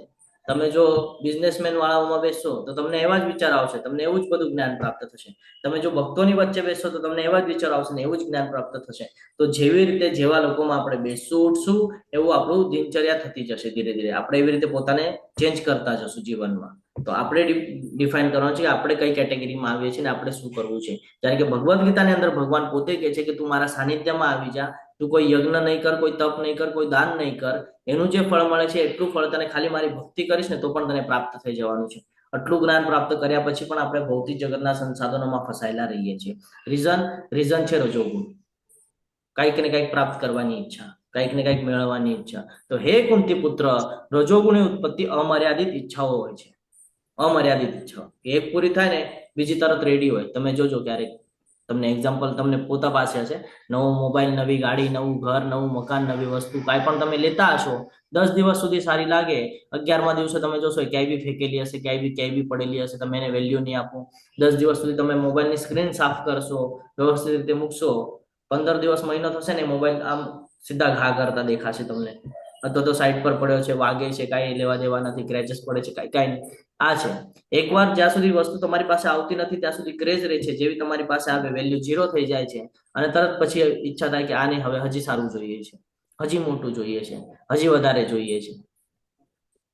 તમે જો બિઝનેસમેન વાળાઓમાં બેસશો તો તમને એવા જ વિચાર આવશે, તમને એવું જ બધું જ્ઞાન પ્રાપ્ત થશે. તમે જો ભક્તોની વચ્ચે બેસશો તો તમને એવા જ વિચારો આવશે ને એવું જ જ્ઞાન પ્રાપ્ત થશે. તો જેવી રીતે જેવા લોકોમાં આપણે બેસશું ઉઠશું એવું આપણું દિનચર્યા થતી જશે. ધીરે ધીરે આપણે એવી રીતે પોતાને ચેન્જ કરતા જશું જીવનમાં. તો આપણે ડિફાઇન કરવાનું છે કે આપણે કઈ કેટેગરીમાં આવીએ છીએ ને આપણે શું કરવું છે. જ્યારે કે ભગવદ્ ગીતાની અંદર ભગવાન પોતે કહે છે કે તું મારા સાનિધ્યમાં આવી જા, તું કોઈ યજ્ઞ નહીં કર, કોઈ તપ નહીં કર, કોઈ દાન નહીં કર, એનું જે ફળ મળે છે એટલું ફળ તને ખાલી મારી ભક્તિ કરીશ ને તો પણ તને પ્રાપ્ત થઈ જવાનું છે. આટલું જ્ઞાન પ્રાપ્ત કર્યા પછી પણ આપણે ભૌતિક જગતના સંસાધનોમાં ફસાયેલા રહીએ છીએ. રીઝન છે રજોગુણ. કંઈક ને કંઈક પ્રાપ્ત કરવાની ઈચ્છા, કંઈક ને કંઈક મેળવવાની ઈચ્છા. તો હે કુંતી પુત્ર, રજોગુણની ઉત્પત્તિ અમર્યાદિત ઈચ્છાઓ હોય છે. અમર્યાદિત ઈચ્છાઓ એક પૂરી થાય ને બીજી તરત રેડી હોય. તમે જોજો ક્યારેક તમને એક્ઝામ્પલ તમને પોતા પાસે હશે, નવો મોબાઈલ, નવી ગાડી, નવું ઘર, નવું મકાન, નવી વસ્તુ કાંઈ પણ તમે લેતા હશો, 10 દિવસ સુધી સારી લાગે, 11મા દિવસે તમે જોશો ક્યાંય બી ફેંકેલી હશે, ક્યાંય બી પડેલી હશે, તમે એને વેલ્યુ નહીં આપો. 10 દિવસ સુધી તમે મોબાઈલની સ્ક્રીન સાફ કરશો, વ્યવસ્થિત રીતે મૂકશો, 15 દિવસ, મહિનો થશે ને મોબાઈલ આમ સીધા ઘા કરતા દેખાશે તમને, અથવા તો સાઈડ પર પડ્યો છે, વાગે છે, કાંઈ લેવા દેવા નથી, ક્રેચેસ પડે છે, કાંઈ નહીં. આ છે એકવાર જ્યાં સુધી વસ્તુ તમારી પાસે આવતી નથી ત્યાં સુધી ક્રેઝ રહે છે, જેવી તમારી પાસે આવે વેલ્યુ 0 થઈ જાય છે અને તરત પછી ઈચ્છા થાય કે આને હવે હજી સારું જોઈએ છે, હજી મોટું જોઈએ છે, હજી વધારે જોઈએ છે.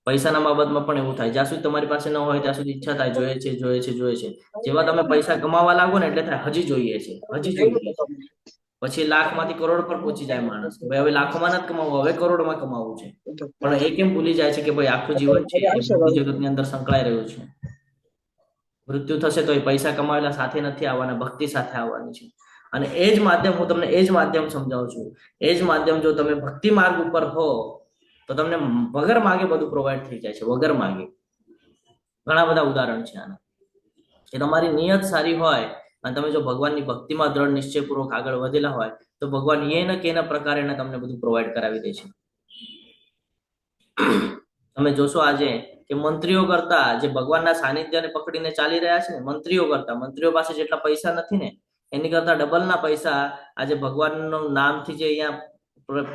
પૈસાના બાબતમાં પણ એવું થાય, જ્યાં સુધી તમારી પાસે ન હોય ત્યાં સુધી ઈચ્છા થાય જોઈએ છે. જેવા તમે પૈસા કમાવા લાગો ને એટલે થાય હજી જોઈએ છે, હજી જોઈએ છે. પછી લાખમાંથી કરોડ પર પહોંચી જાય માણસ, ભાઈ હવે લાખોમાં નથી કમાવું, હવે કરોડમાં કમાવું છે. પણ એ કેમ ભૂલી જાય છે કે ભાઈ આખું જીવન છે એ જગતની અંદર સંકળાઈ રહ્યું છે. મૃત્યુ થશે તો એ પૈસા કમાવેલા સાથે નથી આવવાના, ભક્તિ સાથે આવવાની છે. અને એ જ માધ્યમ, હું તમને એ જ માધ્યમ સમજાવું છું. એ જ માધ્યમ જો તમે ભક્તિ માર્ગ ઉપર હો તો તમને વગર માગે બધું પ્રોવાઈડ થઈ જાય છે, વગર માગે. ઘણા બધા ઉદાહરણ છે આના. એ તમારી નિયત સારી હોય અને તમે જો ભગવાનની ભક્તિમાં દ્રઢ નિશ્ચયપૂર્વક આગળ વધેલા હોય તો ભગવાન એના કે એના પ્રકારે તમને બધું પ્રોવાઈડ કરાવી દે છે. તમે જોશો આજે કે મંત્રીઓ કરતા જે ભગવાનના સાનિધ્યને પકડીને ચાલી રહ્યા છે ને, મંત્રીઓ પાસે જેટલા પૈસા નથી ને એની કરતા ડબલના પૈસા આજે ભગવાનનું નામથી જે અહીંયા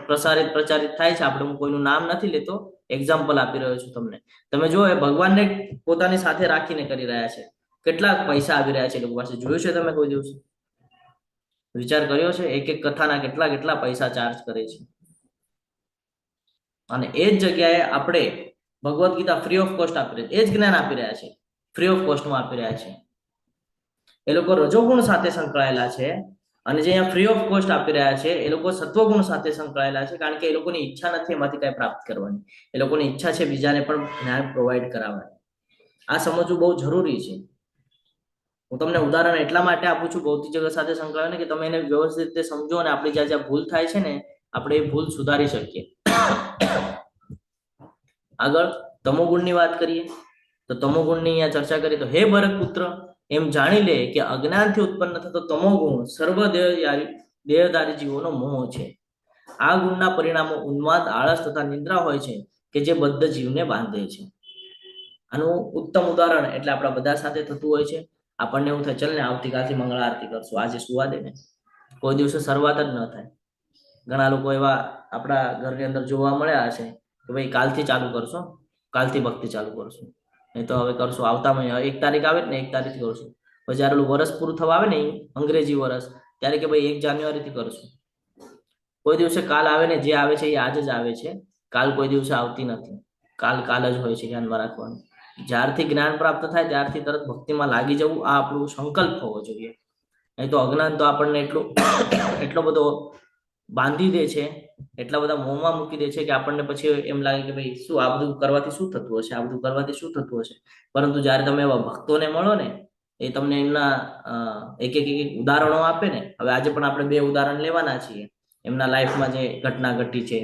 પ્રચારિત થાય છે. આપણે હું કોઈનું નામ નથી લેતો, એક્ઝામ્પલ આપી રહ્યો છું તમને. તમે જો એ ભગવાનને પોતાની સાથે રાખીને કરી રહ્યા છે, કેટલાક પૈસા આવી રહ્યા છે એ લોકો પાસે. જોયું છે તમે કોઈ દિવસ? વિચાર કર્યો છે? એક એક કથાના કેટલા પૈસા ચાર્જ કરે છે. અને એ જ જગ્યાએ આપણે Bhagavad Gita free of cost આપી રહ્યા છે, એ જ જ્ઞાન આપી રહ્યા છે, ફ્રી ઓફ કોસ્ટમાં આપી રહ્યા છે. એ લોકો રજોગુણ સાથે સંકળાયેલા છે અને જે અહીંયા ફ્રી ઓફ કોસ્ટ આપી રહ્યા છે એ લોકો સત્વગુણ સાથે સંકળાયેલા છે, કારણ કે એ લોકોની ઈચ્છા નથી એમાંથી કઈ પ્રાપ્ત કરવાની. એ લોકોની ઈચ્છા છે બીજાને પણ જ્ઞાન પ્રોવાઈડ કરાવવાની. આ સમજવું બહુ જરૂરી છે. હું તમને ઉદાહરણ એટલા માટે આપું છું ભૌતિક જગત સાથે સંકળાયેલું કે તમે એને વ્યવસ્થિત રીતે સમજો અને આપણી જ્યાં ભૂલ થાય છે ને આપણે એ ભૂલ સુધારી શકીએ. આગળ તમોગુણની વાત કરીએ તો તમોગુણની અહીંયા ચર્ચા કરીએ તો હે ભરત પુત્ર, એમ જાણી લે કે અજ્ઞાનથી ઉત્પન્ન થતો તમોગુણ સર્વ દેહધારી જીવોનો મોહ છે. આ ગુણના પરિણામો ઉન્માદ, આળસ તથા નિદ્રા હોય છે કે જે બદ્ધ જીવને બાંધે છે. આનું ઉત્તમ ઉદાહરણ એટલે આપણા બધા સાથે થતું હોય છે. આપણને એવું થાય, ચલ ને આવતીકાલથી મંગળા આરતી કરશું, આજે સુવા દે ને. કોઈ દિવસે શરૂઆત જ ન થાય. ઘણા લોકો એવા આપણા ઘરની અંદર જોવા મળ્યા છે કે ભાઈ કાલથી ચાલુ કરશો, કાલથી ભક્તિ ચાલુ કરશું, નહીં તો હવે કરશું આવતા મહિને 1 તારીખ આવે ને 1 તારીખ કરશું. પછી જયારે વર્ષ પૂરું થવા આવે ને અંગ્રેજી વર્ષ, ત્યારે કે ભાઈ 1 જાન્યુઆરીથી કરશું. કોઈ દિવસે કાલ આવે ને જે આવે છે એ આજ જ આવે છે. કાલ કોઈ દિવસે આવતી નથી. કાલ જ હોય છે, ધ્યાનમાં રાખવાનું. જ્યારથી જ્ઞાન પ્રાપ્ત થાય ત્યારથી તરત ભક્તિમાં લાગી જવું, આ આપણું સંકલ્પ હોવો જોઈએ. નહીં તો અજ્ઞાન તો આપણને એટલો બધો બાંધી દે છે, એટલા બધા મોંમાં મૂકી દે છે કે આપણને પછી એમ લાગે કે ભાઈ શું આ બધું કરવાથી શું થતું હશે, આ બધું કરવાથી શું થતું હશે. પરંતુ જયારે તમે એવા ભક્તોને મળો ને, એ તમને એમના એક ઉદાહરણો આપે ને. હવે આજે પણ આપણે 2 ઉદાહરણ લેવાના છીએ એમના લાઈફમાં જે ઘટના ઘટી છે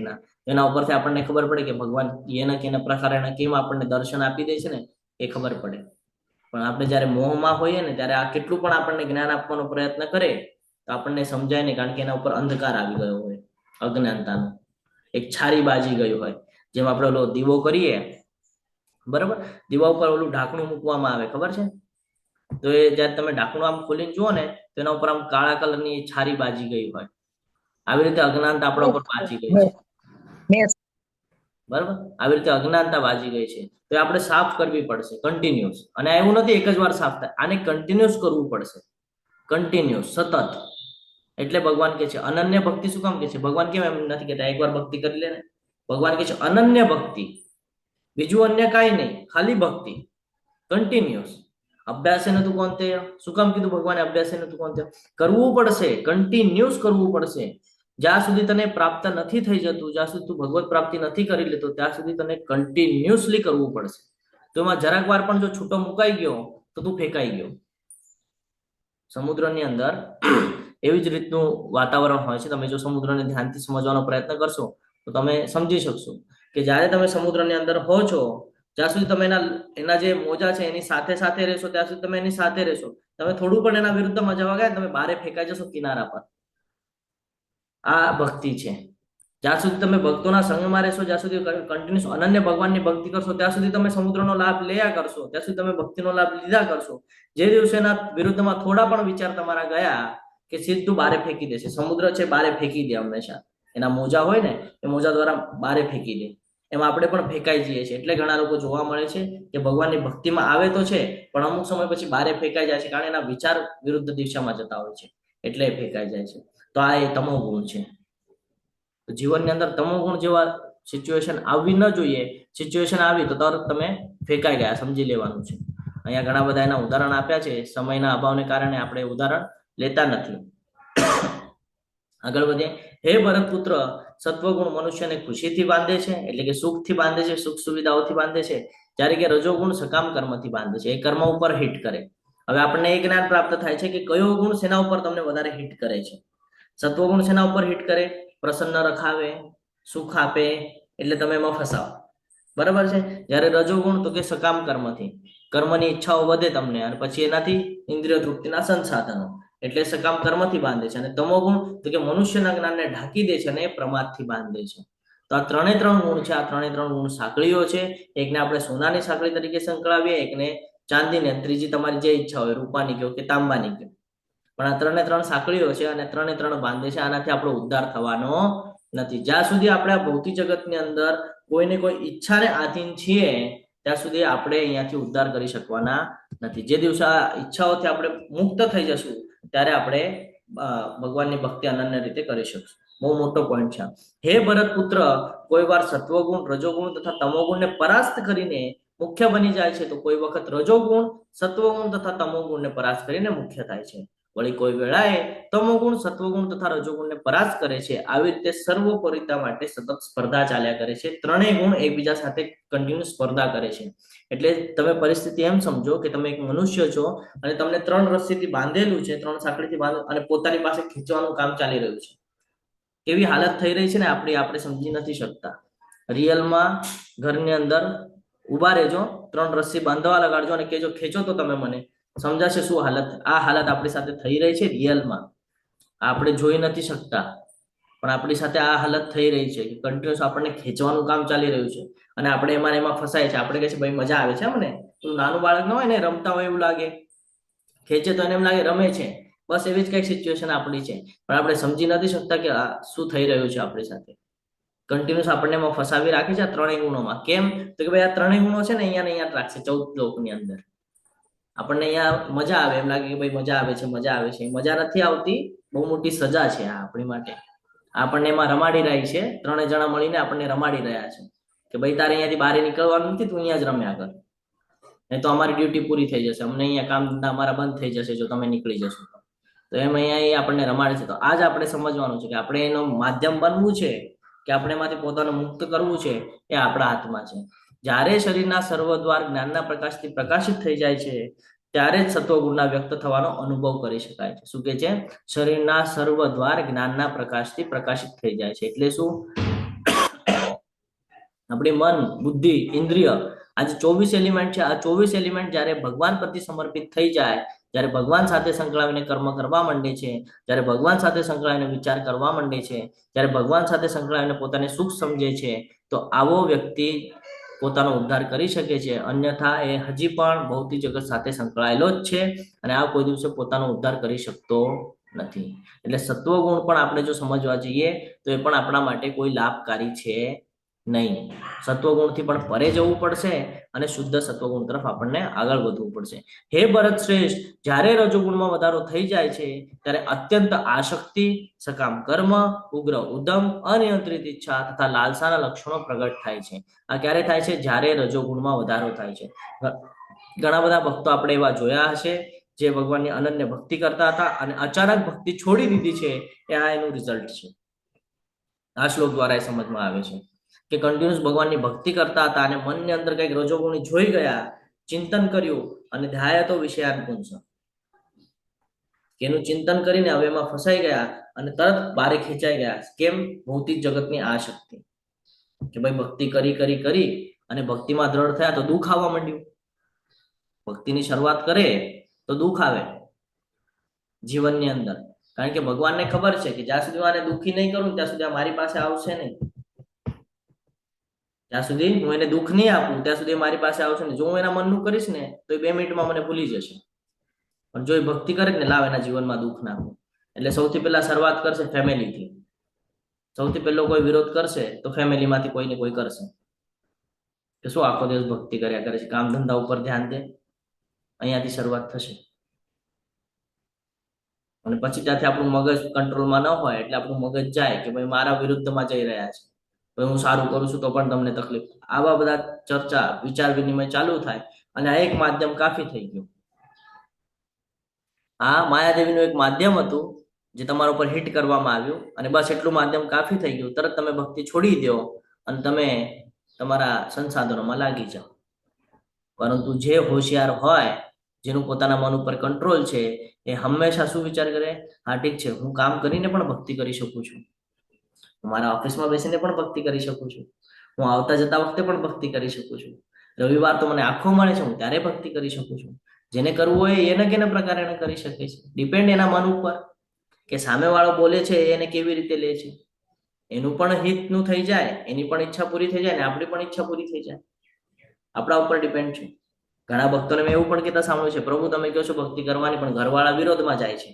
એના ઉપરથી આપણને ખબર પડે કે ભગવાન એના કે એના પ્રકારે કેમ આપણને દર્શન આપી દે છે ને એ ખબર પડે. પણ આપણે જયારે મોહમાં હોઈએ ને ત્યારે આ કેટલું પણ આપણને જ્ઞાન આપવાનો પ્રયત્ન કરે તો આપણને સમજાય નહીં, કારણ કે એના ઉપર અંધકાર આવી ગયો હોય, અજ્ઞાનતાનો એક છારી બાજી ગયું હોય. જેમ આપણે ઓલો દીવો કરીએ, બરાબર, દીવા ઉપર ઓલું ઢાંકણું મૂકવામાં આવે, ખબર છે? તો એ જયારે તમે ઢાંકણું આમ ખોલીને જુઓ ને તો એના ઉપર આમ કાળા કલરની છારી બાજી ગઈ હોય. આવી રીતે અજ્ઞાનતા આપણા ઉપર બાજી ગઈ છે, બરાબર. આવી રીતે અજ્ઞાનતા બાજી ગઈ છે તો આપણે સાફ કરવી પડશે કન્ટિન્યુઅસ. અને એવું નથી એક જ વાર સાફ થાય, આને કન્ટિન્યુઅસ કરવું પડશે, કન્ટિન્યુઅસ, સતત. એટલે ભગવાન કે છે અનન્ય ભક્તિ. શું કામ કે છે ભગવાન? કેમ એમ નથી કહેતા એકવાર ભક્તિ કરી લે ને? ભગવાન કે છે અનન્ય ભક્તિ, બીજું અન્ય કાંઈ નહીં, ખાલી ભક્તિ, કન્ટિન્યુઅસ. અભ્યાસ નથી કોણ તે? શું કામ કીધું ભગવાને અભ્યાસ નથી કોણ તે? કરવું પડશે, કન્ટિન્યુઅસ કરવું પડશે. જ્યાં સુધી તને પ્રાપ્ત નથી થઈ જતું, જ્યાં સુધી તું ભગવત પ્રાપ્તિ નથી કરી લેતો ત્યાં સુધી તને કન્ટિન્યુઅસલી કરવું પડશે. તો એમાં જરાક વાર પણ જો છૂટો મુકાઈ ગયો તો તું ફેંકાઈ ગયો. સમુદ્રની અંદર એવી જ રીતનું વાતાવરણ હોય છે. તમે જો સમુદ્રને ધ્યાનથી સમજવાનો પ્રયત્ન કરશો તો તમે સમજી શકશો કે જ્યારે તમે સમુદ્રની અંદર હો છો ત્યાં સુધી તમે એના જે મોજા છે એની સાથે રહેશો, ત્યાં સુધી તમે એની સાથે રહેશો. તમે થોડું પણ એના વિરુદ્ધમાં જવા ગયા તમે બારે ફેંકાઈ જશો કિનારા પર. આ ભક્તિ છે. જ્યાં સુધી તમે ભક્તોના સંગમાં રહેશો, જ્યાં સુધી કન્ટિન્યુઅસ અનન્ય ભગવાનની ભક્તિ કરશો, ત્યાં સુધી તમે સમુદ્રનો લાભ લેયા કરશો, ત્યાં સુધી તમે ભક્તિનો લાભ લીધા કરશો. જે દિવસેના વિરુદ્ધમાં થોડા પણ વિચાર તમારા ગયા કે સીધું બારે ફેંકી દેશે. સમુદ્ર છે બારે ફેંકી દે હંમેશા. એના મોજા હોય ને એ મોજા દ્વારા બારે ફેંકી દે. એમાં આપણે પણ ફેંકાઈ જઈએ છીએ. એટલે ઘણા લોકો જોવા મળે છે કે ભગવાનની ભક્તિમાં આવે તો છે પણ અમુક સમય પછી બારે ફેંકાઈ જાય છે, કારણ એના વિચાર વિરુદ્ધ દિશામાં જતા હોય છે એટલે એ ફેંકાઈ જાય છે. તો આ એ તમો ગુણ છે. જીવનની અંદર તમો ગુણ જેવા સિચ્યુએશન આવવી ન જોઈએ. સિચ્યુએશન આવી તો તરત તમે ફેંકાઈ ગયા, સમજી લેવાનું છે. અહીંયા ઘણા બધા એના ઉદાહરણ આપ્યા છે. સમયના અભાવને કારણે આપણે ઉદાહરણ લેતા નથી. આગળ વધીએ. હે ભરતપુત્ર, સત્વગુણ મનુષ્યને ખુશીથી બાંધે છે, એટલે કે સુખથી બાંધે છે, સુખ સુવિધાઓથી બાંધે છે, જ્યારે કે રજોગુણ સકામ કર્મથી બાંધે છે, એ કર્મ ઉપર હિટ કરે. હવે આપણને એ જ્ઞાન પ્રાપ્ત થાય છે કે કયો ગુણ શેના ઉપર તમને વધારે હિટ કરે છે. સત્વગુણ શેના ઉપર હિટ કરે? પ્રસન્ન રખાવે, સુખ આપે, એટલે તમે એમાં ફસાવો. બરાબર છે. જ્યારે રજોગુણ તો કે સકામ કર્મથી, કર્મની ઈચ્છાઓ વધે તમને અને પછી એનાથી ઇન્દ્રિય તૃપ્તિના સંસાધનો, એટલે સકામ કર્મથી બાંધે છે. અને તમોગુણ તો કે મનુષ્યના જ્ઞાનને ઢાંકી દે છે અને પ્રમાદથી બાંધે છે. તો આ ત્રણે ત્રણ ગુણ છે. આ ત્રણે ત્રણ ગુણ સાંકળીઓ છે. એકને આપણે સોનાની સાંકળી તરીકે સંકળાવીએ, એકને ચાંદીને, ત્રીજી તમારી જે ઈચ્છા હોય રૂપાની કહો કે તાંબાની કહો. પણ આ ત્રણે ત્રણ સાંકળીઓ છે અને ત્રણે ત્રણ બાંધે છે. આનાથી આપણો ઉદ્ધાર થવાનો નથી. જ્યાં સુધી આપણે આ ભૌતિક જગતની અંદર કોઈને કોઈ ઈચ્છાને આધીન છીએ ત્યાં સુધી આપણે અહીંયાથી ઉદ્ધાર કરી શકવાના નથી. જે દિવસે આ ઈચ્છાઓથી આપણે મુક્ત થઈ જશું ત્યારે આપણે ભગવાનની ભક્તિ અનન્ય રીતે કરી શકશું. બહુ મોટો પોઈન્ટ છે. હે ભરતપુત્ર, કોઈ વાર સત્વગુણ, રજોગુણ તથા તમોગુણને પરાસ્ત કરીને મુખ્ય બની જાય છે, તો કોઈ વખત રજોગુણ, સત્વગુણ તથા તમોગુણને પરાસ્ત કરીને મુખ્ય થાય છે. વળી કોઈ વેળાએ તમોગુણ, સત્વગુણ તથા રજોગુણને પરાસ્ત કરે છે. આવી રીતે સર્વોપરિતા માટે સતત સ્પર્ધા ચાલ્યા કરે છે. ત્રણેય ગુણ એકબીજા સાથે કન્ટિન્યુ સ્પર્ધા કરે છે. એટલે તમે પરિસ્થિતિ એમ સમજો કે તમે એક મનુષ્ય છો અને તમને ત્રણ રસ્સીથી બાંધેલું છે, ત્રણ સાંકળીથી બાંધેલું, અને પોતાની પાસે ખેંચવાનું કામ ચાલી રહ્યું છે. કેવી હાલત થઈ રહી છે ને આપણે સમજી નથી શકતા. રિયલમાં ઘરની અંદર ઉભા રહેજો, ત્રણ રસ્સી બાંધવા લગાડજો અને કેજો ખેંચો તો તમે મને સમજાશે શું હાલત. આ હાલત આપણી સાથે થઈ રહી છે રિયલમાં. આપણે જોઈ નથી શકતા પણ આપણી સાથે આ હાલત થઈ રહી છે કે કન્ટિન્યુઅસ આપણને ખેંચવાનું કામ ચાલી રહ્યું છે અને આપણે એમાં ફસાય છે. આપણે કહે છે ભાઈ મજા આવે છે મને. નાનું બાળક ન હોય ને, રમતા હોય એવું લાગે, ખેંચે તો એને એમ લાગે રમે છે. બસ એવી જ કઈક સિચ્યુએશન આપણી છે. પણ આપણે સમજી નથી શકતા કે આ શું થઈ રહ્યું છે આપણી સાથે. કન્ટિન્યુઅસ આપણને એમાં ફસાવી રાખે છે આ ત્રણેય ગુણોમાં. કેમ? તો કે ભાઈ આ ત્રણેય ગુણો છે ને અહીંયા જ રાખશે 14 લોકની અંદર. આપણને અહીંયા મજા આવે એમ લાગે કે ભાઈ મજા આવે છે, મજા આવે છે. મજા નથી આવતી, બહુ મોટી સજા છે આ આપણી માટે. આપણને એમાં રમાડી રહી છે. ત્રણેય જણા મળીને આપણને રમાડી રહ્યા છે કે ભાઈ તારે અહીંયાથી બહાર નીકળવાનું નથી, તું અહીંયા જ રમ્યા કર, નહીં તો અમારી ડ્યુટી પૂરી થઈ જશે, અમને અહીંયા કામ ધંધા અમારા બંધ થઈ જશે જો તમે નીકળી જશો તો એમ અહીંયા આપણને રમાડે છે. તો આજ આપણે સમજવાનું છે કે આપણે એનો માધ્યમ બનવું છે કે આપણે એમાંથી પોતાને મુક્ત કરવું છે, એ આપણા હાથમાં છે. જ્યારે શરીરના સર્વદ્વાર જ્ઞાનના પ્રકાશથી પ્રકાશિત થઈ જાય છે ત્યારે જ સત્વગુણના વ્યક્ત થવાનો અનુભવ કરી શકાય છે. શું કે છે? શરીરના સર્વદ્વાર જ્ઞાનના પ્રકાશથી પ્રકાશિત થઈ જાય છે. એટલે શું? આપણી મન, બુદ્ધિ, ઇન્દ્રિય, આ જે 24 એલિમેન્ટ છે, આ 24 એલિમેન્ટ જ્યારે ભગવાન પ્રતિ સમર્પિત થઈ જાય, જ્યારે ભગવાન સાથે સંકળાવીને કર્મ કરવા માંડે છે, જ્યારે ભગવાન સાથે સંકળાવીને વિચાર કરવા માંડે છે, જ્યારે ભગવાન સાથે સંકળાવીને પોતાને સુખ સમજે છે, તો આવો વ્યક્તિ પોતાનો ઉદ્ધાર કરી શકે છે. અન્યથા એ હજી પણ ભૌતિક જગત સાથે સંકળાયેલો જ છે અને આ કોઈ દિવસે પોતાનો ઉદ્ધાર કરી શકતો નથી. એટલે સત્વગુણ પણ આપણે જો સમજવા જઈએ તો એ પણ આપણા માટે કોઈ લાભકારી છે નહીં. સત્વગુણથી પણ પરે જવું પડશે અને શુદ્ધ સત્વગુણ તરફ આપણને આગળ વધવું પડશે. હે ભરત શ્રેષ્ઠ, જ્યારે રજોગુણમાં વધારો થઈ જાય છે ત્યારે અત્યંત આસક્તિ, સકામ કર્મ, ઉગ્ર ઉદ્યમ, અનિયંત્રિત ઈચ્છા તથા લાલસાના લક્ષણો પ્રગટ થાય છે. આ ક્યારે થાય છે? જ્યારે રજોગુણમાં વધારો થાય છે. ઘણા બધા ભક્તો આપણે એવા જોયા હશે જે ભગવાનની અનન્ય ભક્તિ કરતા હતા અને અચાનક ભક્તિ છોડી દીધી છે. એ આ એનું રિઝલ્ટ છે. આ શ્લોક દ્વારા એ સમજમાં આવે છે કે કન્ટિન્યુઅસ ભગવાનની ભક્તિ કરતા હતા અને મનની અંદર કઈક રજોગુણી જોઈ ગયા, ચિંતન કર્યું અને ધ્યાયતો વિષયાન પુંસ, એનું ચિંતન કરીને હવે એમાં ફસાઈ ગયા અને તરત બારે ખેંચાઈ ગયા. કેમ? ભૌતિક જગતની આ શક્તિ કે ભાઈ ભક્તિ કરી કરી કરી અને ભક્તિમાં દ્રઢ થયા તો દુઃખ આવવા માંડ્યું. ભક્તિની શરૂઆત કરે તો દુઃખ આવે, જીવનની અંદર. કારણ કે ભગવાનને ખબર છે કે જ્યાં સુધી હું આને દુઃખી નહીં કરું ત્યાં સુધી આ મારી પાસે આવશે નહીં. જ્યાં સુધી હું એને દુઃખ નહીં આપું ત્યાં સુધી મારી પાસે આવશે ને. જો હું એના મનનું કરીશ ને તો એ 2 મિનિટમાં મને ભૂલી જશે. પણ જો એ ભક્તિ કરે ને લાવ એના જીવનમાં દુઃખ નાખું. એટલે સૌથી પહેલા શરૂઆત કરશે ફેમિલીથી. સૌથી પહેલો કોઈ વિરોધ કરશે તો ફેમિલીમાંથી કોઈને કોઈ કરશે કે શું આખો દિવસ ભક્તિ કર્યા કરે છે, કામ ધંધા ઉપર ધ્યાન દે. અહીંયાથી શરૂઆત થશે. અને પછી ત્યાંથી આપણું મગજ કંટ્રોલમાં ન હોય એટલે આપણું મગજ જાય કે ભાઈ મારા વિરુદ્ધમાં જઈ રહ્યા છે, ભાઈ હું સારું કરું છું તો પણ તમને તકલીફ. આવા બધા ચર્ચા વિચાર વિનિમય ચાલુ થાય અને આ એક માધ્યમ કાફી થઈ ગયું. આ માયાદેવીનું એક માધ્યમ હતું જે તમારા ઉપર હિટ કરવામાં આવ્યું અને બસ એટલું માધ્યમ કાફી થઈ ગયું. તરત તમે ભક્તિ છોડી દો અને તમે તમારા સંસાધનોમાં લાગી જાઓ. પરંતુ જે હોશિયાર હોય, જેનું પોતાના મન ઉપર કંટ્રોલ છે, એ હંમેશા શું વિચાર કરે, હા ઠીક છે હું કામ કરીને પણ ભક્તિ કરી શકું છું, હું મારા ઓફિસમાં બેસીને પણ ભક્તિ કરી શકું છું, હું આવતા જતા વખતે પણ ભક્તિ કરી શકું છું, રવિવાર તો મને આખો મળે છે હું ત્યારે ભક્તિ કરી શકું છું. જેને કરવું હોય એને કેના પ્રકારે એને કરી શકે છે. ડિપેન્ડ એના મન ઉપર કે સામેવાળો બોલે છે એને કેવી રીતે લે છે. એનું પણ હિતનું થઈ જાય, એની પણ ઈચ્છા પૂરી થઈ જાય ને આપણી પણ ઈચ્છા પૂરી થઈ જાય. આપણા ઉપર ડિપેન્ડ છે. ઘણા ભક્તોને મેં એવું પણ કહેતા સાંભળ્યું છે, પ્રભુ તમે કહો છો ભક્તિ કરવાની પણ ઘરવાળા વિરોધમાં જાય છે.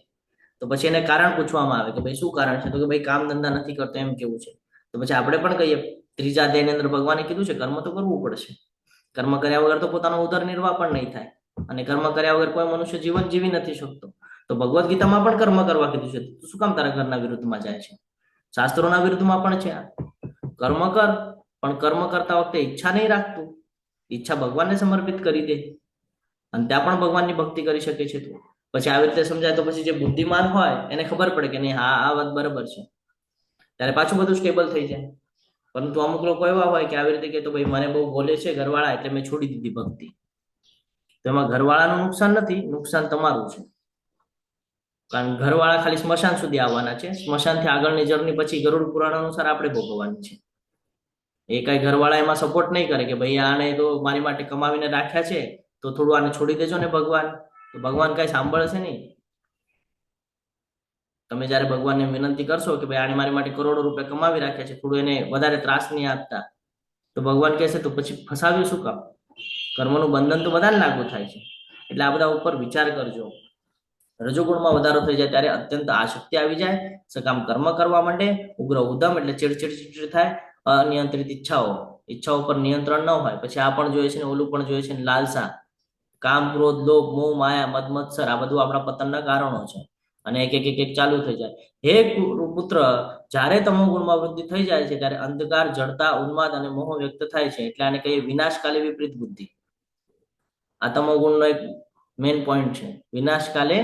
તો પછી એને કારણ પૂછવામાં આવે કે ભાઈ શું કારણ છે, તો કે ભાઈ કામ ધંધા નથી કરતો એમ કેવું છે. તો પછી આપણે પણ કહીએ ત્રીજા અધ્યાયની અંદર ભગવાને કીધું છે કર્મ તો કરવું પડશે. કર્મ કર્યા વગર તો પોતાનો ઉદર નિર્વાહ પણ નહીં થાય અને કર્મ કર્યા વગર કોઈ મનુષ્ય જીવન જીવી નથી શકતો. તો ભગવદ્ ગીતામાં પણ કર્મ કરવા કીધું છે. તો શું કામ તારા ઘરના વિરુદ્ધમાં જાય છે? શાસ્ત્રોના વિરુદ્ધમાં પણ છે. કર્મ કર, પણ કર્મ કરતા વખતે ઈચ્છા નહીં રાખતું. ઈચ્છા ભગવાનને સમર્પિત કરી દે અને ત્યાં પણ ભગવાનની ભક્તિ કરી શકે છે. તું પછી આવી રીતે સમજાય તો પછી જે બુદ્ધિમાન હોય એને ખબર પડે કે નહીં હા આ વાત બરાબર છે, ત્યારે પાછું બધું સ્ટેબલ થઈ જાય. પરંતુ અમુક લોકો એવા હોય કે આવી રીતે કે તો ભાઈ મને બહુ બોલે છે ઘરવાળા એટલે મેં છોડી દીધી ભક્તિ. તો એમાં ઘરવાળાનું નુકસાન નથી, નુકસાન તમારું છે. કારણ ઘરવાળા ખાલી સ્મશાન સુધી આવવાના છે. સ્મશાનથી આગળની જર્ની પછી ગરુડ પુરાણ અનુસાર આપણે ભોગવવાની છે. એ કઈ ઘરવાળા એમાં સપોર્ટ નહીં કરે કે ભાઈ આને તો મારી માટે કમાવીને રાખ્યા છે તો થોડું આને છોડી દેજો ને ભગવાન. તો ભગવાન કઈ સાંભળશે નહીં. તમે જયારે ભગવાનને વિનંતી કરશો કે ભાઈ આને મારી માટે કરોડો રૂપિયા કમાવી રાખ્યા છે, થોડું એને વધારે ત્રાસ નહીં આપતા, તો ભગવાન કહેશે તો પછી ફસાવ્યું શું કામ? કર્મનું બંધન તો બધાને લાગુ થાય છે. એટલે આ બધા ઉપર વિચાર કરજો. રજોગુણમાં વધારો થઈ જાય ત્યારે અત્યંત આસક્તિ આવી જાય, સકામ કર્મ કરવા માંડે, ઉગ્ર ઉદમ એટલે ચીડચીડ થાય, અનિયંત્રિત ઈચ્છાઓ પર નિયંત્રણ ન હોય, પછી આ પણ જોઈએ છે ને ઓલું પણ જોઈએ છે ને, લાલસા, કામ, ક્રોધ, લોભ, મોહ, માયા, મદ મત્સર આ બધું આપણા પતનના કારણો છે. અને એક એક એક ચાલુ થઈ જાય. હે પુત્ર, જ્યારે તમો ગુણમાં વૃદ્ધિ થઈ જાય છે ત્યારે અંધકાર, જડતા, ઉન્માદ અને મોહ વ્યક્ત થાય છે. એટલે આને કહીએ વિનાશકાલે વિપરીત બુદ્ધિ. આ તમો ગુણનો એક મેઇન પોઈન્ટ છે, વિનાશકાલે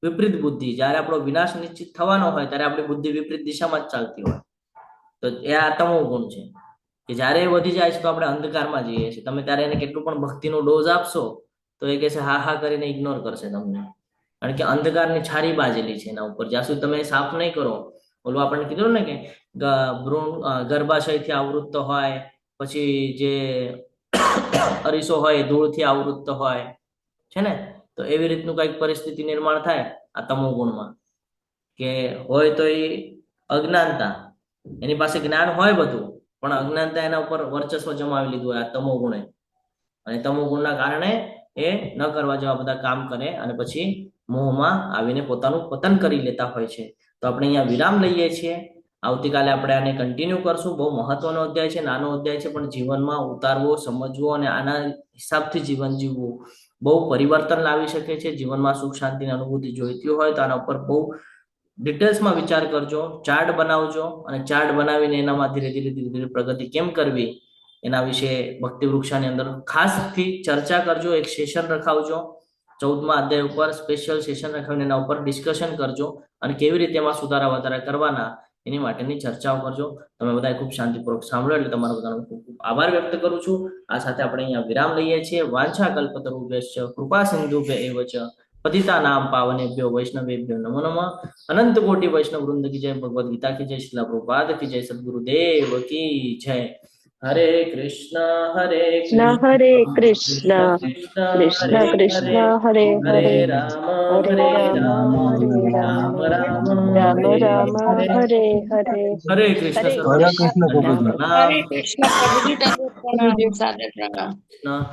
વિપરીત બુદ્ધિ. જ્યારે આપણો વિનાશ નિશ્ચિત થવાનો હોય ત્યારે આપણી બુદ્ધિ વિપરીત દિશામાં જ ચાલતી હોય. તો એ આ તમો ગુણ છે કે જ્યારે એ વધી જાય છે તો આપણે અંધકારમાં જઈએ છીએ. તમે ત્યારે એને કેટલું પણ ભક્તિનો ડોઝ આપશો તો એ કહેશે હા હા કરીને ઇગ્નોર કરશે તમને. કારણ કે અંધકારની છારી બાજેલી છે એના ઉપર. જ્યાં સુધી તમે સાફ નહીં કરો, ઓલું આપણને કીધું ને કે ગર્ભાશયથી આવૃત્ત હોય, પછી જે અરીસો હોય એ ધૂળથી આવૃત્ત હોય છે ને, તો એવી રીતનું કઈક પરિસ્થિતિ નિર્માણ થાય આ તમો ગુણમાં. કે હોય તો એ અજ્ઞાનતા, એની પાસે જ્ઞાન હોય બધું પણ અજ્ઞાનતા એના ઉપર વર્ચસ્વ જમાવી લીધું હોય આ તમો ગુણે. અને તમો ગુણના કારણે એ ન કરવા જેવા બધા કામ કરે અને પછી મોહમાં આવીને પોતાનું પતન કરી લેતા હોય છે. તો આપણે અહીંયા વિરામ લઈએ છીએ. આવતીકાલે આપણે આને કન્ટિન્યુ કરશું. બહુ મહત્વનો અધ્યાય છે, નાનો અધ્યાય છે, પણ જીવનમાં ઉતારવો, સમજવો અને આના હિસાબથી જીવન જીવવું બહુ પરિવર્તન લાવી શકે છે. જીવનમાં સુખ શાંતિની અનુભૂતિ જોઈતી હોય તો આના ઉપર બહુ ડિટેલ્સમાં વિચાર કરજો, ચાર્ટ બનાવજો અને ચાર્ટ બનાવીને એનામાં ધીરે ધીરે પ્રગતિ કેમ કરવી એના વિશે ભક્તિ વૃક્ષાની અંદર ખાસથી ચર્ચા કરજો. એક સેશન રખાવજો 14મા અધ્યાય ઉપર, સ્પેશિયલ સેશન રખાવીને એના ઉપર ડિસ્કશન કરજો અને કેવી રીતે એમાં સુધારા વધારા કરવાના એની માટેની ચર્ચાઓ કરજો. તમે બધા ખૂબ શાંતિપૂર્વક સાંભળો એટલે તમારો બધાનો ખૂબ ખૂબ આભાર વ્યક્ત કરું છું. આ સાથે આપણે અહીંયા વિરામ લઈએ છીએ. વાંછા કલ્પતરુભ્યશ્ચ કૃપા સિંધુભ્ય એવ ચ પતિતાનામ પાવનેભ્યો વૈષ્ણવેભ્યો નમો નમઃ. અનંત કોટી વૈષ્ણવ વૃંદ કી જય. ભગવદ ગીતા की जय. श्रील प्रभुपाद की जय. सद्गुरुदेव की जय. હરે કૃષ્ણ હરે હરે કૃષ્ણ કૃષ્ણ કૃષ્ણ કૃષ્ણ કૃષ્ણ હરે હરે હરે રામ હરે હરે રામ રામ હરે રામ રામ રામ રામ હરે રામ હરે હરે હરે હરે કૃષ્ણ હરે સર્વજન કૃષ્ણ હરે કૃષ્ણ પ્રભુજી, તને પ્રણામ, સાદર પ્રણામ. કૃષ્ણ